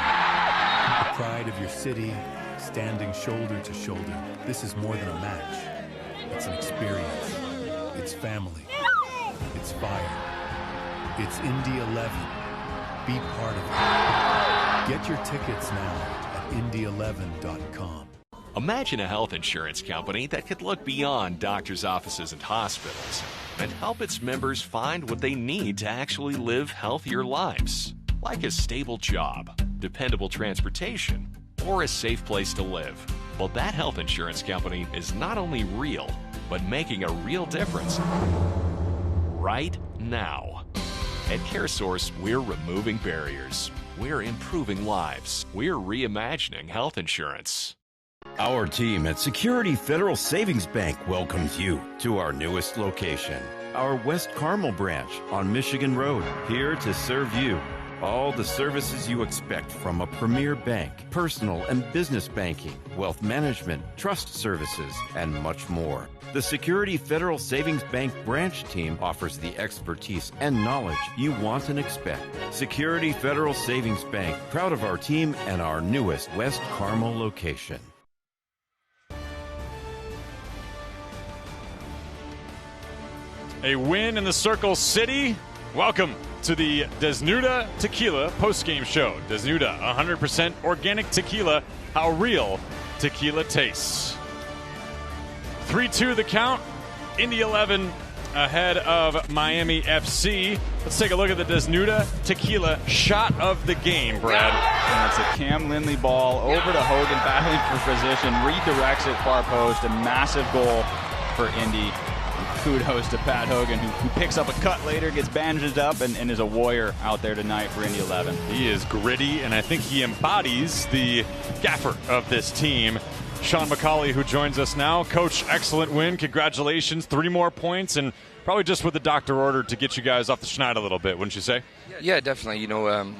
the pride of your city standing shoulder to shoulder. This is more than a match. It's an experience. It's family. It's fire. It's Indy 11. Be part of it. Get your tickets now at Indy11.com. Imagine a health insurance company that could look beyond doctors' offices and hospitals and help its members find what they need to actually live healthier lives, like a stable job, dependable transportation, or a safe place to live. Well, that health insurance company is not only real, but making a real difference right now. At CareSource, we're removing barriers. We're improving lives. We're reimagining health insurance. Our team at Security Federal Savings Bank welcomes you to our newest location, our West Carmel branch on Michigan Road, here to serve you. All the services you expect from a premier bank, personal and business banking, wealth management, trust services, and much more. The Security Federal Savings Bank branch team offers the expertise and knowledge you want and expect. Security Federal Savings Bank, proud of our team and our newest West Carmel location. A win in the Circle City. Welcome to the Desnuda Tequila postgame show. Desnuda, 100% organic tequila, how real tequila tastes. 3-2 the count. Indy 11 ahead of Miami FC. Let's take a look at the Desnuda Tequila shot of the game, Brad. And it's a Cam Lindley ball over to Hogan, battling for position, redirects it far post, a massive goal for Indy. Kudos to Pat Hogan, who picks up a cut later, gets bandaged up, and is a warrior out there tonight for Indy 11. He is gritty, and I think he embodies the gaffer of this team, Sean McCauley, who joins us now. Coach, excellent win. Congratulations. 3 more points, and probably just what the doctor ordered to get you guys off the schneid a little bit, wouldn't you say? Yeah, definitely. You know,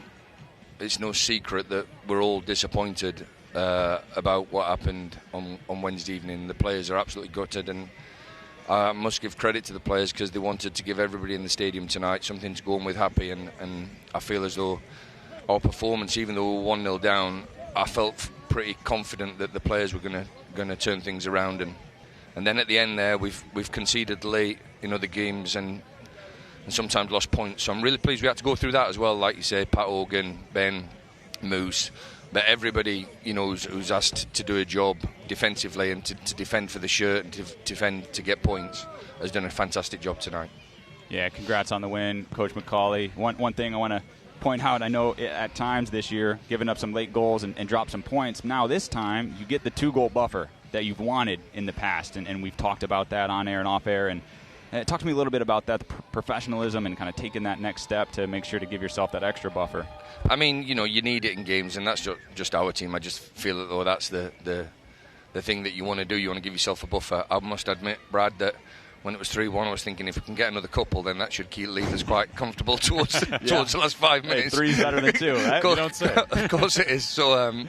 it's no secret that we're all disappointed about what happened on Wednesday evening. The players are absolutely gutted, and I must give credit to the players because they wanted to give everybody in the stadium tonight something to go on with happy, and I feel as though our performance, even though we were 1-0 down, I felt pretty confident that the players were going to turn things around, and then at the end there we've conceded late in other games and sometimes lost points. So I'm really pleased we had to go through that as well, like you say, Pat Hogan, Ben, Moose. But everybody, you know, who's asked to do a job defensively and to defend for the shirt and to defend to get points has done a fantastic job tonight. Yeah, congrats on the win, Coach McCauley. One thing I want to point out, I know at times this year, giving up some late goals and dropped some points. Now this time, you get the 2-goal buffer that you've wanted in the past, and we've talked about that on air and off air, and Talk to me a little bit about that professionalism and kind of taking that next step to make sure to give yourself that extra buffer. I mean, you need it in games, and that's just our team. I just feel that, though, that's the thing that you want to do. You want to give yourself a buffer. I must admit, Brad, that when it was 3-1, I was thinking if we can get another couple, then that should leave us quite comfortable towards the last 5 minutes. Hey, 3's better than 2, right? You don't say. Of course it is. So,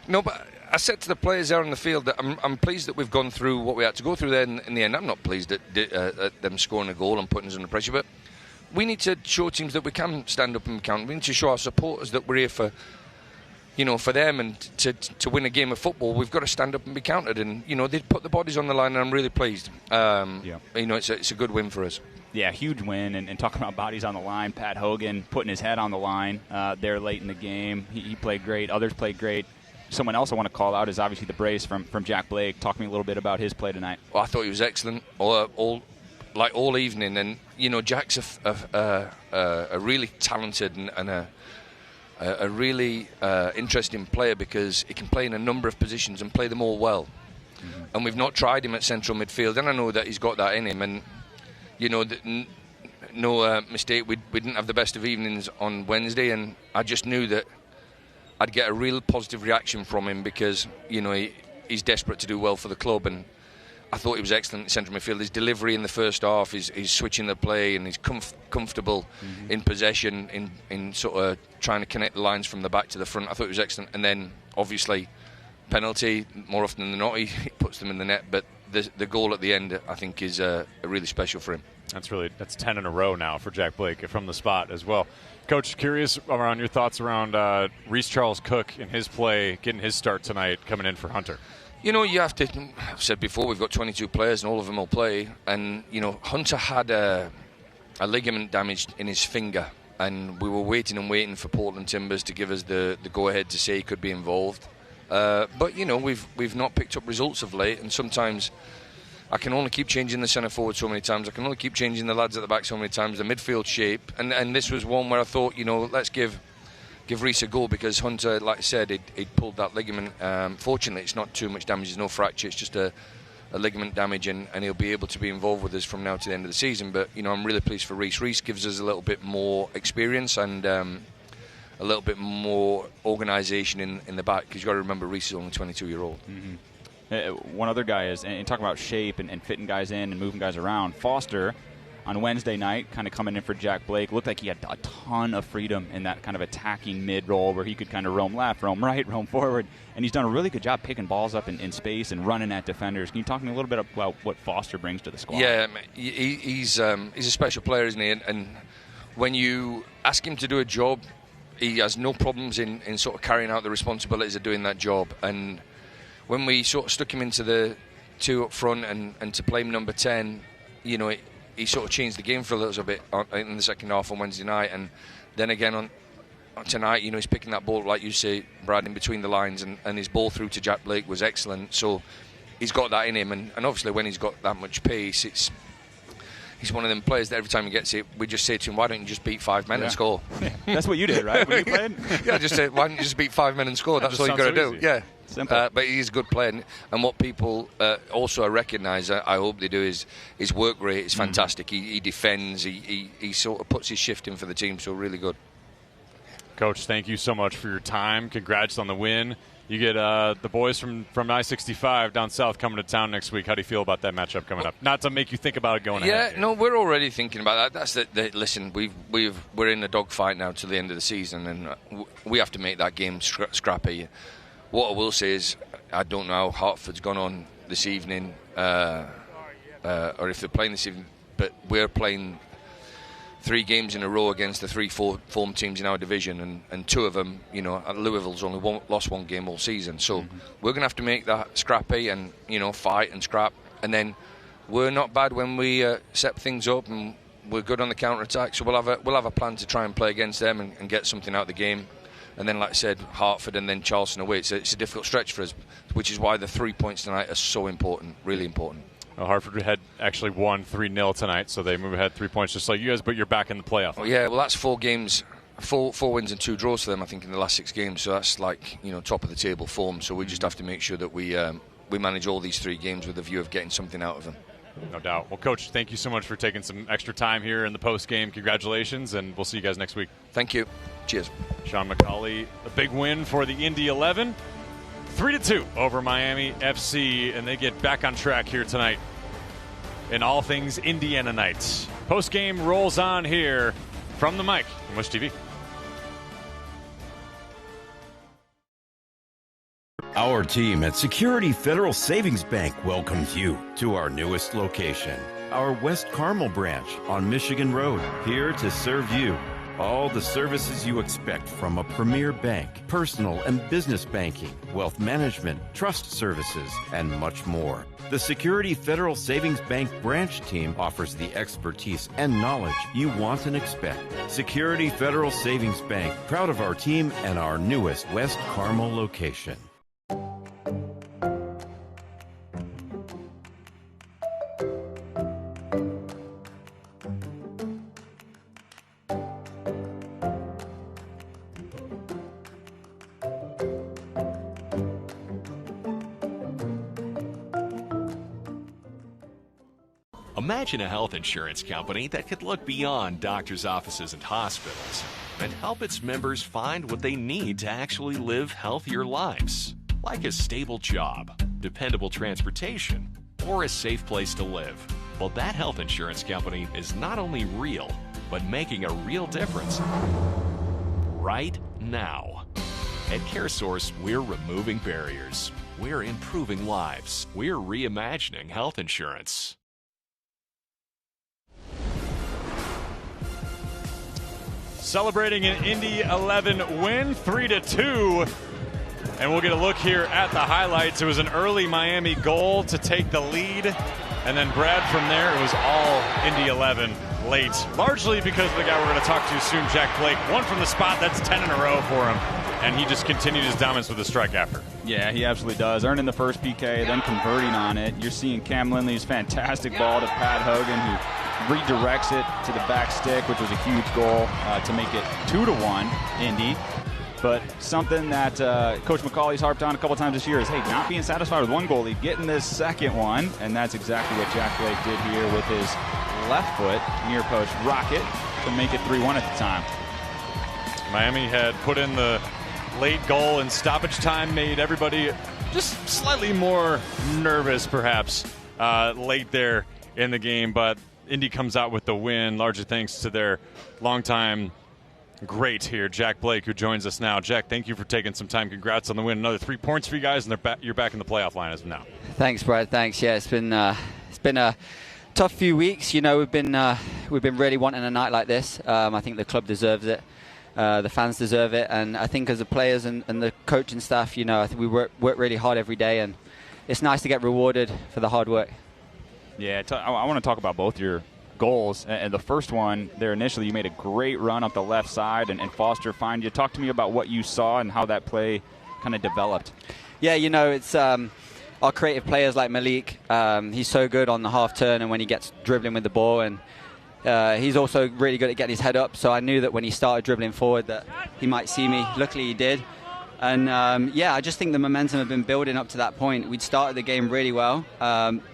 no, but I said to the players there on the field that I'm pleased that we've gone through what we had to go through there in the end. I'm not pleased at them scoring a goal and putting us under pressure, but we need to show teams that we can stand up and count. We need to show our supporters that we're here for them, and to win a game of football, we've got to stand up and be counted. And they put the bodies on the line, and I'm really pleased. It's a good win for us. Yeah, huge win. And talking about bodies on the line, Pat Hogan putting his head on the line there late in the game. He played great. Others played great. Someone else I want to call out is obviously the brace from Jack Blake. Talk to me a little bit about his play tonight. Well, I thought he was excellent all evening. And Jack's a really talented and a really interesting player, because he can play in a number of positions and play them all well. Mm-hmm. And we've not tried him at central midfield, and I know that he's got that in him. And no mistake, we didn't have the best of evenings on Wednesday, and I just knew that I'd get a real positive reaction from him, because he's desperate to do well for the club. And I thought he was excellent in central midfield. His delivery in the first half, he's switching the play, and he's comfortable in possession, in sort of trying to connect the lines from the back to the front. I thought he was excellent. And then, obviously, penalty, more often than not, he puts them in the net. But the goal at the end, I think, is really special for him. That's 10 in a row now for Jack Blake from the spot as well. Coach, curious around your thoughts around Reece Charles Cook and his play, getting his start tonight, coming in for Hunter. You have to, I've said before, we've got 22 players and all of them will play. And, Hunter had a ligament damage in his finger, and we were waiting for Portland Timbers to give us the go-ahead to say he could be involved. But, we've not picked up results of late, and sometimes I can only keep changing the centre forward so many times. I can only keep changing the lads at the back so many times, the midfield shape. And this was one where I thought, let's give Reece a go, because Hunter, like I said, he'd pulled that ligament. Fortunately, it's not too much damage. There's no fracture. It's just a ligament damage, and he'll be able to be involved with us from now to the end of the season. But, I'm really pleased for Reece. Reece gives us a little bit more experience and a little bit more organisation in the back, because you've got to remember Reece is only a 22-year-old. Mm-hmm. One other guy is, and talking about shape and fitting guys in and moving guys around, Foster on Wednesday night, kind of coming in for Jack Blake, looked like he had a ton of freedom in that kind of attacking mid-roll where he could kind of roam left, roam right, roam forward, and he's done a really good job picking balls up in space and running at defenders. Can you talk to me a little bit about what Foster brings to the squad? Yeah, he's a special player, isn't he? And when you ask him to do a job, he has no problems in sort of carrying out the responsibilities of doing that job. And when we sort of stuck him into the 2 up front and to play him number 10, he sort of changed the game for a little bit in the second half on Wednesday night. And then again on tonight, he's picking that ball, like you say, Brad, in between the lines, and his ball through to Jack Blake was excellent. So he's got that in him, and obviously when he's got that much pace, he's one of them players that every time he gets it, we just say to him, why don't you just beat 5 men and score? That's what you did, right, when you played? Yeah, just say, why don't you just beat 5 men and score? That's all you got to do. Easy. Yeah. Simple. But he's a good player, and what people also recognise, I hope they do, is his work rate is fantastic. He defends, he sort of puts his shift in for the team, so really good. Coach, thank you so much for your time. Congrats on the win. You get the boys from I-65 down south coming to town next week. How do you feel about that matchup coming up? Not to make you think about it going ahead. Yeah, no, we're already thinking about that. That's listen, we're in a dogfight now till the end of the season, and we have to make that game scrappy. What I will say is, I don't know how Hartford's gone on this evening, or if they're playing this evening, but we're playing 3 games in a row against the 3 form teams in our division, and 2 of them, Louisville's only lost 1 game all season. So we're going to have to make that scrappy and, fight and scrap. And then we're not bad when we set things up, and we're good on the counter-attack. So we'll have a plan to try and play against them and get something out of the game. And then, like I said, Hartford and then Charleston away. It's a difficult stretch for us, which is why the 3 points tonight are so important, really important. Well, Hartford had actually won 3-0 tonight, so they move ahead 3 points just like you guys, but you're back in the playoff. Oh, yeah, well, that's 4 games, 4 wins and 2 draws for them, I think, in the last 6 games. So that's like, top of the table form. So we just have to make sure that we manage all these 3 games with a view of getting something out of them. No doubt. Well, Coach, thank you so much for taking some extra time here in the post-game. Congratulations, and we'll see you guys next week. Thank you. Cheers. Sean McCauley, a big win for the Indy 11. 3-2 over Miami FC, and they get back on track here tonight in all things Indiana Knights. Post-game rolls on here from the mic on Wish TV. Our team at Security Federal Savings Bank welcomes you to our newest location, our West Carmel branch on Michigan Road, here to serve you. All the services you expect from a premier bank, personal and business banking, wealth management, trust services, and much more. The Security Federal Savings Bank branch team offers the expertise and knowledge you want and expect. Security Federal Savings Bank, proud of our team and our newest West Carmel location. Imagine a health insurance company that could look beyond doctors' offices and hospitals and help its members find what they need to actually live healthier lives, like a stable job, dependable transportation, or a safe place to live. Well, that health insurance company is not only real, but making a real difference right now. At CareSource, we're removing barriers. We're improving lives. We're reimagining health insurance. Celebrating an Indy 11 win, 3-2. And we'll get a look here at the highlights. It was an early Miami goal to take the lead. And then Brad, from there, it was all Indy 11 late. Largely because of the guy we're going to talk to soon, Jack Blake. One from the spot, that's 10 in a row for him. And he just continued his dominance with a strike after. Yeah, he absolutely does. Earning the first PK, then converting on it. You're seeing Cam Lindley's fantastic ball to Pat Hogan, who redirects it to the back stick, which was a huge goal to make it 2-1 Indy. But something that Coach McCauley's harped on a couple times this year is, hey, not being satisfied with one goalie, getting this second one. And that's exactly what Jack Blake did here with his left foot near post rocket to make it 3-1 at the time. Miami had put in the late goal, and stoppage time made everybody just slightly more nervous, perhaps, late there in the game. But Indy comes out with the win, largely thanks to their longtime great here, Jack Blake, who joins us now. Jack, thank you for taking some time. Congrats on the win. Another 3 points for you guys, and you're back in the playoff line as of now. Thanks, Brad. Thanks. Yeah, it's been a tough few weeks. You know, we've been really wanting a night like this. I think the club deserves it. The fans deserve it, and I think as the players and the coaching staff, you know, I think we work really hard every day, and it's nice to get rewarded for the hard work. Yeah, I want to talk about both your goals. And the first one there initially, you made a great run up the left side, and Foster find you. Talk to me about what you saw and how that play kind of developed. Yeah, you know, it's our creative players like Malik. He's so good on the half turn and when he gets dribbling with the ball, and he's also really good at getting his head up. So I knew that when he started dribbling forward that he might see me. Luckily he did. And yeah, I just think the momentum had been building up to that point. We'd started the game really well.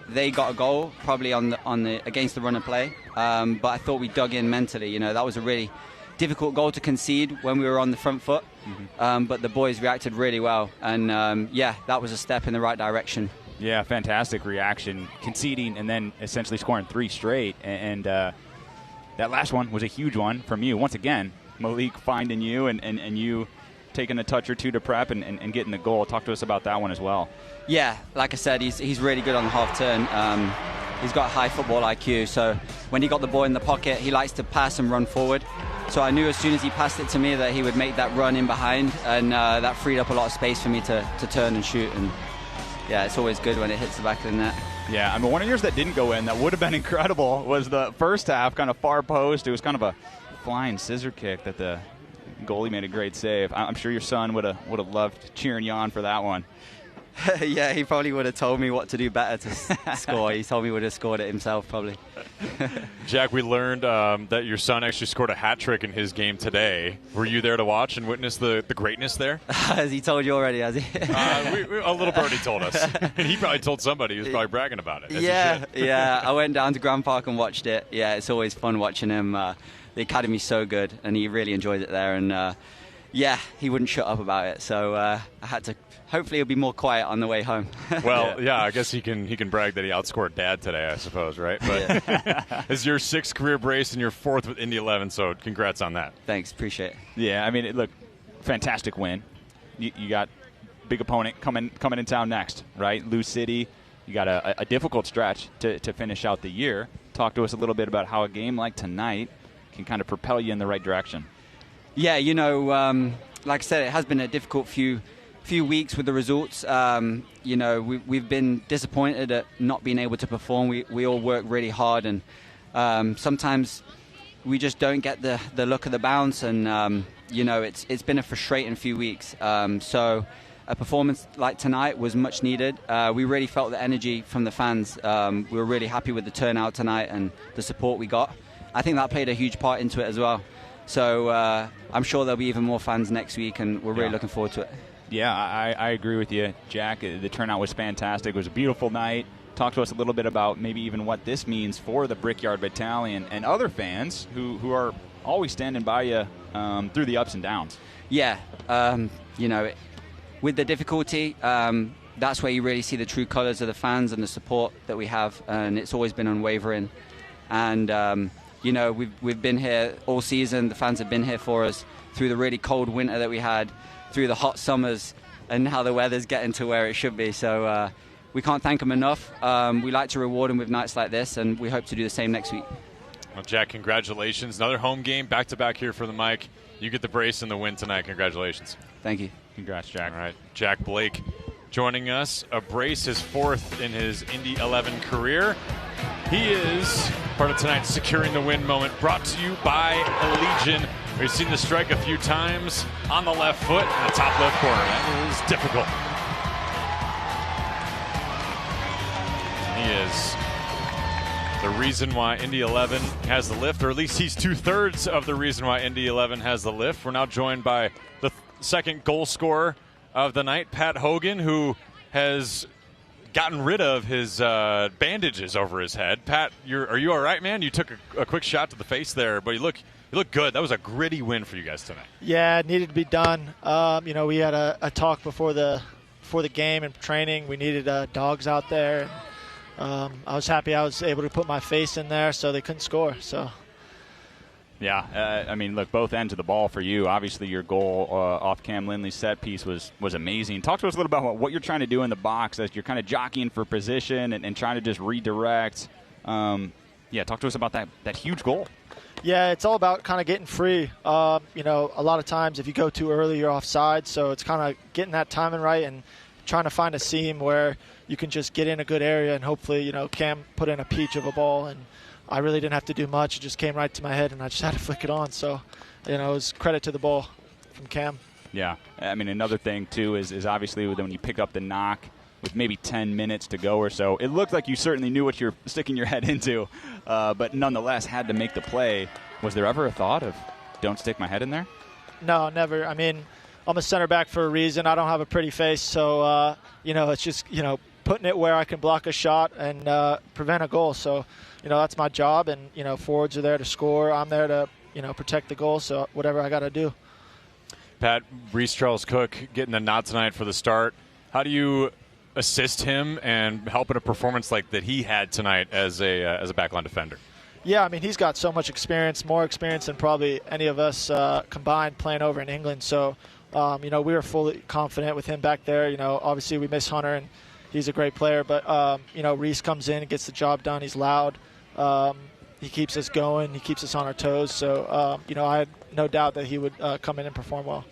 They got a goal probably on the against the run of play, but I thought we dug in mentally. You know, that was a really difficult goal to concede when we were on the front foot. But the boys reacted really well, and yeah, that was a step in the right direction. Yeah, fantastic reaction, conceding and then essentially scoring 3 straight. And that last one was a huge one from you. Once again, Malik finding you and you taking a touch or two to prep and getting the goal. Talk to us about that one as well. Yeah, like I said, he's really good on the half turn. He's got high football IQ, so when he got the ball in the pocket, he likes to pass and run forward. So I knew as soon as he passed it to me that he would make that run in behind, and that freed up a lot of space for me to turn and shoot. And yeah, it's always good when it hits the back of the net. Yeah, I mean, one of yours that didn't go in that would have been incredible was the first half, kind of far post. It was kind of a flying scissor kick that the goalie made a great save. I'm sure your son would have loved cheering you on for that one. Yeah, he probably would have told me what to do better to score. He told me he would have scored it himself, probably. Jack, we learned that your son actually scored a hat trick in his game today. Were you there to watch and witness the greatness there? Has he told you already, has he? A little birdie told us. And he probably told somebody. He was probably bragging about it. Yeah. I went down to Grand Park and watched it. Yeah, it's always fun watching him. The academy's so good, and he really enjoys it there. And, he wouldn't shut up about it. So I had to. Hopefully, he'll be more quiet on the way home. Well, I guess he can brag that he outscored Dad today, I suppose, right? But it's your 6th career brace and your 4th with Indy 11, so congrats on that. Thanks, appreciate it. Yeah, I mean, look, fantastic win. You got big opponent coming in town next, right? Lou City. You got a difficult stretch to finish out the year. Talk to us a little bit about how a game like tonight can kind of propel you in the right direction. Yeah, like I said, it has been a difficult few weeks with the results. We've been disappointed at not being able to perform. We all work really hard, and sometimes we just don't get the look of the bounce, and it's been a frustrating few weeks. So a performance like tonight was much needed. We really felt the energy from the fans. We were really happy with the turnout tonight and the support we got. I think that played a huge part into it as well. So I'm sure there'll be even more fans next week, and we're really looking forward to it. Yeah, I agree with you, Jack. The turnout was fantastic. It was a beautiful night. Talk to us a little bit about maybe even what this means for the Brickyard Battalion and other fans who are always standing by you through the ups and downs. Yeah, with the difficulty, that's where you really see the true colors of the fans and the support that we have, and it's always been unwavering. And we've been here all season. The fans have been here for us through the really cold winter that we had, through the hot summers, and now the weather's getting to where it should be. So we can't thank them enough. We like to reward them with nights like this, and we hope to do the same next week. Well, Jack, congratulations. Another home game, back-to-back here for the mic. You get the brace and the win tonight. Congratulations. Thank you. Congrats, Jack. All right, Jack Blake joining us. A brace, his 4th in his Indy 11 career. He is part of tonight's Securing the Win moment, brought to you by Allegiant. We've seen the strike a few times on the left foot in the top left corner. That is difficult. He is the reason why Indy 11 has the lift, or at least he's 2/3 of the reason why Indy 11 has the lift. We're now joined by the second goal scorer of the night, Pat Hogan, who has gotten rid of his bandages over his head. Pat, are you all right, man? You took a quick shot to the face there, but you look good. That was a gritty win for you guys tonight. Yeah, it needed to be done. We had a talk before the game and training. We needed dogs out there. I was happy I was able to put my face in there so they couldn't score. So. Yeah, look, both ends of the ball for you. Obviously, your goal off Cam Lindley's set piece was amazing. Talk to us a little about what you're trying to do in the box as you're kind of jockeying for position and trying to just redirect. Talk to us about that huge goal. Yeah, it's all about kind of getting free. A lot of times if you go too early, you're offside. So it's kind of getting that timing right and trying to find a seam where you can just get in a good area and hopefully, Cam put in a peach of a ball, and I really didn't have to do much. It just came right to my head, and I just had to flick it on. So, it was credit to the ball from Cam. Yeah. Another thing, too, is obviously when you pick up the knock with maybe 10 minutes to go or so, it looked like you certainly knew what you're sticking your head into, but nonetheless had to make the play. Was there ever a thought of, don't stick my head in there? No, never. I'm a center back for a reason. I don't have a pretty face, so, it's just, putting it where I can block a shot and prevent a goal. So, that's my job, and, forwards are there to score. I'm there to, protect the goal, so whatever I got to do. Pat, Reese Charles Cook getting the nod tonight for the start. How do you assist him and help in a performance like that he had tonight as a backline defender? Yeah, he's got so much experience, more experience than probably any of us combined playing over in England. So, we were fully confident with him back there. Obviously we miss Hunter, and he's a great player. But, Reese comes in and gets the job done. He's loud. He keeps us going. He keeps us on our toes. So, I had no doubt that he would come in and perform well.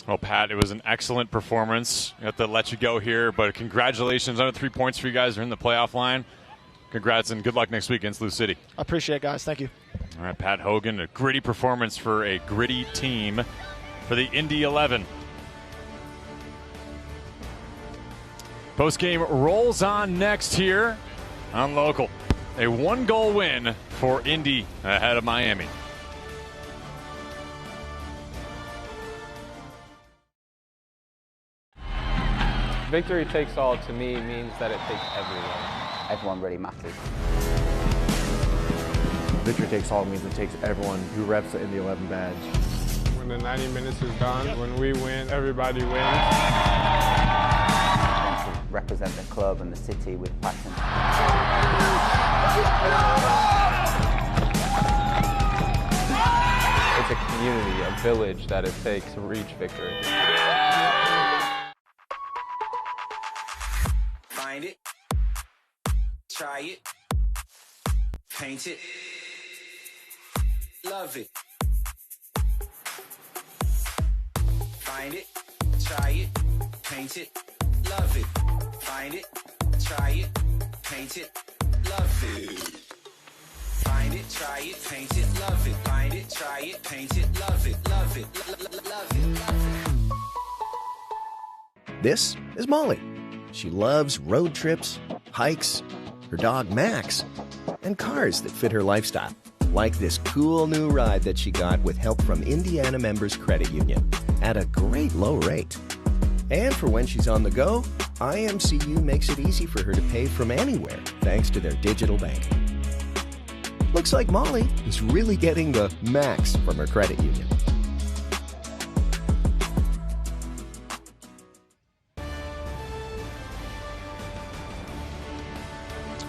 Well, Pat, it was an excellent performance. I have to let you go here, but congratulations on the 3 points for you guys. You're in the playoff line. Congrats, and good luck next week against Lou City. I appreciate it, guys. Thank you. All right, Pat Hogan, a gritty performance for a gritty team for the Indy 11. Post-game rolls on next here on Local. A 1-goal win for Indy ahead of Miami. Victory takes all to me means that it takes everyone. Everyone really matters. Victory takes all means it takes everyone who reps the Indy 11 badge. When the 90 minutes is done, when we win, everybody wins. To represent the club and the city with passion. It's a community, a village that it takes to reach victory. Find it, try it, paint it, love it. Find it, try it, paint it, love it. Find it, try it, paint it, love it. Find it, try it, paint it, love it. Find it, try it, paint it, love it, love it, love it. This is Molly. She loves road trips, hikes, her dog Max, and cars that fit her lifestyle, like this cool new ride that she got with help from Indiana Members Credit Union at a great low rate. And for when she's on the go, IMCU makes it easy for her to pay from anywhere thanks to their digital banking. Looks like Molly is really getting the max from her credit union.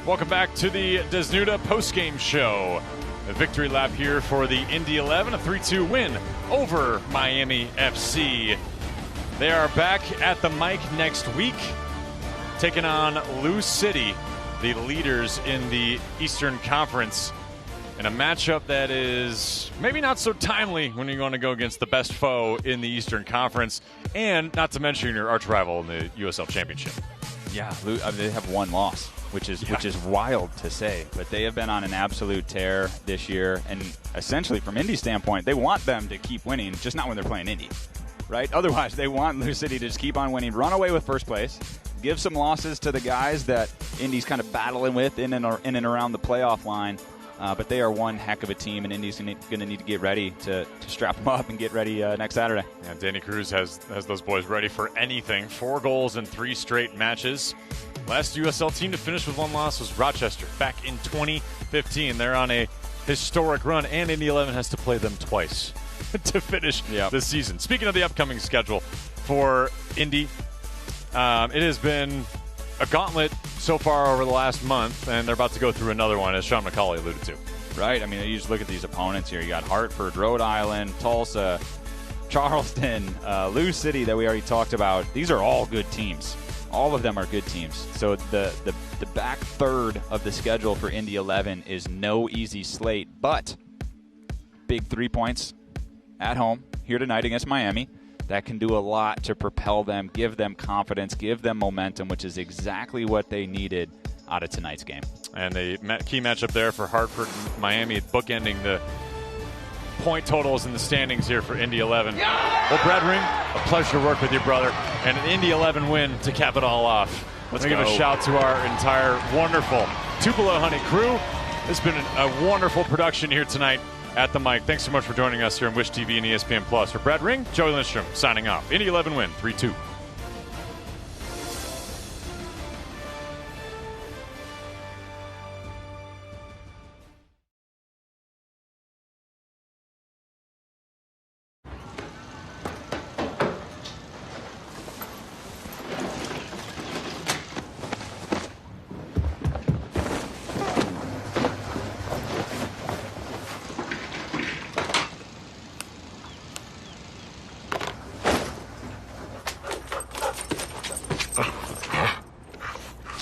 Welcome back to the Desnuda postgame show. A victory lap here for the Indy 11, a 3-2 win over Miami FC. They are back at the mic next week, taking on Lou City, the leaders in the Eastern Conference, in a matchup that is maybe not so timely when you're going to go against the best foe in the Eastern Conference, and not to mention your arch rival in the USL Championship. Yeah, they have one loss, which is wild to say, but they have been on an absolute tear this year, and essentially from Indy's standpoint, they want them to keep winning, just not when they're playing Indy, right? Otherwise, they want Lou City to just keep on winning, run away with first place, give some losses to the guys that Indy's kind of battling with in and around the playoff line, but they are one heck of a team, and Indy's going to need to get ready to strap them up and get ready next Saturday. Yeah, Danny Cruz has those boys ready for anything. 4 goals in 3 straight matches. Last USL team to finish with 1 loss was Rochester back in 2015. They're on a historic run, and Indy 11 has to play them twice to finish the season. Speaking of the upcoming schedule for Indy, it has been a gauntlet so far over the last month, and they're about to go through another one, as Sean McCauley alluded to. Right. I mean, you just look at these opponents here. You got Hartford, Rhode Island, Tulsa, Charleston, Lou City that we already talked about. These are all good teams. All of them are good teams. So the back third of the schedule for Indy 11 is no easy slate, but big 3 points at home here tonight against Miami. That can do a lot to propel them, give them confidence, give them momentum, which is exactly what they needed out of tonight's game. And the key matchup there for Hartford and Miami, bookending the point totals in the standings here for Indy 11. Well, Brad Ring, a pleasure to work with you, brother. And an Indy 11 win to cap it all off. Let's give a shout to our entire wonderful Tupelo Honey crew. It's been a wonderful production here tonight at the mic. Thanks so much for joining us here on Wish TV and ESPN Plus. For Brad Ring, Joey Lindstrom signing off. Indy 11 win, 3-2.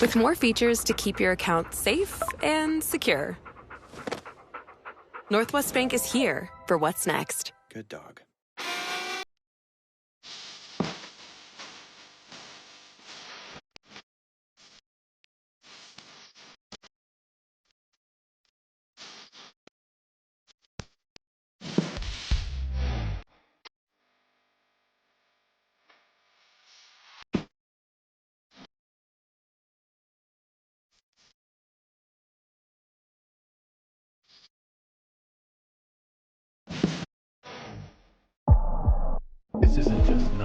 With more features to keep your account safe and secure. Northwest Bank is here for what's next. Good dog.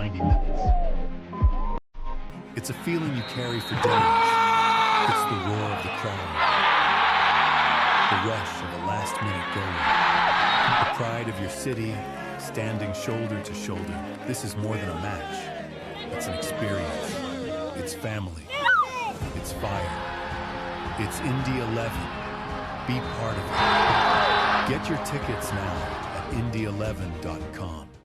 90 minutes. It's a feeling you carry for days. It's the roar of the crowd, the rush of a last-minute goal, the pride of your city, standing shoulder to shoulder. This is more than a match. It's an experience. It's family. It's fire. It's Indy 11. Be part of it. Get your tickets now at indy11.com.